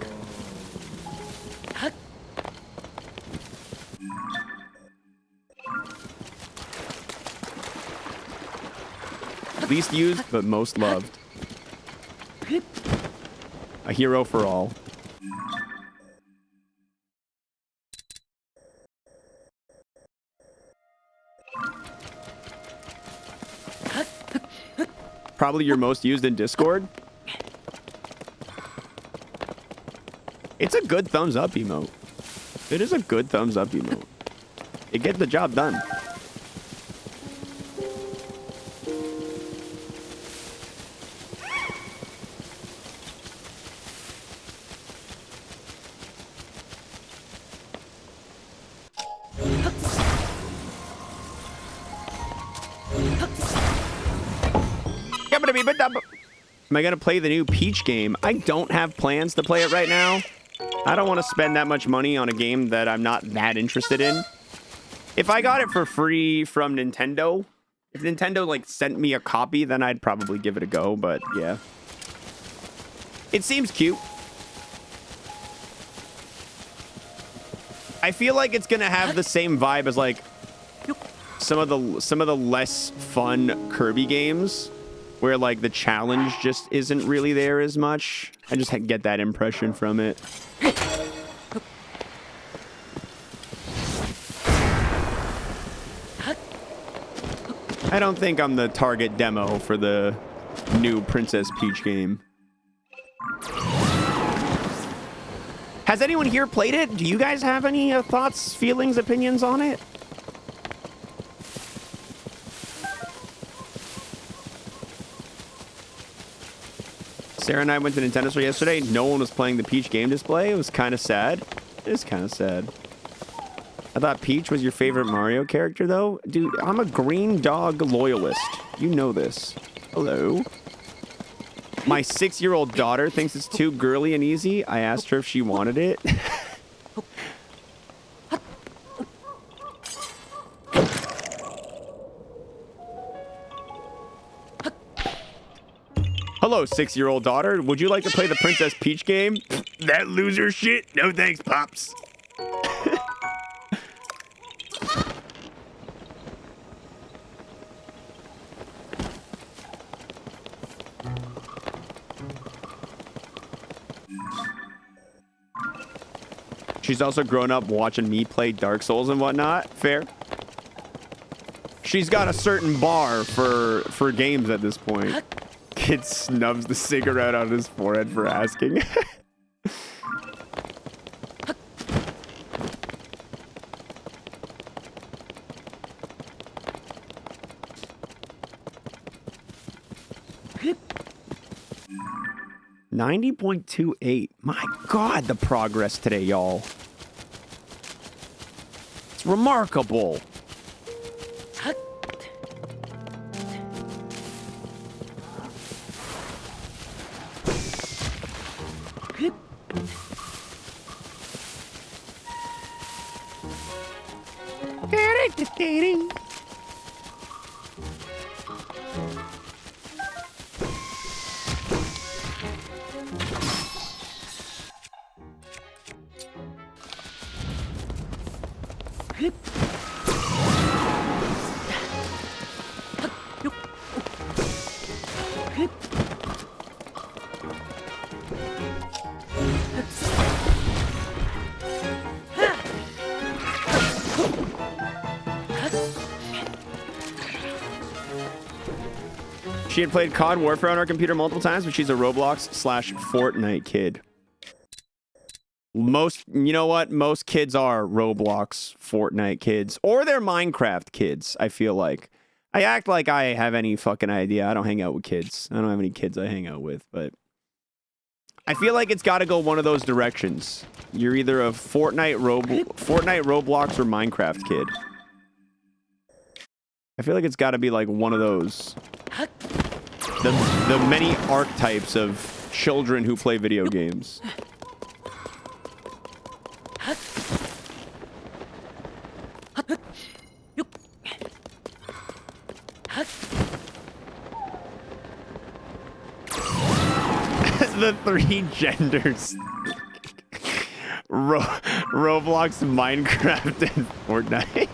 Least used, but most loved. A hero for all. Probably your most used in Discord. It's a good thumbs up emote. It is a good thumbs up emote. It gets the job done. Am I going to play the new Peach game? I don't have plans to play it right now. I don't want to spend that much money on a game that I'm not that interested in. If I got it for free from Nintendo, if Nintendo like sent me a copy, then I'd probably give it a go, but yeah. It seems cute. I feel like it's going to have the same vibe as like some of the less fun Kirby games, where like the challenge just isn't really there as much. I just get that impression from it. I don't think I'm the target demo for the new Princess Peach game. Has anyone here played it? Do you guys have any thoughts, feelings, opinions on it? Sarah and I went to Nintendo Store yesterday. No one was playing the Peach game display. It was kind of sad. It is kind of sad. I thought Peach was your favorite Mario character, though. Dude, I'm a green dog loyalist. You know this. Hello. My 6-year-old daughter thinks it's too girly and easy. I asked her if she wanted it. Hello, 6-year-old daughter. Would you like to play the Princess Peach game? That loser shit? No thanks, Pops. She's also grown up watching me play Dark Souls and whatnot. Fair. She's got a certain bar for games at this point. Kid snubs the cigarette on his forehead for asking. $90.28. My God, the progress today, y'all. It's remarkable. She had played COD Warfare on her computer multiple times, but she's a Roblox/Fortnite kid. You know what? Most kids are Roblox, Fortnite kids, or they're Minecraft kids, I feel like. I act like I have any fucking idea. I don't hang out with kids. I don't have any kids I hang out with, but I feel like it's got to go one of those directions. You're either a Fortnite, Roblox, or Minecraft kid. I feel like it's got to be like one of those. The many archetypes of children who play video games. The three genders. Roblox, Minecraft, and Fortnite.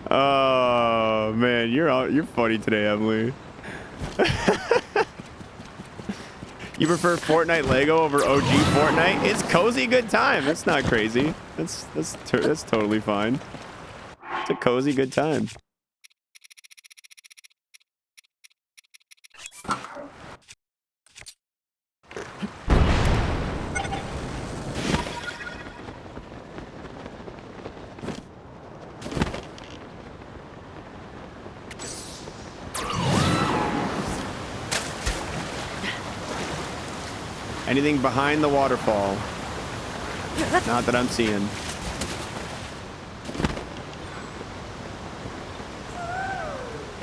Oh man, you're funny today, Emily. You prefer Fortnite Lego over OG Fortnite? It's cozy good time. That's not crazy. That's totally fine. It's a cozy good time. Anything behind the waterfall? Not that I'm seeing.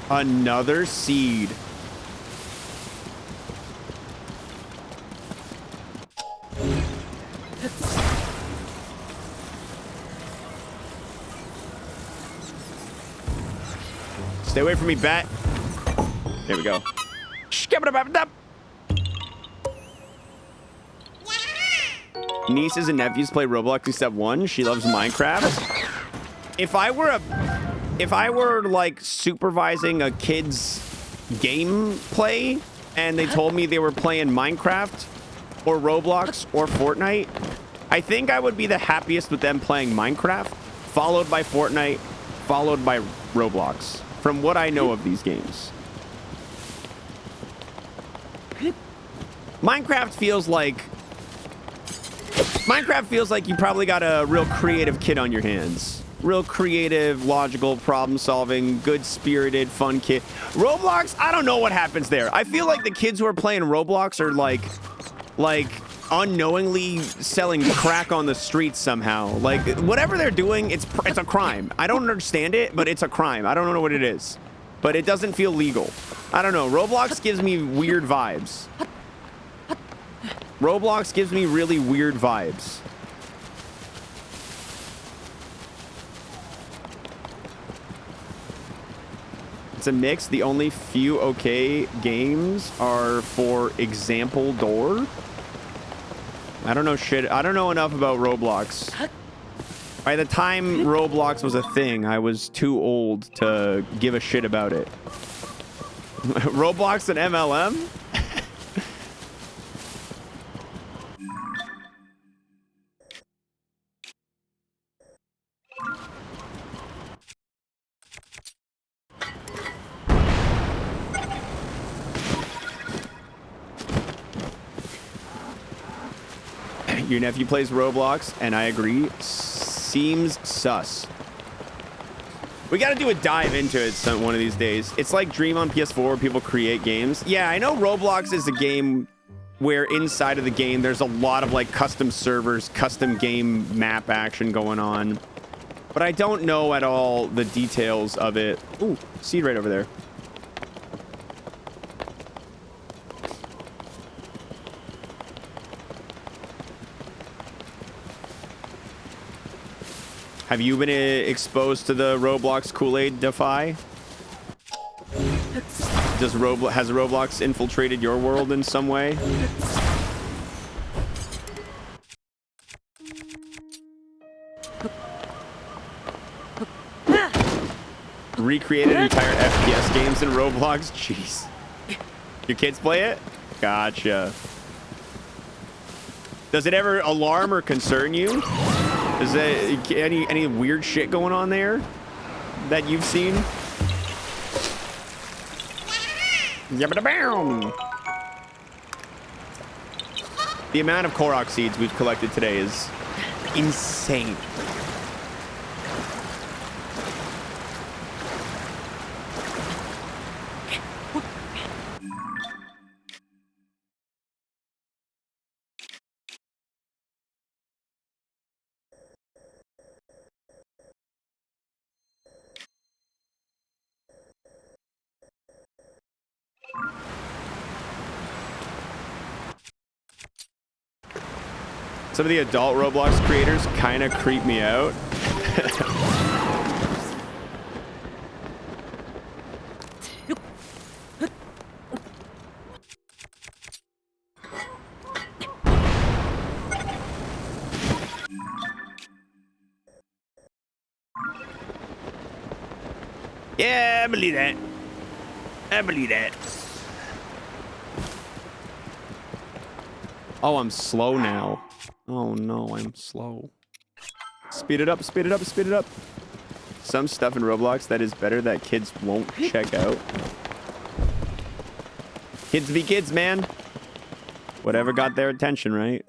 Another seed. Stay away from me, bat. There we go. Nieces and nephews play Roblox except one. She loves Minecraft. If I were like supervising a kid's gameplay and they told me they were playing Minecraft or Roblox or Fortnite, I think I would be the happiest with them playing Minecraft, followed by Fortnite, followed by Roblox, from what I know of these games. Minecraft feels like you probably got a real creative kid on your hands. Real creative, logical, problem-solving, good-spirited, fun kid. Roblox, I don't know what happens there. I feel like the kids who are playing Roblox are like unknowingly selling crack on the streets somehow. Like whatever they're doing, it's a crime. I don't understand it, but it's a crime. I don't know what it is, but it doesn't feel legal. I don't know. Roblox gives me weird vibes. Roblox gives me really weird vibes. It's a mix. The only few okay games are, for example, Door. I don't know shit. I don't know enough about Roblox. By the time Roblox was a thing, I was too old to give a shit about it. Roblox and MLM? Your nephew plays Roblox, and I agree. Seems sus. We got to do a dive into it one of these days. It's like Dream on PS4 where people create games. Yeah, I know Roblox is a game where inside of the game there's a lot of like custom servers, custom game map action going on. But I don't know at all the details of it. Ooh, seed right over there. Have you been exposed to the Roblox Kool-Aid Defy? Has Roblox infiltrated your world in some way? Recreated entire FPS games in Roblox? Jeez. Your kids play it? Gotcha. Does it ever alarm or concern you? Is there any weird shit going on there that you've seen? Yabba-da-boom! The amount of korok seeds we've collected today is insane. Some of the adult Roblox creators kind of creep me out. Yeah, I believe that. I believe that. Oh, I'm slow now. Oh no, I'm slow. Speed it up, speed it up, speed it up. Some stuff in Roblox that is better that kids won't check out. Kids be kids, man. Whatever got their attention, right?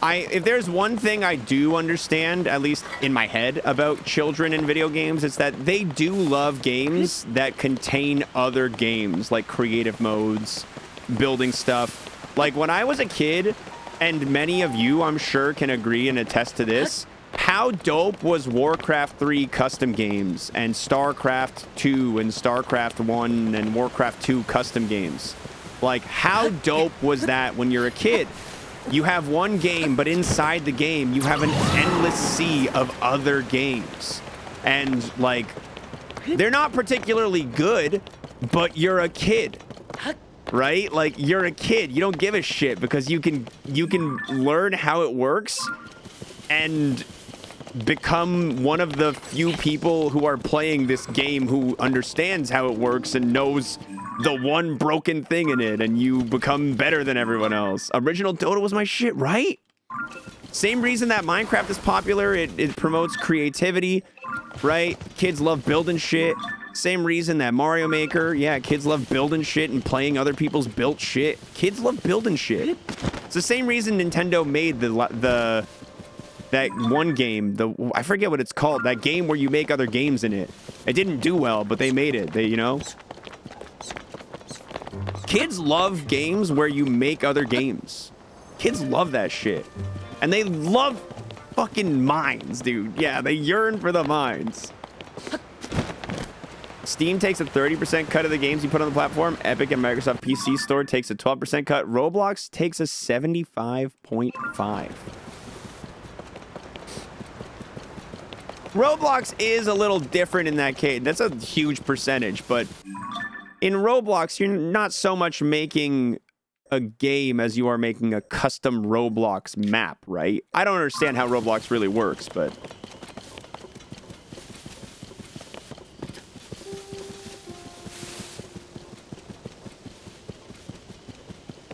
If there's one thing I do understand, at least in my head, about children in video games, it's that they do love games that contain other games, like creative modes, building stuff. Like when I was a kid, and many of you, I'm sure, can agree and attest to this, how dope was Warcraft 3 custom games and StarCraft 2 and StarCraft 1 and Warcraft 2 custom games? Like, how dope was that when you're a kid? You have one game, but inside the game, you have an endless sea of other games. And, like, they're not particularly good, but you're a kid. Right? Like, you're a kid. You don't give a shit because you can learn how it works and become one of the few people who are playing this game who understands how it works and knows the one broken thing in it, and you become better than everyone else. Original Dota was my shit, right? Same reason that Minecraft is popular. It promotes creativity, right? Kids love building shit. Same reason that Mario Maker, yeah, kids love building shit and playing other people's built shit. Kids love building shit. It's the same reason Nintendo made that one game, I forget what it's called, that game where you make other games in it. It didn't do well, but they made it. You know? Kids love games where you make other games. Kids love that shit. And they love fucking mines, dude. Yeah, they yearn for the mines. Steam takes a 30% cut of the games you put on the platform. Epic and Microsoft PC Store takes a 12% cut. Roblox takes a 75.5%. Roblox is a little different in that case. That's a huge percentage, but in Roblox, you're not so much making a game as you are making a custom Roblox map, right? I don't understand how Roblox really works, but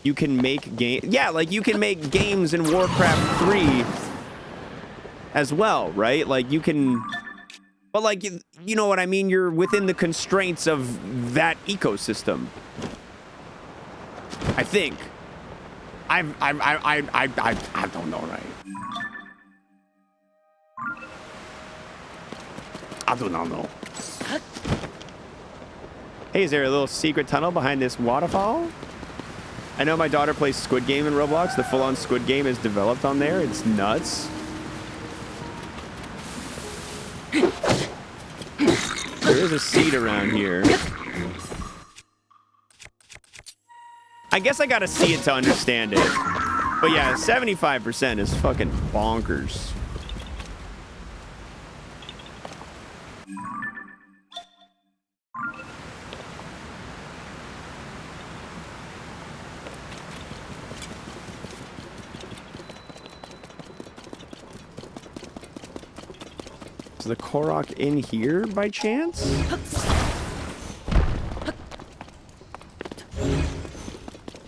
you can make yeah, like you can make games in Warcraft 3 as well, right? Like you can, but like, you know what I mean? You're within the constraints of that ecosystem. I think. I don't know, right? I do not know. Hey, is there a little secret tunnel behind this waterfall? I know my daughter plays Squid Game in Roblox. The full-on Squid Game is developed on there. It's nuts. There is a seed around here. I guess I gotta see it to understand it. But yeah, 75% is fucking bonkers. Is the korok in here by chance?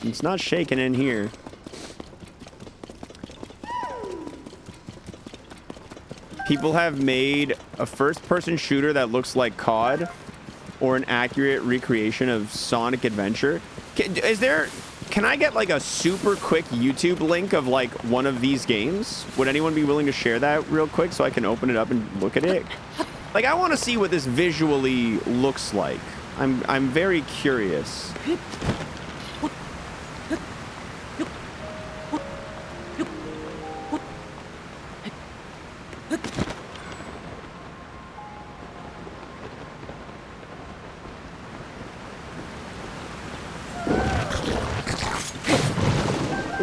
It's not shaking in here. People have made a first-person shooter that looks like COD or an accurate recreation of Sonic Adventure. Can I get like a super quick YouTube link of like one of these games? Would anyone be willing to share that real quick so I can open it up and look at it? Like, I want to see what this visually looks like. I'm very curious.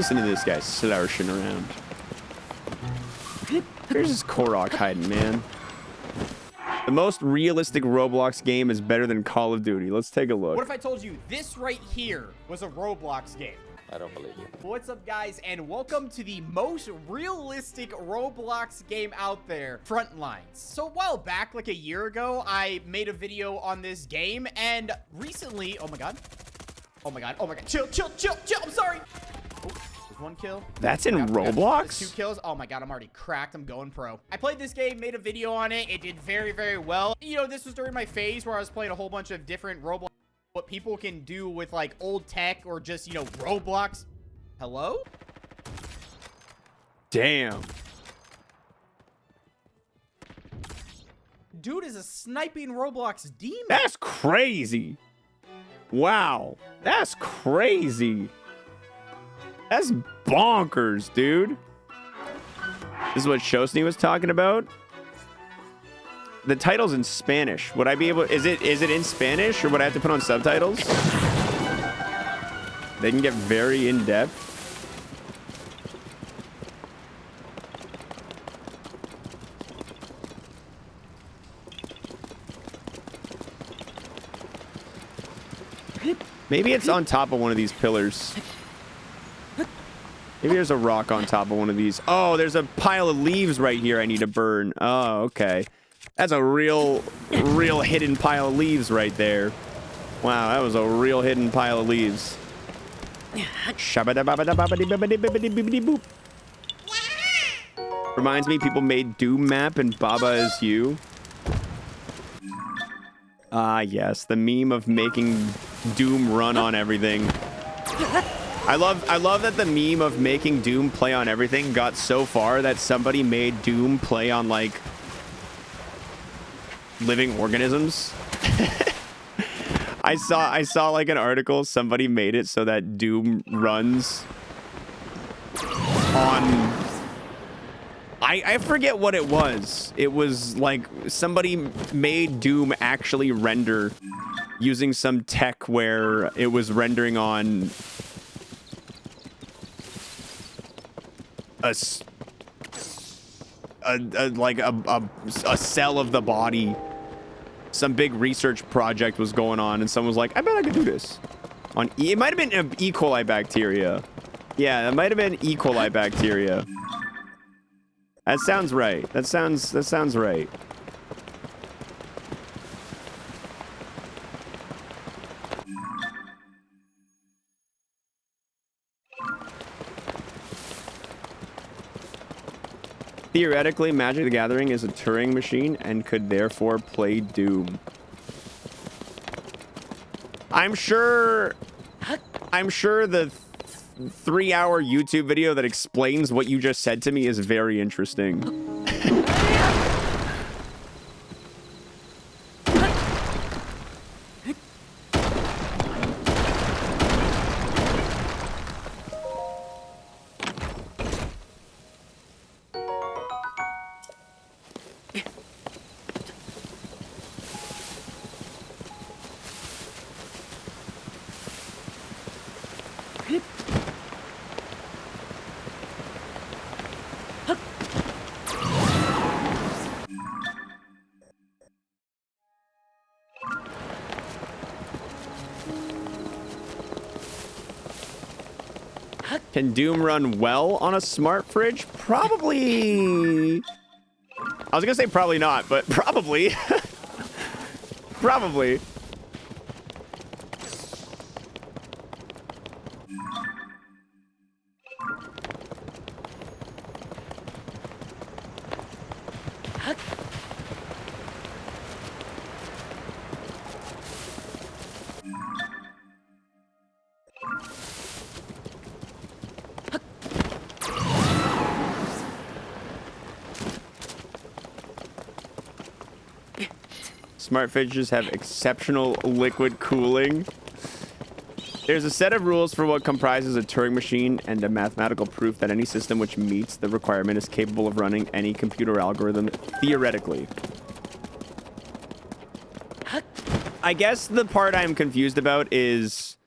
Listen to this guy slouching around. Where's this Korok hiding, man? The most realistic Roblox game is better than Call of Duty. Let's take a look. What if I told you this right here was a Roblox game? I don't believe you. What's up, guys, and welcome to the most realistic Roblox game out there, Frontlines. So a while back, like a year ago, I made a video on this game, and recently, oh my god, chill, I'm sorry. Oh, there's one kill. That's in Roblox? 2 kills. Oh my god, I'm already cracked. I'm going pro. I played this game, made a video on it. It did very, very well. You know, this was during my phase where I was playing a whole bunch of different Roblox, what people can do with like old tech or just, you know, Roblox. Hello? Damn. Dude is a sniping Roblox demon. That's crazy. Wow. That's crazy. That's bonkers, dude. This is what Shosny was talking about. The title's in Spanish. Would I be able... Is it in Spanish, or would I have to put on subtitles? They can get very in-depth. Maybe it's on top of one of these pillars. Maybe there's a rock on top of one of these. Oh, there's a pile of leaves right here I need to burn. Oh, okay. That's a real hidden pile of leaves right there. Wow, that was a real hidden pile of leaves. Shabba-dabba-dabba-dabba-dee-bibba-dee-bibba-dee-bibba-dee-boop. Reminds me, people made Doom map and Baba is you. Ah, yes, the meme of making Doom run on everything. I love that the meme of making Doom play on everything got so far that somebody made Doom play on like living organisms. I saw like an article, somebody made it so that Doom runs on... I forget what it was. It was like somebody made Doom actually render using some tech where it was rendering on a cell of the body. Some big research project was going on, and someone was like, I bet I could do this. It might have been E. coli bacteria. Yeah, that might have been E. coli bacteria. That sounds right. That sounds right. Theoretically, Magic the Gathering is a Turing machine and could therefore play Doom. I'm sure the 3-hour YouTube video that explains what you just said to me is very interesting. Can Doom run well on a smart fridge? Probably. I was gonna say probably not, but probably. Probably. Smart fridges have exceptional liquid cooling. There's a set of rules for what comprises a Turing machine and a mathematical proof that any system which meets the requirement is capable of running any computer algorithm theoretically. I guess the part I'm confused about is...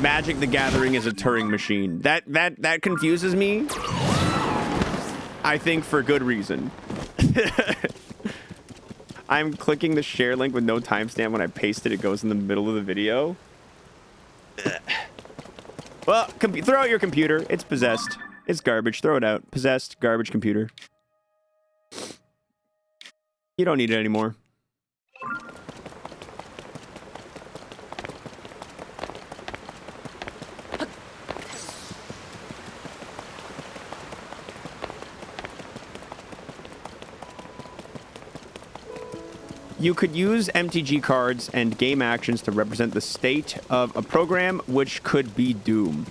Magic the Gathering is a Turing machine. That confuses me. I think for good reason. I'm clicking the share link with no timestamp. When I paste it, it goes in the middle of the video. Well, throw out your computer. It's possessed. It's garbage. Throw it out. Possessed, garbage computer. You don't need it anymore. You could use MTG cards and game actions to represent the state of a program, which could be Doom.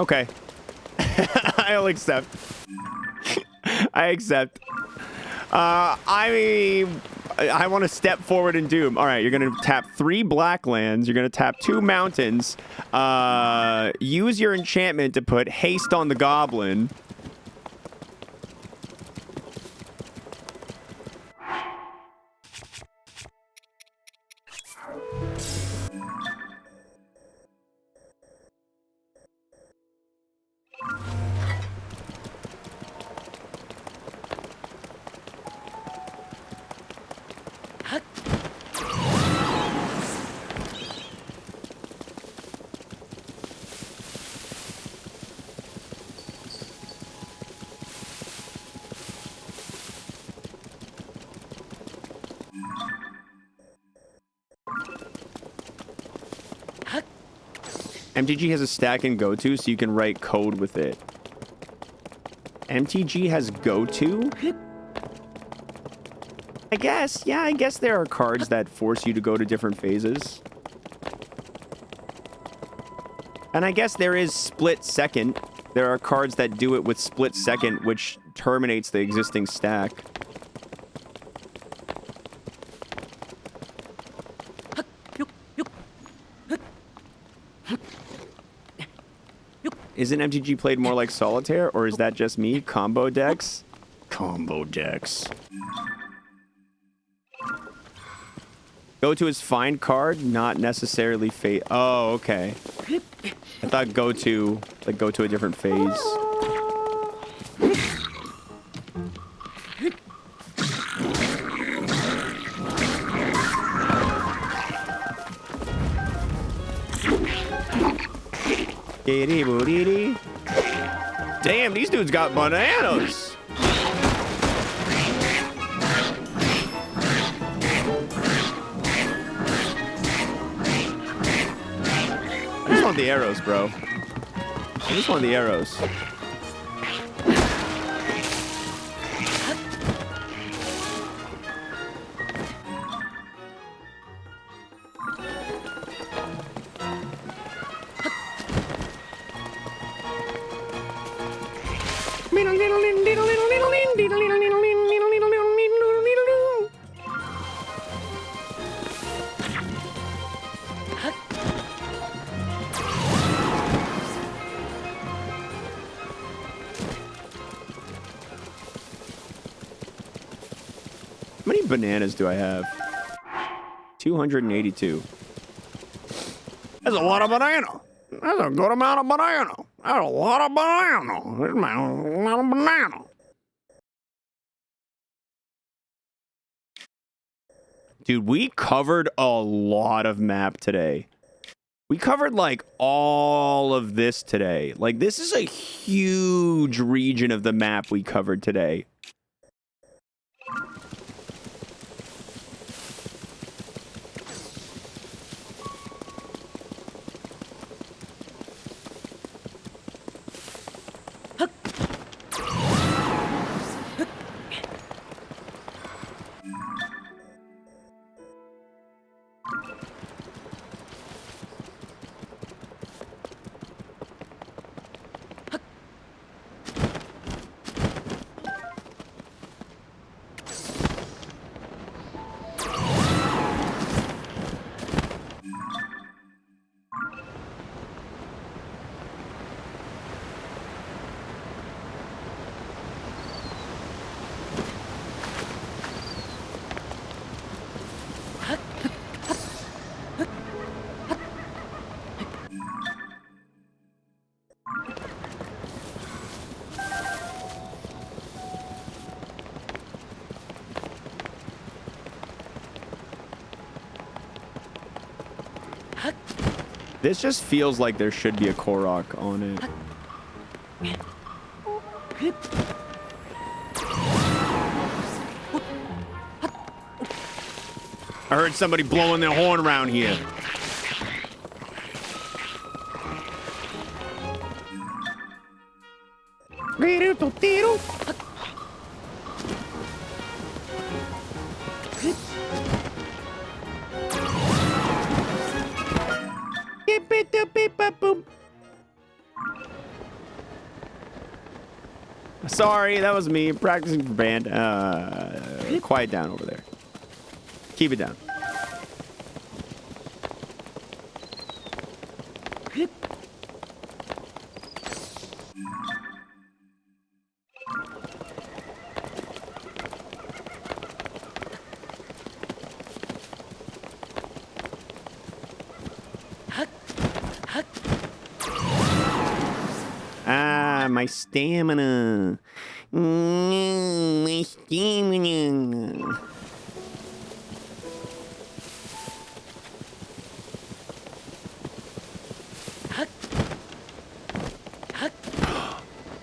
Okay. I'll accept. I accept. I want to step forward in Doom. All right, you're going to tap 3 black lands. You're going to tap 2 mountains. Use your enchantment to put haste on the goblin. MTG has a stack in GoTo, so you can write code with it. MTG has GoTo? I guess. Yeah, I guess there are cards that force you to go to different phases. And I guess there is split second. There are cards that do it with split second, which terminates the existing stack. Isn't MTG played more like Solitaire, or is that just me? Combo decks? Combo decks. Go to his find card, not necessarily fate. Oh, okay. I thought go to a different phase. Damn, these dudes got bananas. I just want the arrows, bro. I just want the arrows. How many bananas do I have? 282. That's a lot of banana. That's a good amount of banana. That's a lot of banana. That's a lot of banana. Dude, we covered a lot of map today. We covered, like, all of this today. Like, this is a huge region of the map we covered today. This just feels like there should be a korok on it. I heard somebody blowing their horn around here. Sorry, that was me practicing for band. Quiet down over there. Keep it down. Ah, my stamina. My stamina.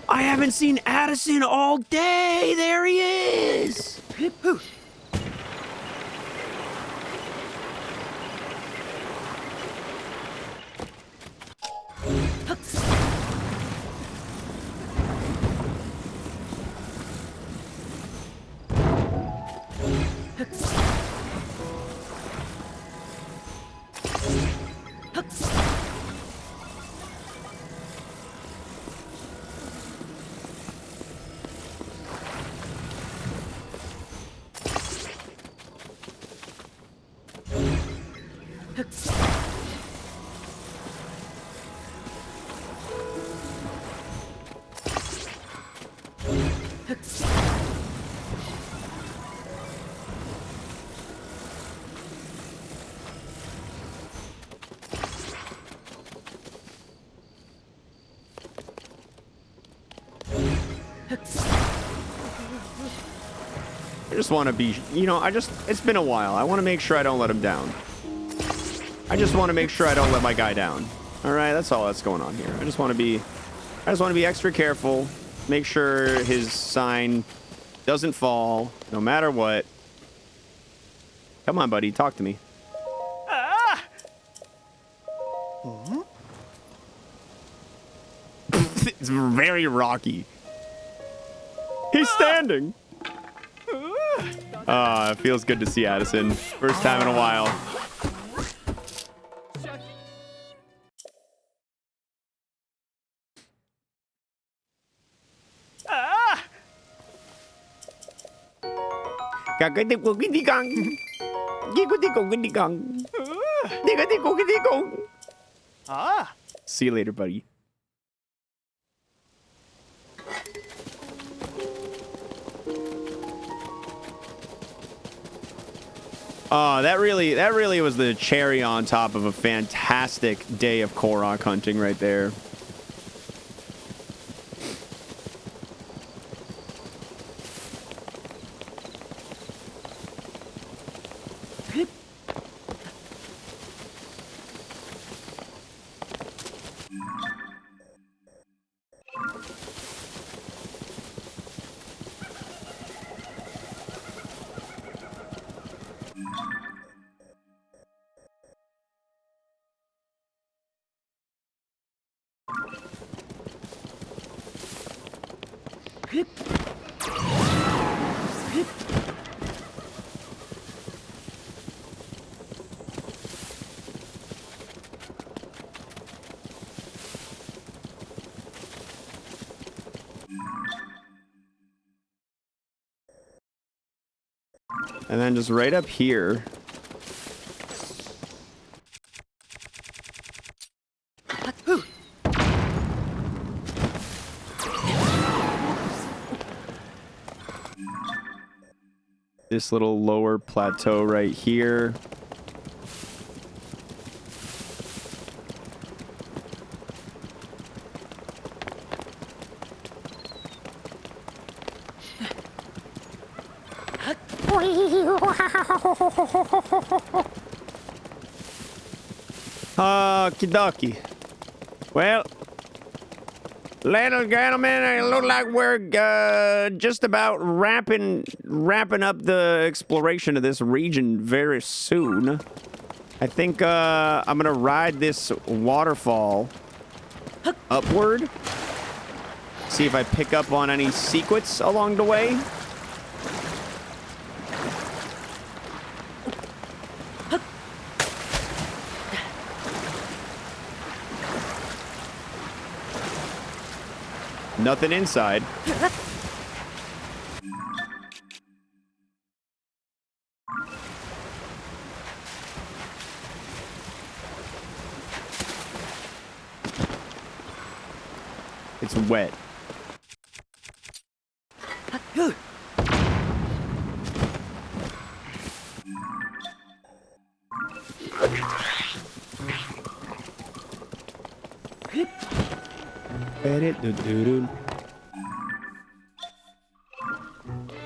I haven't seen Addison all day. There he is. I just want to be, you know, it's been a while. I want to make sure I don't let him down. I just want to make sure I don't let my guy down. All right, that's all that's going on here. I just want to be extra careful. Make sure his sign doesn't fall, no matter what. Come on, buddy, talk to me. Ah! It's very rocky. He's standing. It feels good to see Addison. First time in a while. See you later, buddy. Oh, that really was the cherry on top of a fantastic day of korok hunting right there. And then just right up here. This little lower plateau right here. Okie dokie. Well, ladies and gentlemen, it looks like we're just about wrapping up the exploration of this region very soon. I think I'm gonna ride this waterfall upward. See if I pick up on any secrets along the way. Nothing inside. It's wet.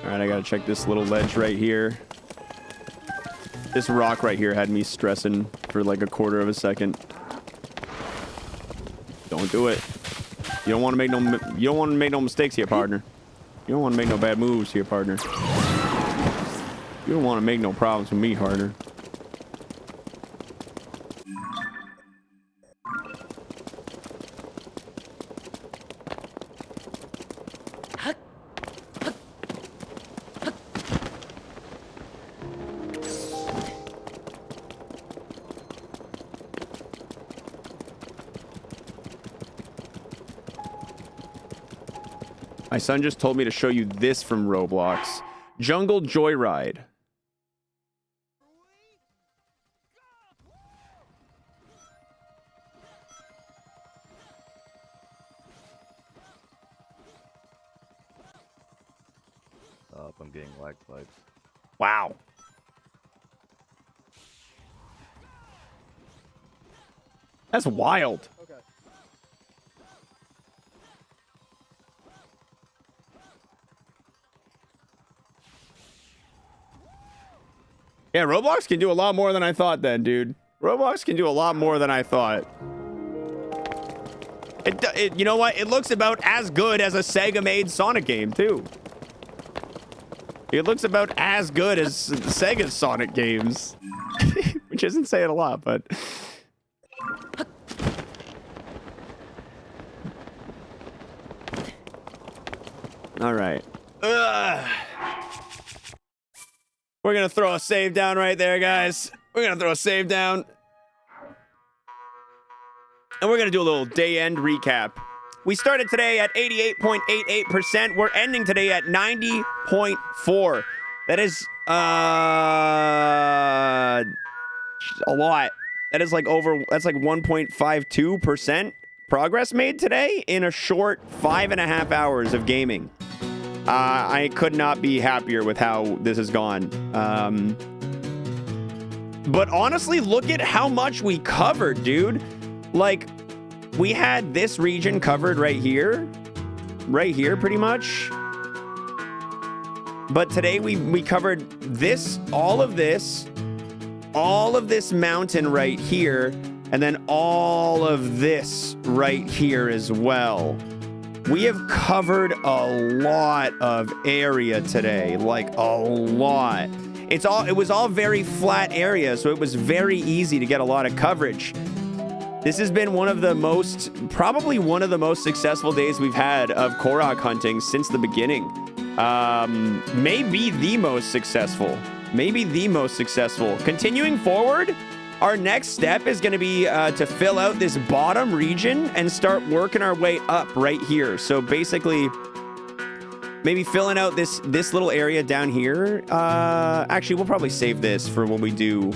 Alright, I gotta check this little ledge right here. This rock right here had me stressing for like a quarter of a second. Don't do it. You don't want to make no mistakes here, partner. You don't want to make no bad moves here, partner. You don't want to make no problems with me, partner. My son just told me to show you this from Roblox. Jungle Joyride. Up, I'm getting lag spikes. Wow. That's wild. Okay. Yeah, Roblox can do a lot more than I thought then, dude. Roblox can do a lot more than I thought. You know what? It looks about as good as a Sega-made Sonic game, too. It looks about as good as Sega's Sonic games. Which isn't saying a lot, but... All right. Ugh. We're going to throw a save down right there, guys. We're going to throw a save down. And we're going to do a little day end recap. We started today at 88.88%. We're ending today at 90.4. That is a lot. That is like that's like 1.52% progress made today in a short 5.5 hours of gaming. I could not be happier with how this has gone. But honestly, look at how much we covered, dude. Like, we had this region covered right here pretty much. But today we covered this, all of this mountain right here, and then all of this right here as well. We have covered a lot of area today, like a lot. It was all very flat area, so it was very easy to get a lot of coverage. This has been probably one of the most successful days we've had of korok hunting since the beginning. Maybe the most successful. Continuing forward, our next step is going to be to fill out this bottom region and start working our way up right here. So basically, maybe filling out this little area down here. Actually, we'll probably save this for when we do.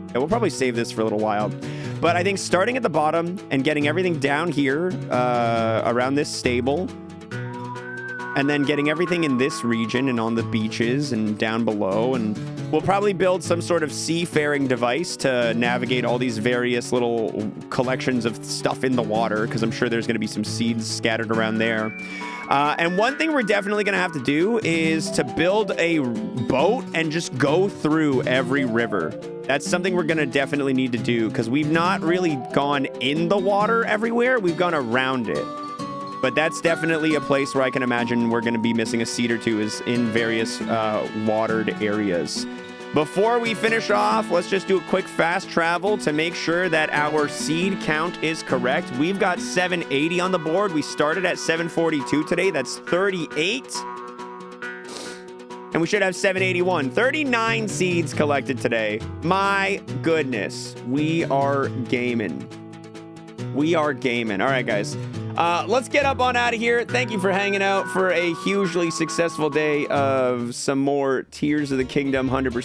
Yeah, we'll probably save this for a little while. But I think starting at the bottom and getting everything down here around this stable, and then getting everything in this region and on the beaches and down below, and we'll probably build some sort of seafaring device to navigate all these various little collections of stuff in the water, because I'm sure there's going to be some seeds scattered around there. And one thing we're definitely going to have to do is to build a boat and just go through every river. That's something we're going to definitely need to do because we've not really gone in the water everywhere. We've gone around it. But that's definitely a place where I can imagine we're going to be missing a seed or two is in various watered areas. Before we finish off, let's just do a quick fast travel to make sure that our seed count is correct. We've got 780 on the board. We started at 742 today. That's 38. And we should have 781. 39 seeds collected today. My goodness. We are gaming. We are gaming. All right, guys. Let's get up on out of here. Thank you for hanging out for a hugely successful day of some more Tears of the Kingdom 100%.